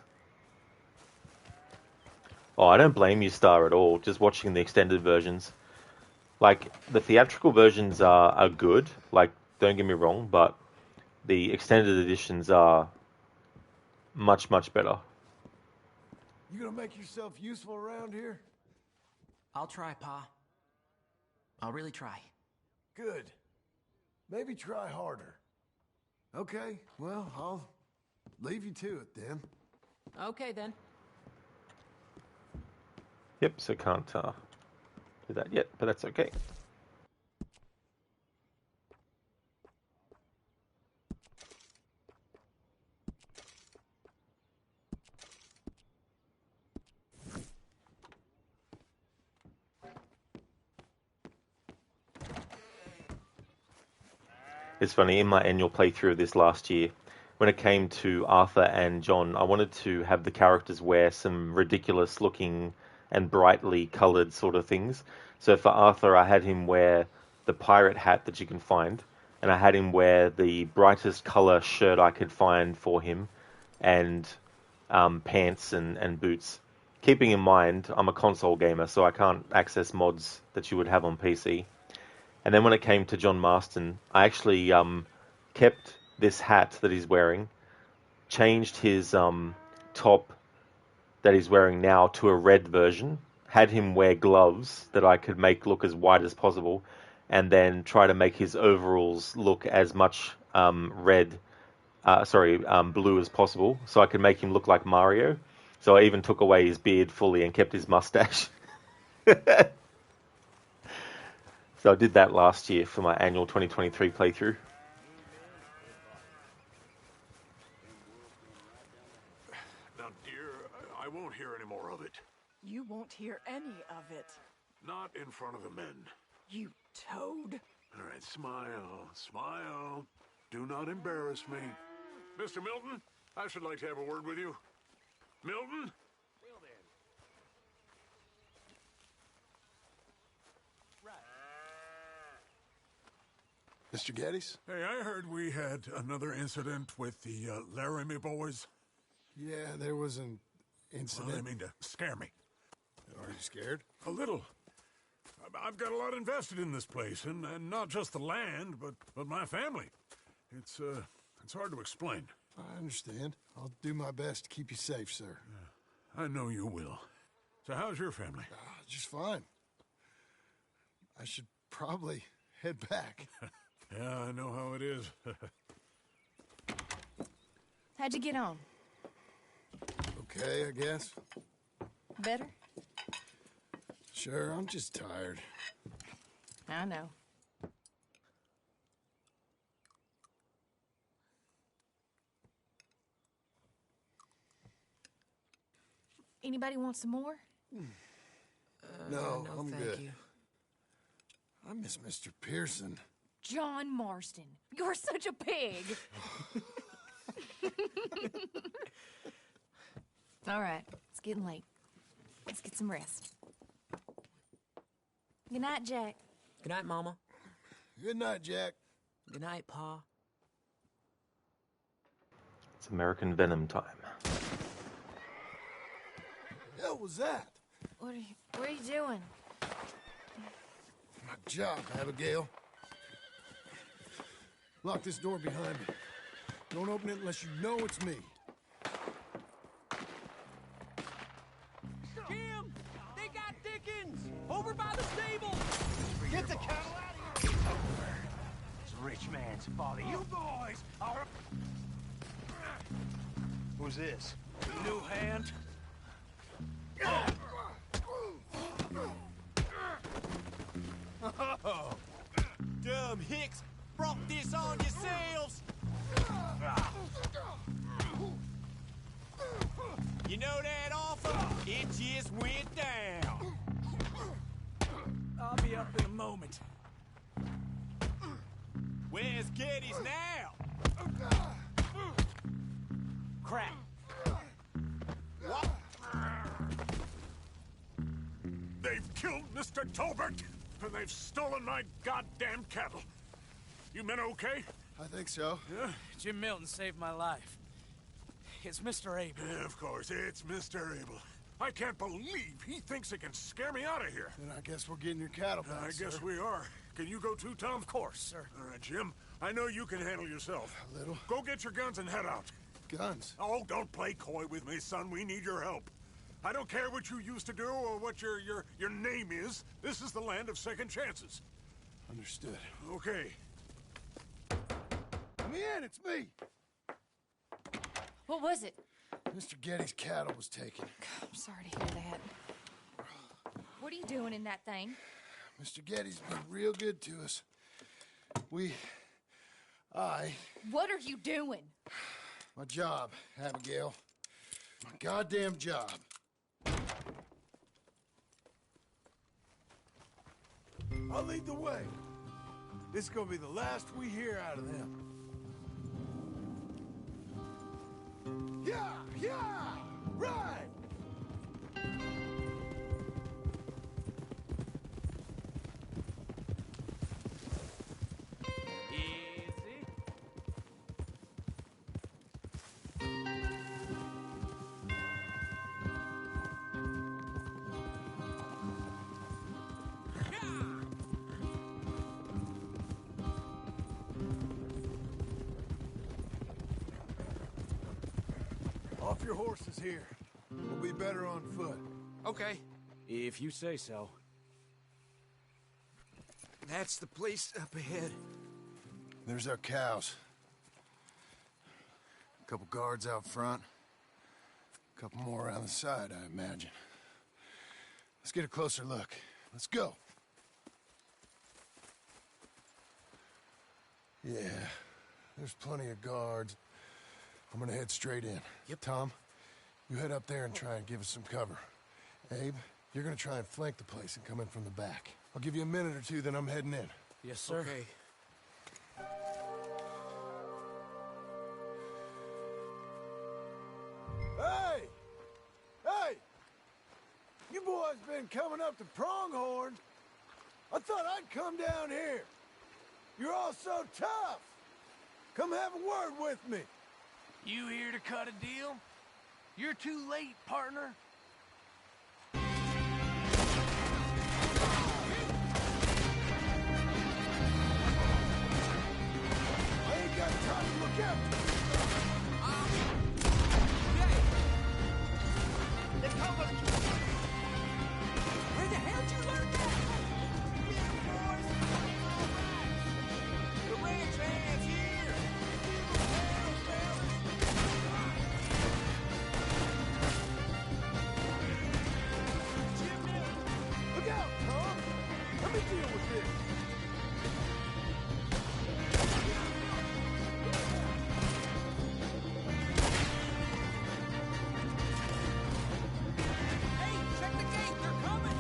Oh, I don't blame you, Star, at all. Just watching the extended versions. Like, the theatrical versions are good. Like, don't get me wrong, but the extended editions are much, much better. You gonna make yourself useful around here? I'll try, Pa. I'll really try. Good. Maybe try harder. Okay, well, I'll leave you to it then. Okay, then. Yep, so can't do that yet, but that's okay. It's funny, in my annual playthrough of this last year, when it came to Arthur and John, I wanted to have the characters wear some ridiculous looking and brightly coloured sort of things. So for Arthur, I had him wear the pirate hat that you can find, and I had him wear the brightest colour shirt I could find for him, and pants and boots. Keeping in mind, I'm a console gamer, so I can't access mods that you would have on PC. And then when it came to John Marston, I actually kept this hat that he's wearing, changed his top that he's wearing now to a red version, had him wear gloves that I could make look as white as possible, and then try to make his overalls look as much blue as possible, so I could make him look like Mario. So I even took away his beard fully and kept his mustache. So I did that last year for my annual 2023 playthrough. Now, dear, I won't hear any more of it. You won't hear any of it. Not in front of the men. You toad. All right, smile, smile. Do not embarrass me. Mr. Milton, I should like to have a word with you. Milton? Well then. Mr. Geddes? Hey, I heard we had another incident with the Laramie boys. Yeah, there was an incident. Well, I mean to scare me. Are you scared? A little. I've got a lot invested in this place, and not just the land, but my family. It's hard to explain. I understand. I'll do my best to keep you safe, sir. I know you will. So how's your family? Just fine. I should probably head back. Yeah, I know how it is. How'd you get on? Okay, I guess. Better? Sure, I'm just tired. I know. Anybody want some more? No, no, I'm thank good. you. I miss Mr. Pearson. John Marston, you're such a pig. All right, it's getting late. Let's get some rest. Good night, Jack. Good night, Mama. Good night, Jack. Good night, Pa. It's American Venom time. Hell was that? What are you doing? My job, Abigail. Lock this door behind me. Don't open it unless you know it's me. Jim! They got Dickens! Over by the stable! Get the cattle out of here! It's a rich man's father. You boys are... Who's this? New hand? Oh, dumb hicks brought this on yourselves! You know that offer? It just went down. I'll be up in a moment. Where's Geddes now? Crap. They've killed Mr. Tolbert! And they've stolen my goddamn cattle. You men okay? I think so. Yeah? Jim Milton saved my life. It's Mr. Abel. Yeah, of course, it's Mr. Abel. I can't believe he thinks he can scare me out of here. Then I guess we're getting your cattle back, I guess sir. we are. Can you go too, Tom? Of course, sir. All right, Jim. I know you can handle yourself. A little. Go get your guns and head out. Guns? Oh, don't play coy with me, son. We need your help. I don't care what you used to do or what your name is. This is the land of second chances. Understood. Okay. Let me in, it's me! What was it? Mr. Getty's cattle was taken. I'm sorry to hear that. What are you doing in that thing? Mr. Getty's been real good to us. What are you doing? My job, Abigail. My goddamn job. I'll lead the way. This is gonna be the last we hear out of them. Yeah! Right! Easy. Off your horses here. We'll be better on foot. Okay. If you say so. That's the place up ahead. There's our cows. A couple guards out front. A couple more around the side, I imagine. Let's get a closer look. Let's go. Yeah, there's plenty of guards. I'm gonna head straight in. Yep. Tom, you head up there and try and give us some cover. Abe, you're gonna try and flank the place and come in from the back. I'll give you a minute or two, then I'm heading in. Yes, sir. Okay. Hey! Hey! You boys been coming up to Pronghorn. I thought I'd come down here. You're all so tough. Come have a word with me. You here to cut a deal? You're too late, partner. I ain't got time to look out. Where the hell did you learn that? The ranch hands here. Look out, Tom. Let me deal with this. Hey, check the gate. They're coming.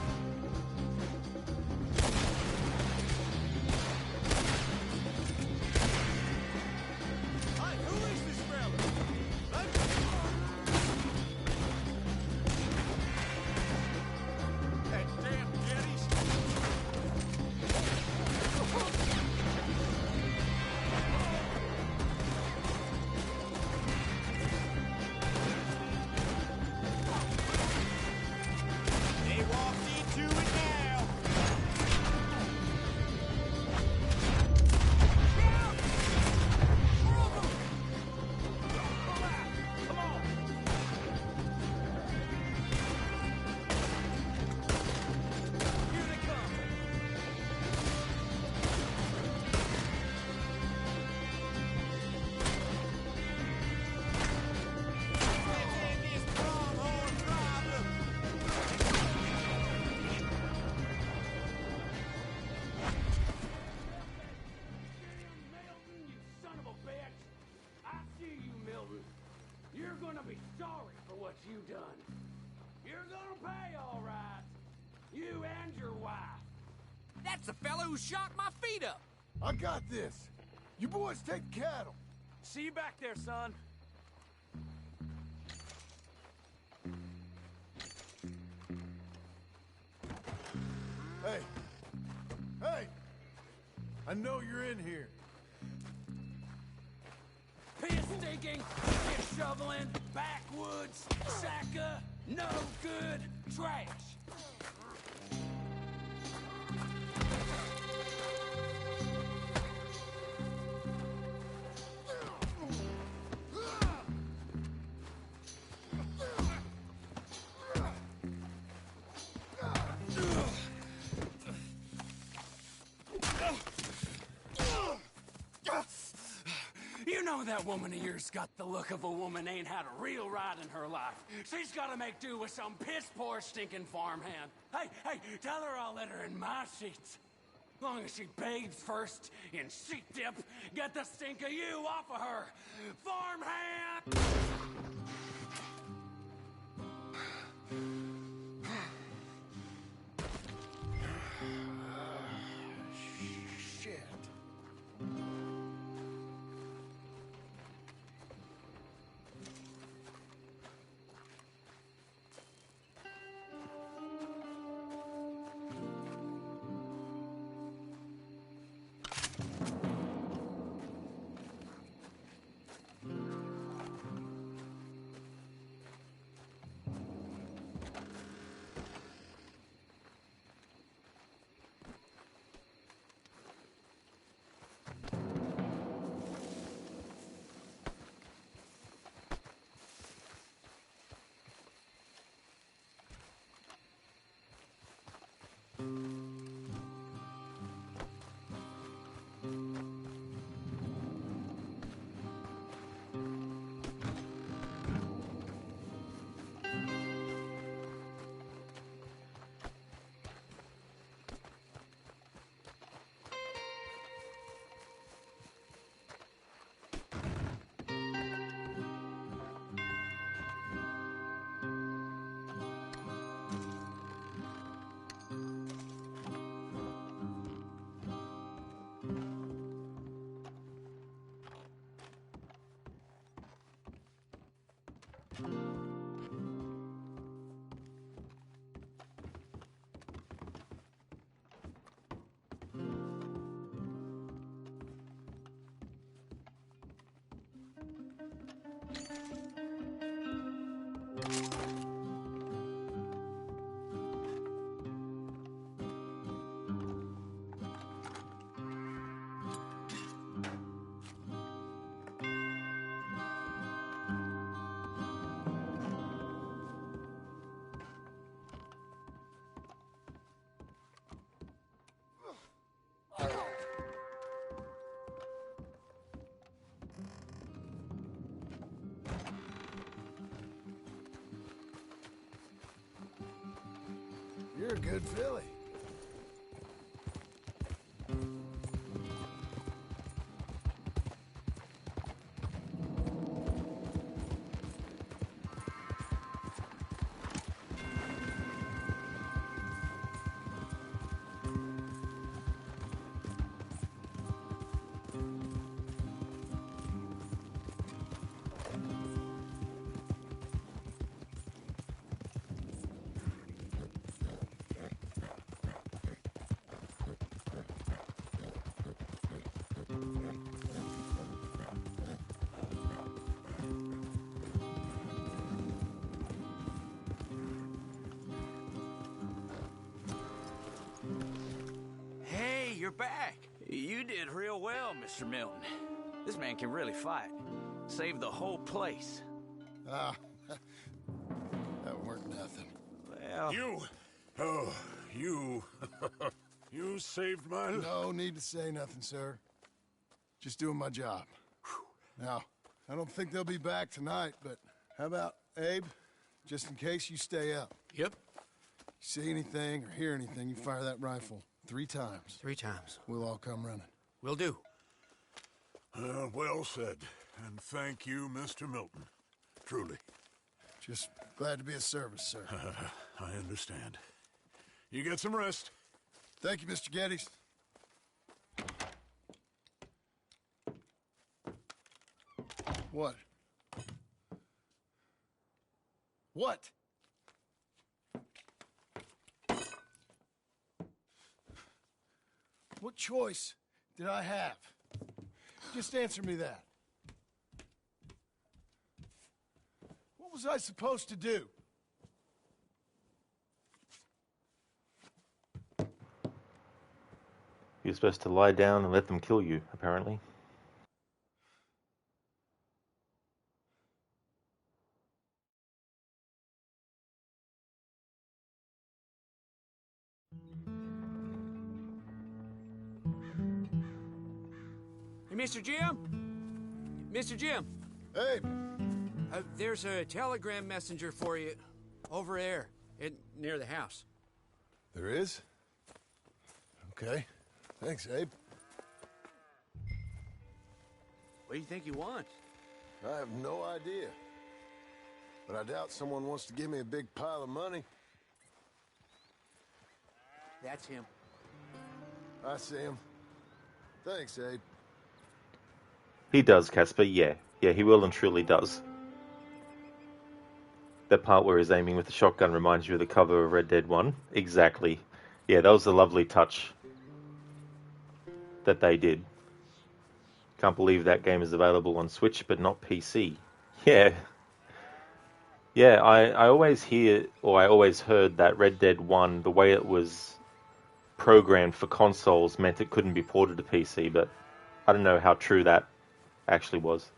Hi, who is this fella? That damn Yetis. They walked into it now. Come on. Here they come. Let's end this pronghorn problem. Milton, you son of a bitch! I see you, Milton. You're gonna be sorry for what you done. You're gonna pay, all right. You and your wife. That's the fellow who shot my feet up. I got this. You boys take the cattle. See you back there, son. Hey! Hey! I know you're in here. Piss stinking, shit shoveling, backwoods, sacker, no good, trash. You know that woman of yours got the look of a woman ain't had a real ride in her life. She's gotta make do with some piss-poor stinking farmhand. Hey, tell her I'll let her in my sheets. Long as she bathes first in sheet dip, get the stink of you off of her. Farmhand! Shit. You're a good filly. Hey, you're back. You did real well, Mr. Milton. This man can really fight. Saved the whole place. Ah, that weren't nothing. Well... You you saved my life. No need to say nothing, sir. Just doing my job. Now, I don't think they'll be back tonight, but how about Abe? Just in case you stay up. Yep. See anything or hear anything, you fire that rifle 3 times. 3 times. We'll all come running. Will do. Well said. And thank you, Mr. Milton. Truly. Just glad to be of service, sir. I understand. You get some rest. Thank you, Mr. Geddes. What? What? What choice did I have? Just answer me that. What was I supposed to do? You're supposed to lie down and let them kill you, apparently. Hey, Mr. Jim? Mr. Jim? Hey! There's a telegram messenger for you over there, near the house. There is? Okay. Thanks, Abe. What do you think he wants? I have no idea. But I doubt someone wants to give me a big pile of money. That's him. I see him. Thanks, Abe. He does, Casper, yeah. Yeah, he well and truly does. That part where he's aiming with the shotgun reminds you of the cover of Red Dead 1. Exactly. Yeah, that was a lovely touch that they did. Can't believe that game is available on Switch, but not PC. Yeah. Yeah, I always hear, or I always heard that Red Dead 1, the way it was programmed for consoles meant it couldn't be ported to PC, but I don't know how true that actually was.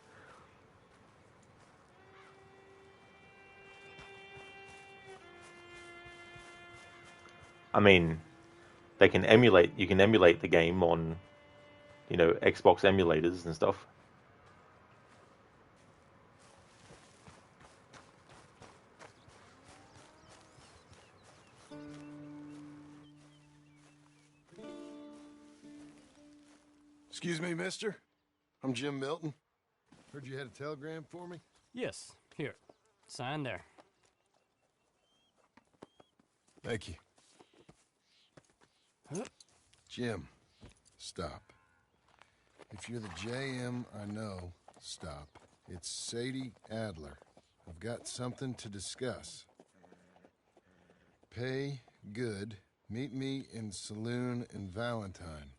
I mean, you can emulate the game on, Xbox emulators and stuff. Excuse me, mister. I'm Jim Milton. Heard you had a telegram for me? Yes. Here. Sign there. Thank you. Jim, stop. If you're the JM I know, stop. It's Sadie Adler. I've got something to discuss. Pay good. Meet me in saloon in Valentine.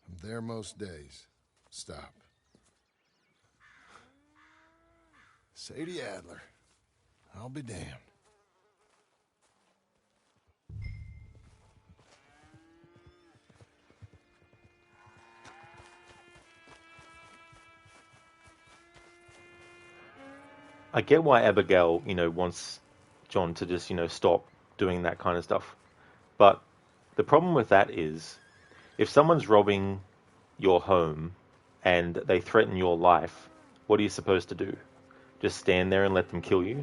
I'm there most days. Stop. Sadie Adler. I'll be damned. I get why Abigail, wants John to just, stop doing that kind of stuff. But the problem with that is, if someone's robbing your home and they threaten your life, what are you supposed to do? Just stand there and let them kill you?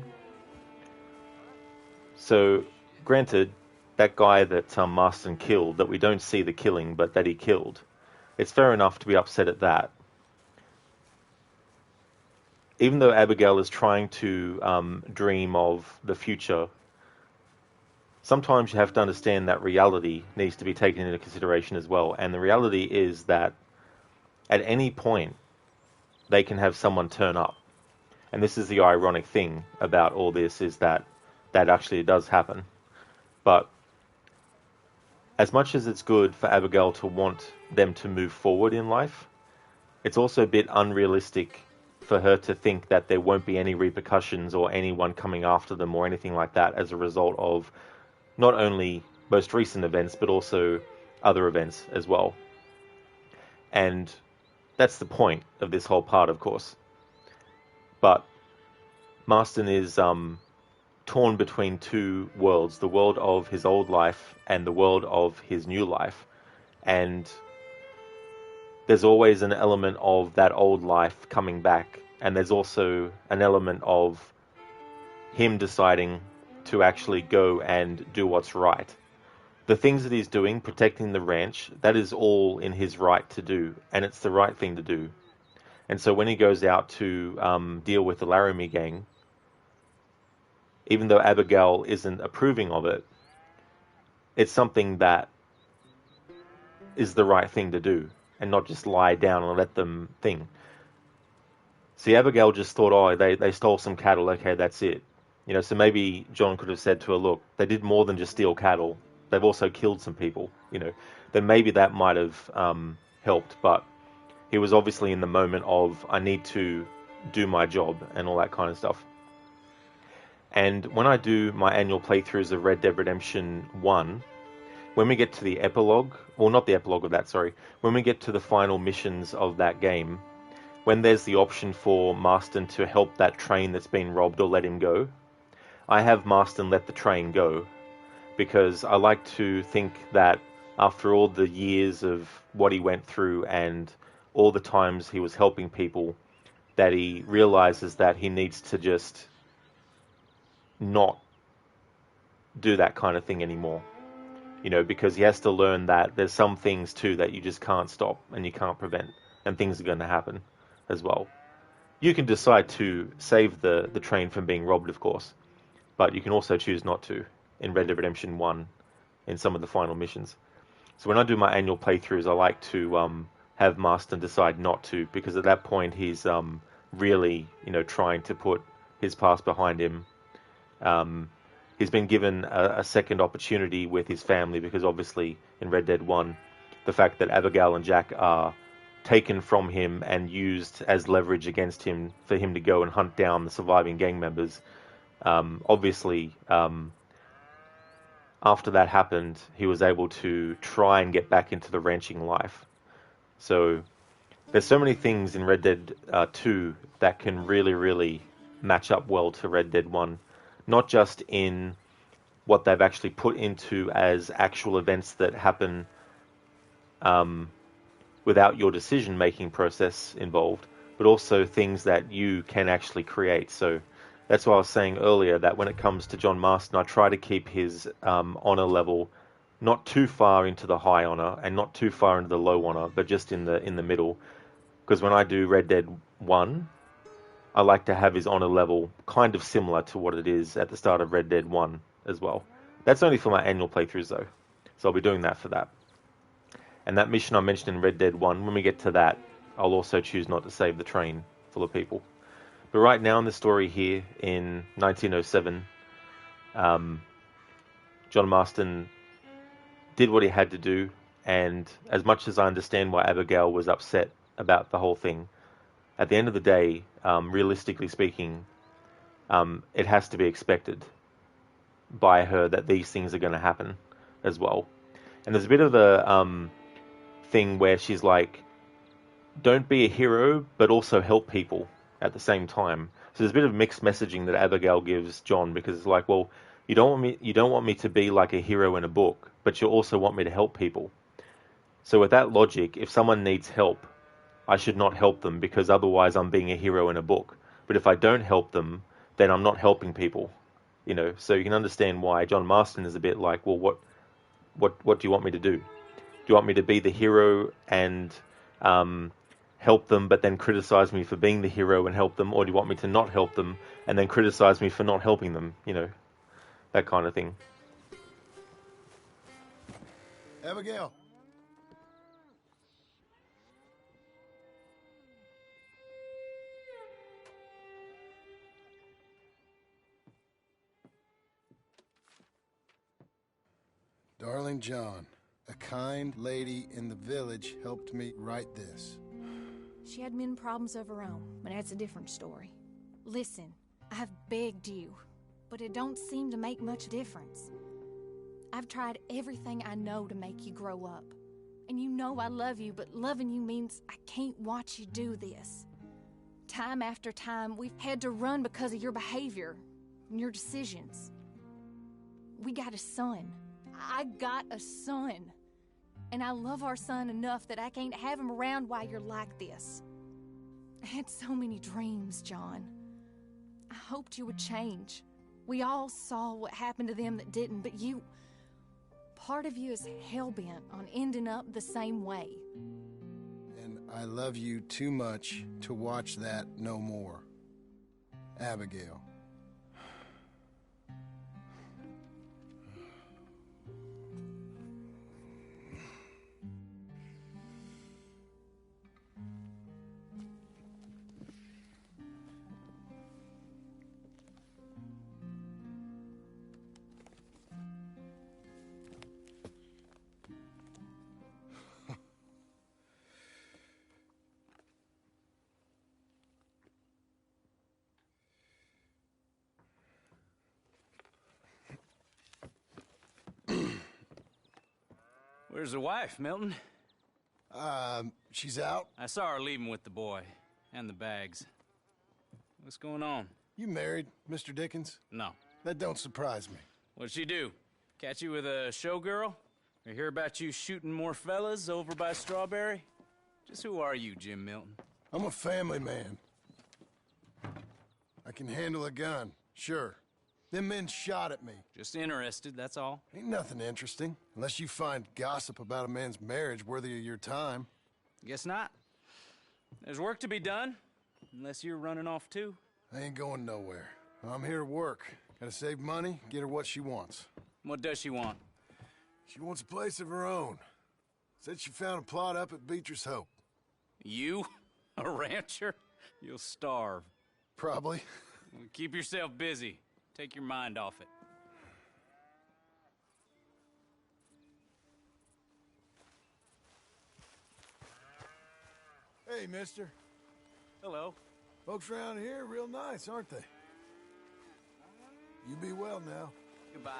So, granted, that guy that Marston killed, that we don't see the killing, but that he killed, it's fair enough to be upset at that. Even though Abigail is trying to dream of the future, sometimes you have to understand that reality needs to be taken into consideration as well. And the reality is that at any point, they can have someone turn up. And this is the ironic thing about all this, is that actually does happen. But as much as it's good for Abigail to want them to move forward in life, it's also a bit unrealistic for her to think that there won't be any repercussions or anyone coming after them or anything like that as a result of not only most recent events, but also other events as well. And that's the point of this whole part, of course. But Marston is torn between two worlds, the world of his old life and the world of his new life. And there's always an element of that old life coming back, and there's also an element of him deciding to actually go and do what's right. The things that he's doing, protecting the ranch, that is all in his right to do, and it's the right thing to do. And so when he goes out to deal with the Laramie gang, even though Abigail isn't approving of it, it's something that is the right thing to do, and not just lie down and let them think. See, Abigail just thought, oh, they stole some cattle, okay, that's it. So maybe John could have said to her, look, they did more than just steal cattle. they've also killed some people, then maybe that might have helped. But he was obviously in the moment of, I need to do my job and all that kind of stuff. And when I do my annual playthroughs of Red Dead Redemption 1, when we get to the epilogue, well, not the epilogue of that, sorry, when we get to the final missions of that game, when there's the option for Marston to help that train that's been robbed or let him go, I have Marston let the train go, because I like to think that after all the years of what he went through and all the times he was helping people, that he realizes that he needs to just not do that kind of thing anymore. Because he has to learn that there's some things too that you just can't stop and you can't prevent, and things are going to happen as well. You can decide to save the train from being robbed, of course, but you can also choose not to in Red Dead Redemption 1 in some of the final missions. So when I do my annual playthroughs, I like to have Marston decide not to, because at that point he's really, trying to put his past behind him. He's been given a second opportunity with his family, because obviously in Red Dead 1, the fact that Abigail and Jack are taken from him and used as leverage against him for him to go and hunt down the surviving gang members. Obviously, after that happened, he was able to try and get back into the ranching life. So there's so many things in Red Dead 2 that can really, really match up well to Red Dead 1. Not just in what they've actually put into as actual events that happen without your decision-making process involved, but also things that you can actually create. So that's why I was saying earlier that when it comes to John Marston, I try to keep his honor level not too far into the high honor and not too far into the low honor, but just in the middle. Because when I do Red Dead 1, I like to have his honor level kind of similar to what it is at the start of Red Dead 1 as well. That's only for my annual playthroughs though, so I'll be doing that for that. And that mission I mentioned in Red Dead 1, when we get to that, I'll also choose not to save the train full of people. But right now in the story here in 1907, John Marston did what he had to do, and as much as I understand why Abigail was upset about the whole thing, at the end of the day, realistically speaking, it has to be expected by her that these things are going to happen as well. And there's a bit of a thing where she's like, don't be a hero, but also help people at the same time. So there's a bit of mixed messaging that Abigail gives John, because it's like, well, you don't want me to be like a hero in a book, but you also want me to help people. So with that logic, if someone needs help, I should not help them, because otherwise I'm being a hero in a book. But if I don't help them, then I'm not helping people. So you can understand why John Marston is a bit like, well, what do you want me to do? Do you want me to be the hero and help them, but then criticize me for being the hero and help them? Or do you want me to not help them and then criticize me for not helping them? That kind of thing. Abigail. Darling John, a kind lady in the village helped me write this. She had men problems of her own, but that's a different story. Listen, I've begged you, but it don't seem to make much difference. I've tried everything I know to make you grow up. And you know I love you, but loving you means I can't watch you do this. Time after time, we've had to run because of your behavior and your decisions. We got a son. I got a son. And I love our son enough that I can't have him around while you're like this. I had so many dreams, John. I hoped you would change. We all saw what happened to them that didn't, but you... Part of you is hell-bent on ending up the same way. And I love you too much to watch that no more. Abigail. Where's the wife, Milton? She's out. I saw her leaving with the boy. And the bags. What's going on? You married, Mr. Dickens? No. That don't surprise me. What'd she do? Catch you with a showgirl? Or hear about you shooting more fellas over by Strawberry? Just who are you, Jim Milton? I'm a family man. I can handle a gun, sure. Them men shot at me. Just interested, that's all. Ain't nothing interesting, unless you find gossip about a man's marriage worthy of your time. Guess not. There's work to be done, unless you're running off too. I ain't going nowhere. I'm here to work. Gotta save money, get her what she wants. What does she want? She wants a place of her own. Said she found a plot up at Beecher's Hope. You? A rancher? You'll starve. Probably. Keep yourself busy. Take your mind off it. Hey, mister. Hello. Folks around here real nice, aren't they? You be well now. Goodbye.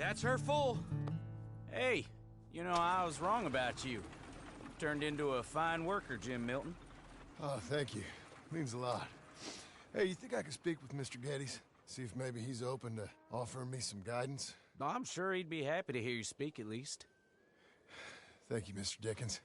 That's her full. Hey, you know, I was wrong about you. Turned into a fine worker, Jim Milton. Oh, thank you. Means a lot. Hey, you think I could speak with Mr. Geddes? See if maybe he's open to offering me some guidance? I'm sure he'd be happy to hear you speak, at least. Thank you, Mr. Dickens.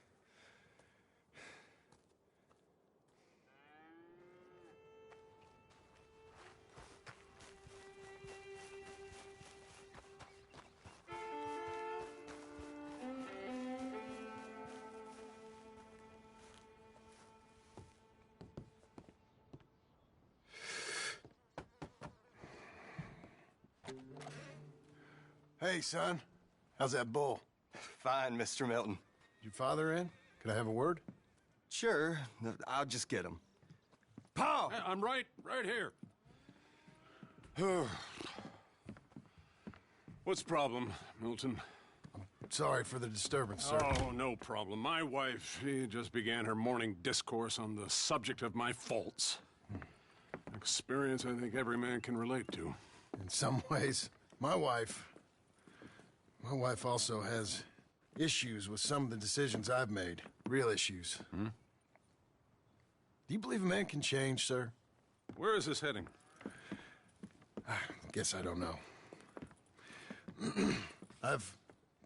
Hey, son. How's that bull? Fine, Mr. Milton. Your father in? Can I have a word? Sure. I'll just get him. Pa! I'm right here. What's the problem, Milton? Sorry for the disturbance, sir. Oh, no problem. My wife, she just began her morning discourse on the subject of my faults. Experience I think every man can relate to. In some ways, my wife also has issues with some of the decisions I've made. Real issues. Hmm? Do you believe a man can change, sir? Where is this heading? Guess I don't know. I've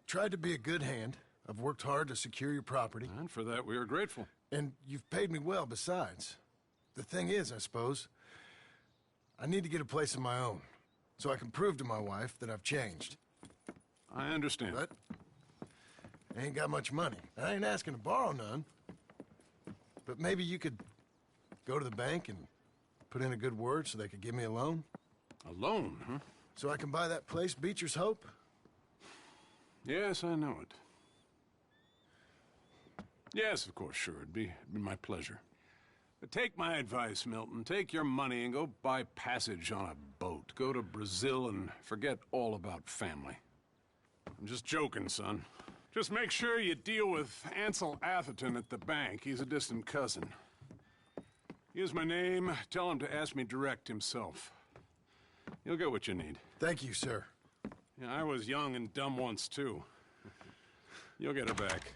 tried to be a good hand. I've worked hard to secure your property. And for that, we are grateful. And you've paid me well, besides. The thing is, I suppose, I need to get a place of my own, so I can prove to my wife that I've changed. I understand. But I ain't got much money. I ain't asking to borrow none. But maybe you could go to the bank and put in a good word so they could give me a loan? A loan, huh? So I can buy that place, Beecher's Hope? Yes, I know it. Yes, of course, sure. It'd be my pleasure. Take my advice, Milton. Take your money and go buy passage on a boat. Go to Brazil and forget all about family. I'm just joking, son. Just make sure you deal with Ansel Atherton at the bank. He's a distant cousin. Here's my name. Tell him to ask me direct himself. You'll get what you need. Thank you, sir. Yeah, I was young and dumb once, too. You'll get it back.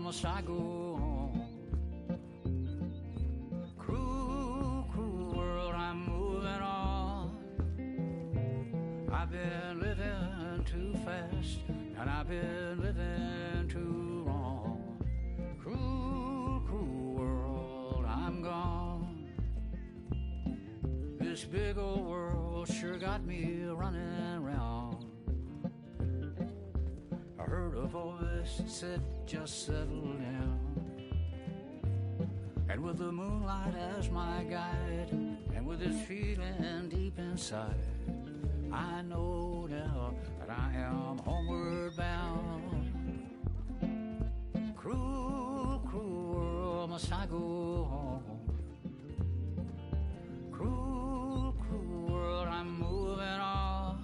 Must I go on? Cruel, cruel world, I'm moving on. I've been living too fast, and I've been living too wrong. Cruel, cruel world, I'm gone. This big old world sure got me running round. I heard a voice that said, just settle down. And with the moonlight as my guide, and with this feeling deep inside, I know now that I am homeward bound. Cruel, cruel world, must I go home? Cruel, cruel world, I'm moving on.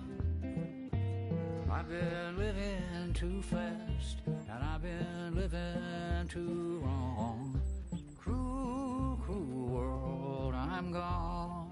I've been living too fast, and I've been living too wrong. Cruel, cruel world, I'm gone.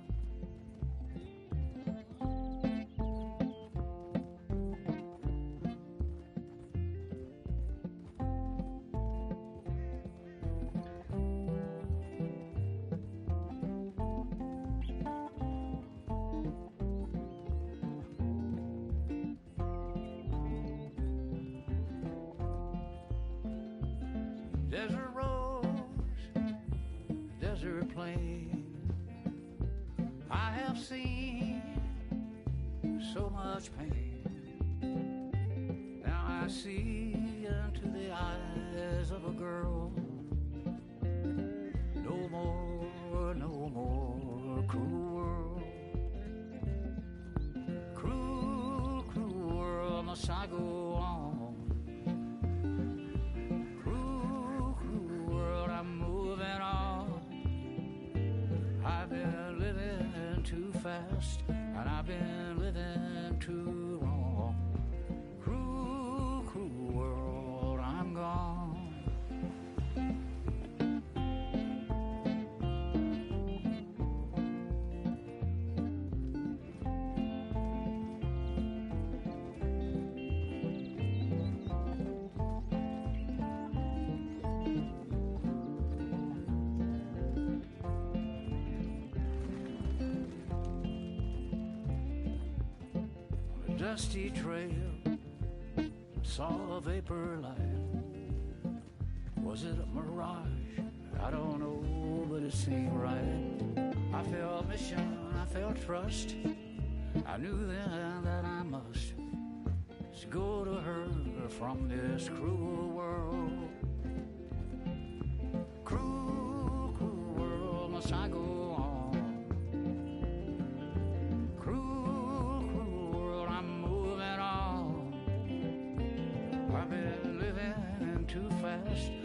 Desert rose, desert plain, I have seen so much pain. Now I see into the eyes of a girl. No more, no more cruel world. Cruel, cruel world, must I go on? Too fast, and I've been living too wrong. Cruel, cruel world, I'm gone. Dusty trail, saw a vapor light. Was it a mirage? I don't know, but it seemed right. I felt mission, I felt trust. I knew then that I must go to her from this cruel world. Cruel, cruel world, must I go?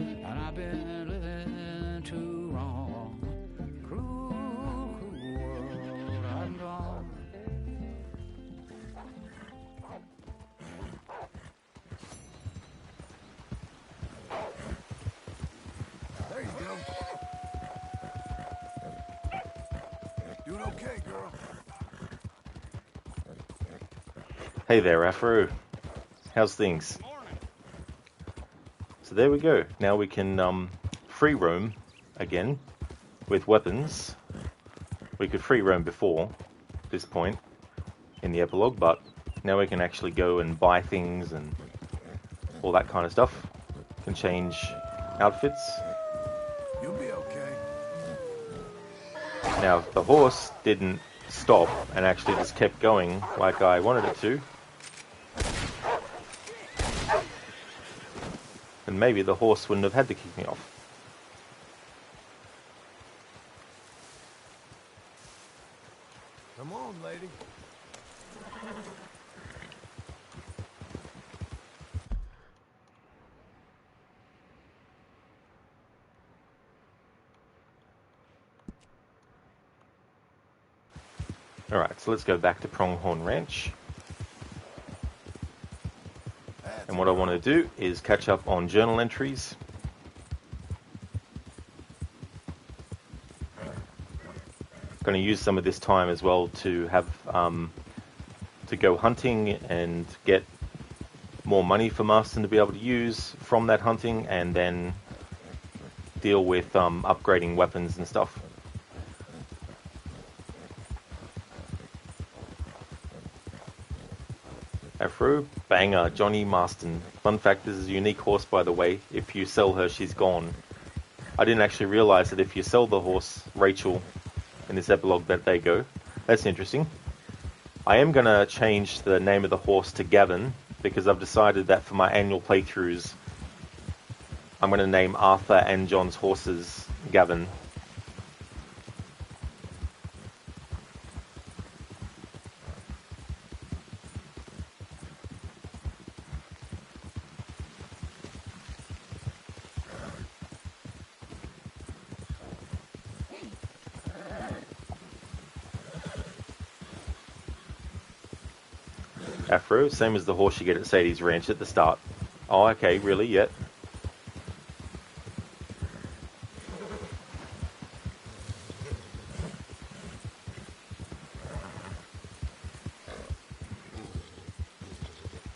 And I've been living too wrong. Cruel, cruel Okay, girl. Hey there, Afro. How's things? So there we go. Now we can free roam again with weapons. We could free roam before this point in the epilogue, but now we can actually go and buy things and all that kind of stuff. Can change outfits. You'll be okay. Now, if the horse didn't stop and actually just kept going like I wanted it to, then maybe the horse wouldn't have had to kick me off. Come on, lady. Alright, so let's go back to Pronghorn Ranch. And what I want to do is catch up on journal entries. Going to use some of this time as well to have to go hunting and get more money for Marston to be able to use from that hunting, and then deal with upgrading weapons and stuff. Afro, banger, Johnny Marston. Fun fact, this is a unique horse, by the way. If you sell her, she's gone. I didn't actually realise that if you sell the horse, Rachel, in this epilogue, that they go. That's interesting. I am going to change the name of the horse to Gavin, because I've decided that for my annual playthroughs, I'm going to name Arthur and John's horses Gavin. Afro, same as the horse you get at Sadie's Ranch at the start. Oh, okay, really? Yet.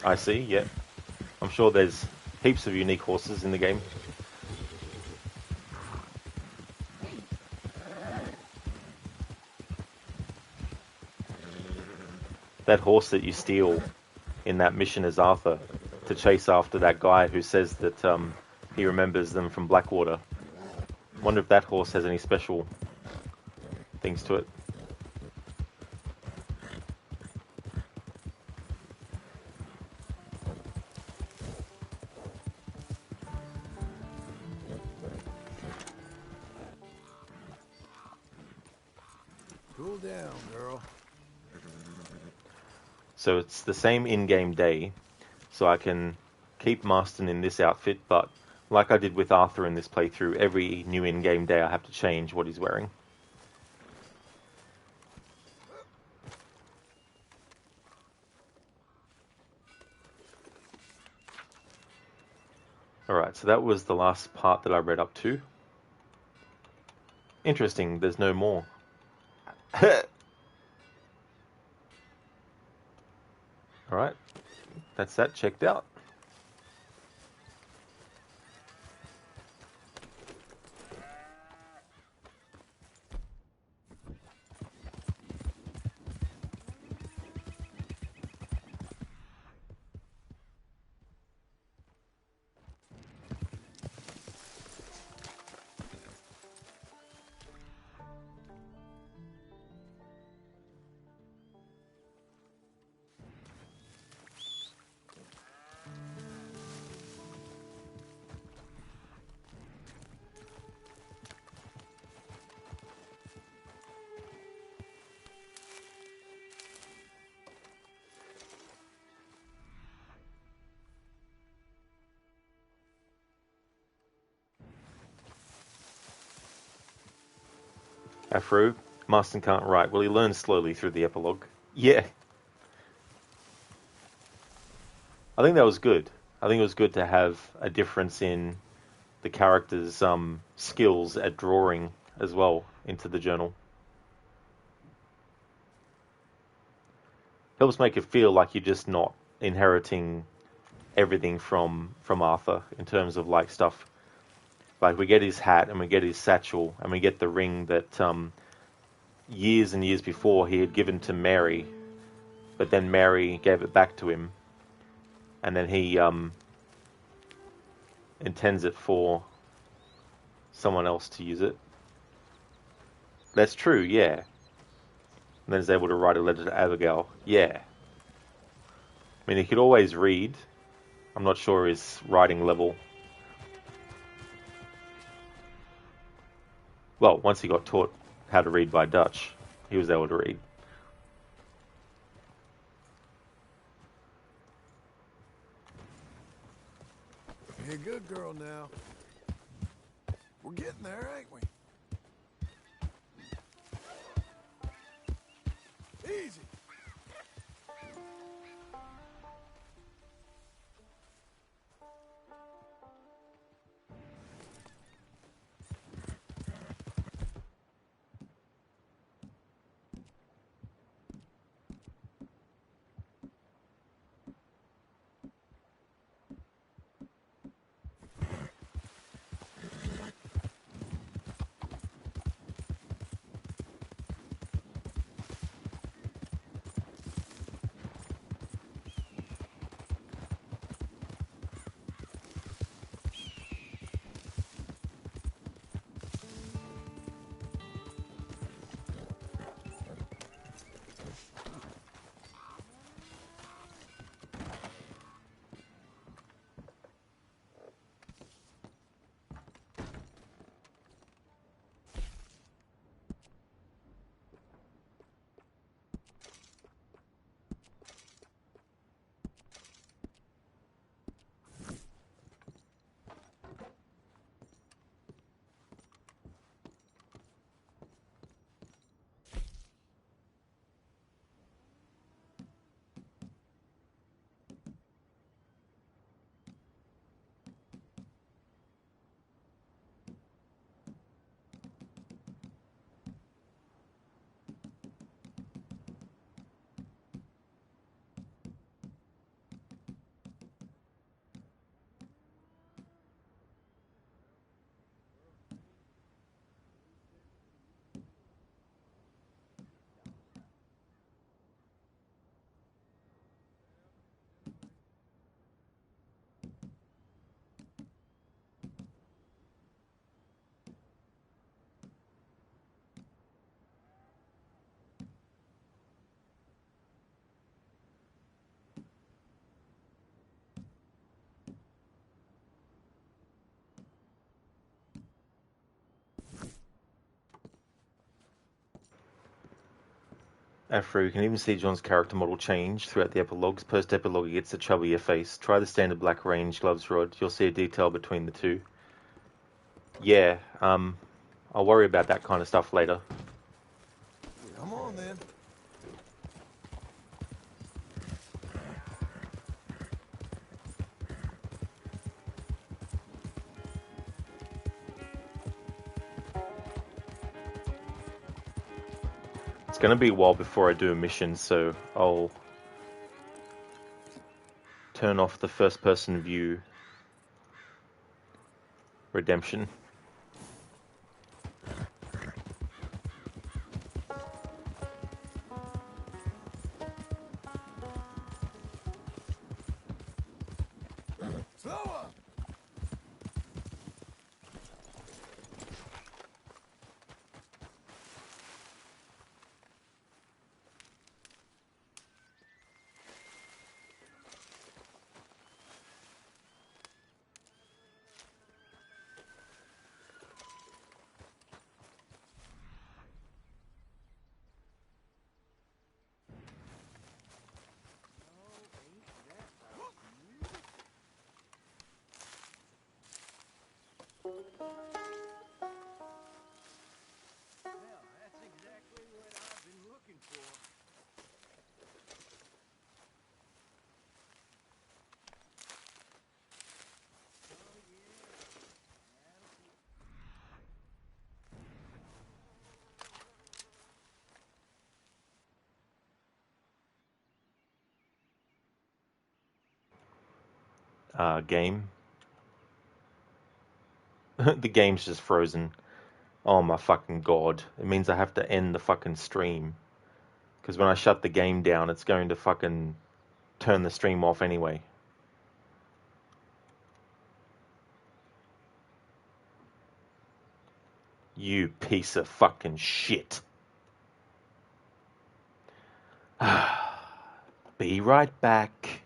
I see, yep. I'm sure there's heaps of unique horses in the game. That horse that you steal in that mission as Arthur to chase after that guy who says that he remembers them from Blackwater. Wonder if that horse has any special things to it. Cool down, girl. So it's the same in-game day, so I can keep Marston in this outfit, but like I did with Arthur in this playthrough, every new in-game day I have to change what he's wearing. Alright, so that was the last part that I read up to. Interesting, there's no more. Alright, that's that checked out. Afro, Marston can't write. Well, he learns slowly through the epilogue. Yeah. I think that was good. I think it was good to have a difference in the character's skills at drawing as well into the journal. helps make it feel like you're just not inheriting everything from Arthur in terms of like stuff. Like we get his hat and we get his satchel and we get the ring that years and years before he had given to Mary, but then Mary gave it back to him, and then he intends it for someone else to use it. That's true, yeah. And then is able to write a letter to Abigail, yeah. I mean, he could always read. I'm not sure his writing level. Well, once he got taught how to read by Dutch, he was able to read. Be a good girl now. We're getting there, ain't we? Easy. Afro, you can even see John's character model change throughout the epilogues. Post-epilogue, he gets a chubbier face. Try the standard black range gloves rod. You'll see a detail between the two. Yeah, I'll worry about that kind of stuff later. Come on, then. It's going to be a while before I do a mission, so I'll turn off the first-person view redemption. Slower! game. The game's just frozen. Oh my fucking god. It means I have to end the fucking stream. Because when I shut the game down, it's going to fucking turn the stream off anyway. You piece of fucking shit. Be right back.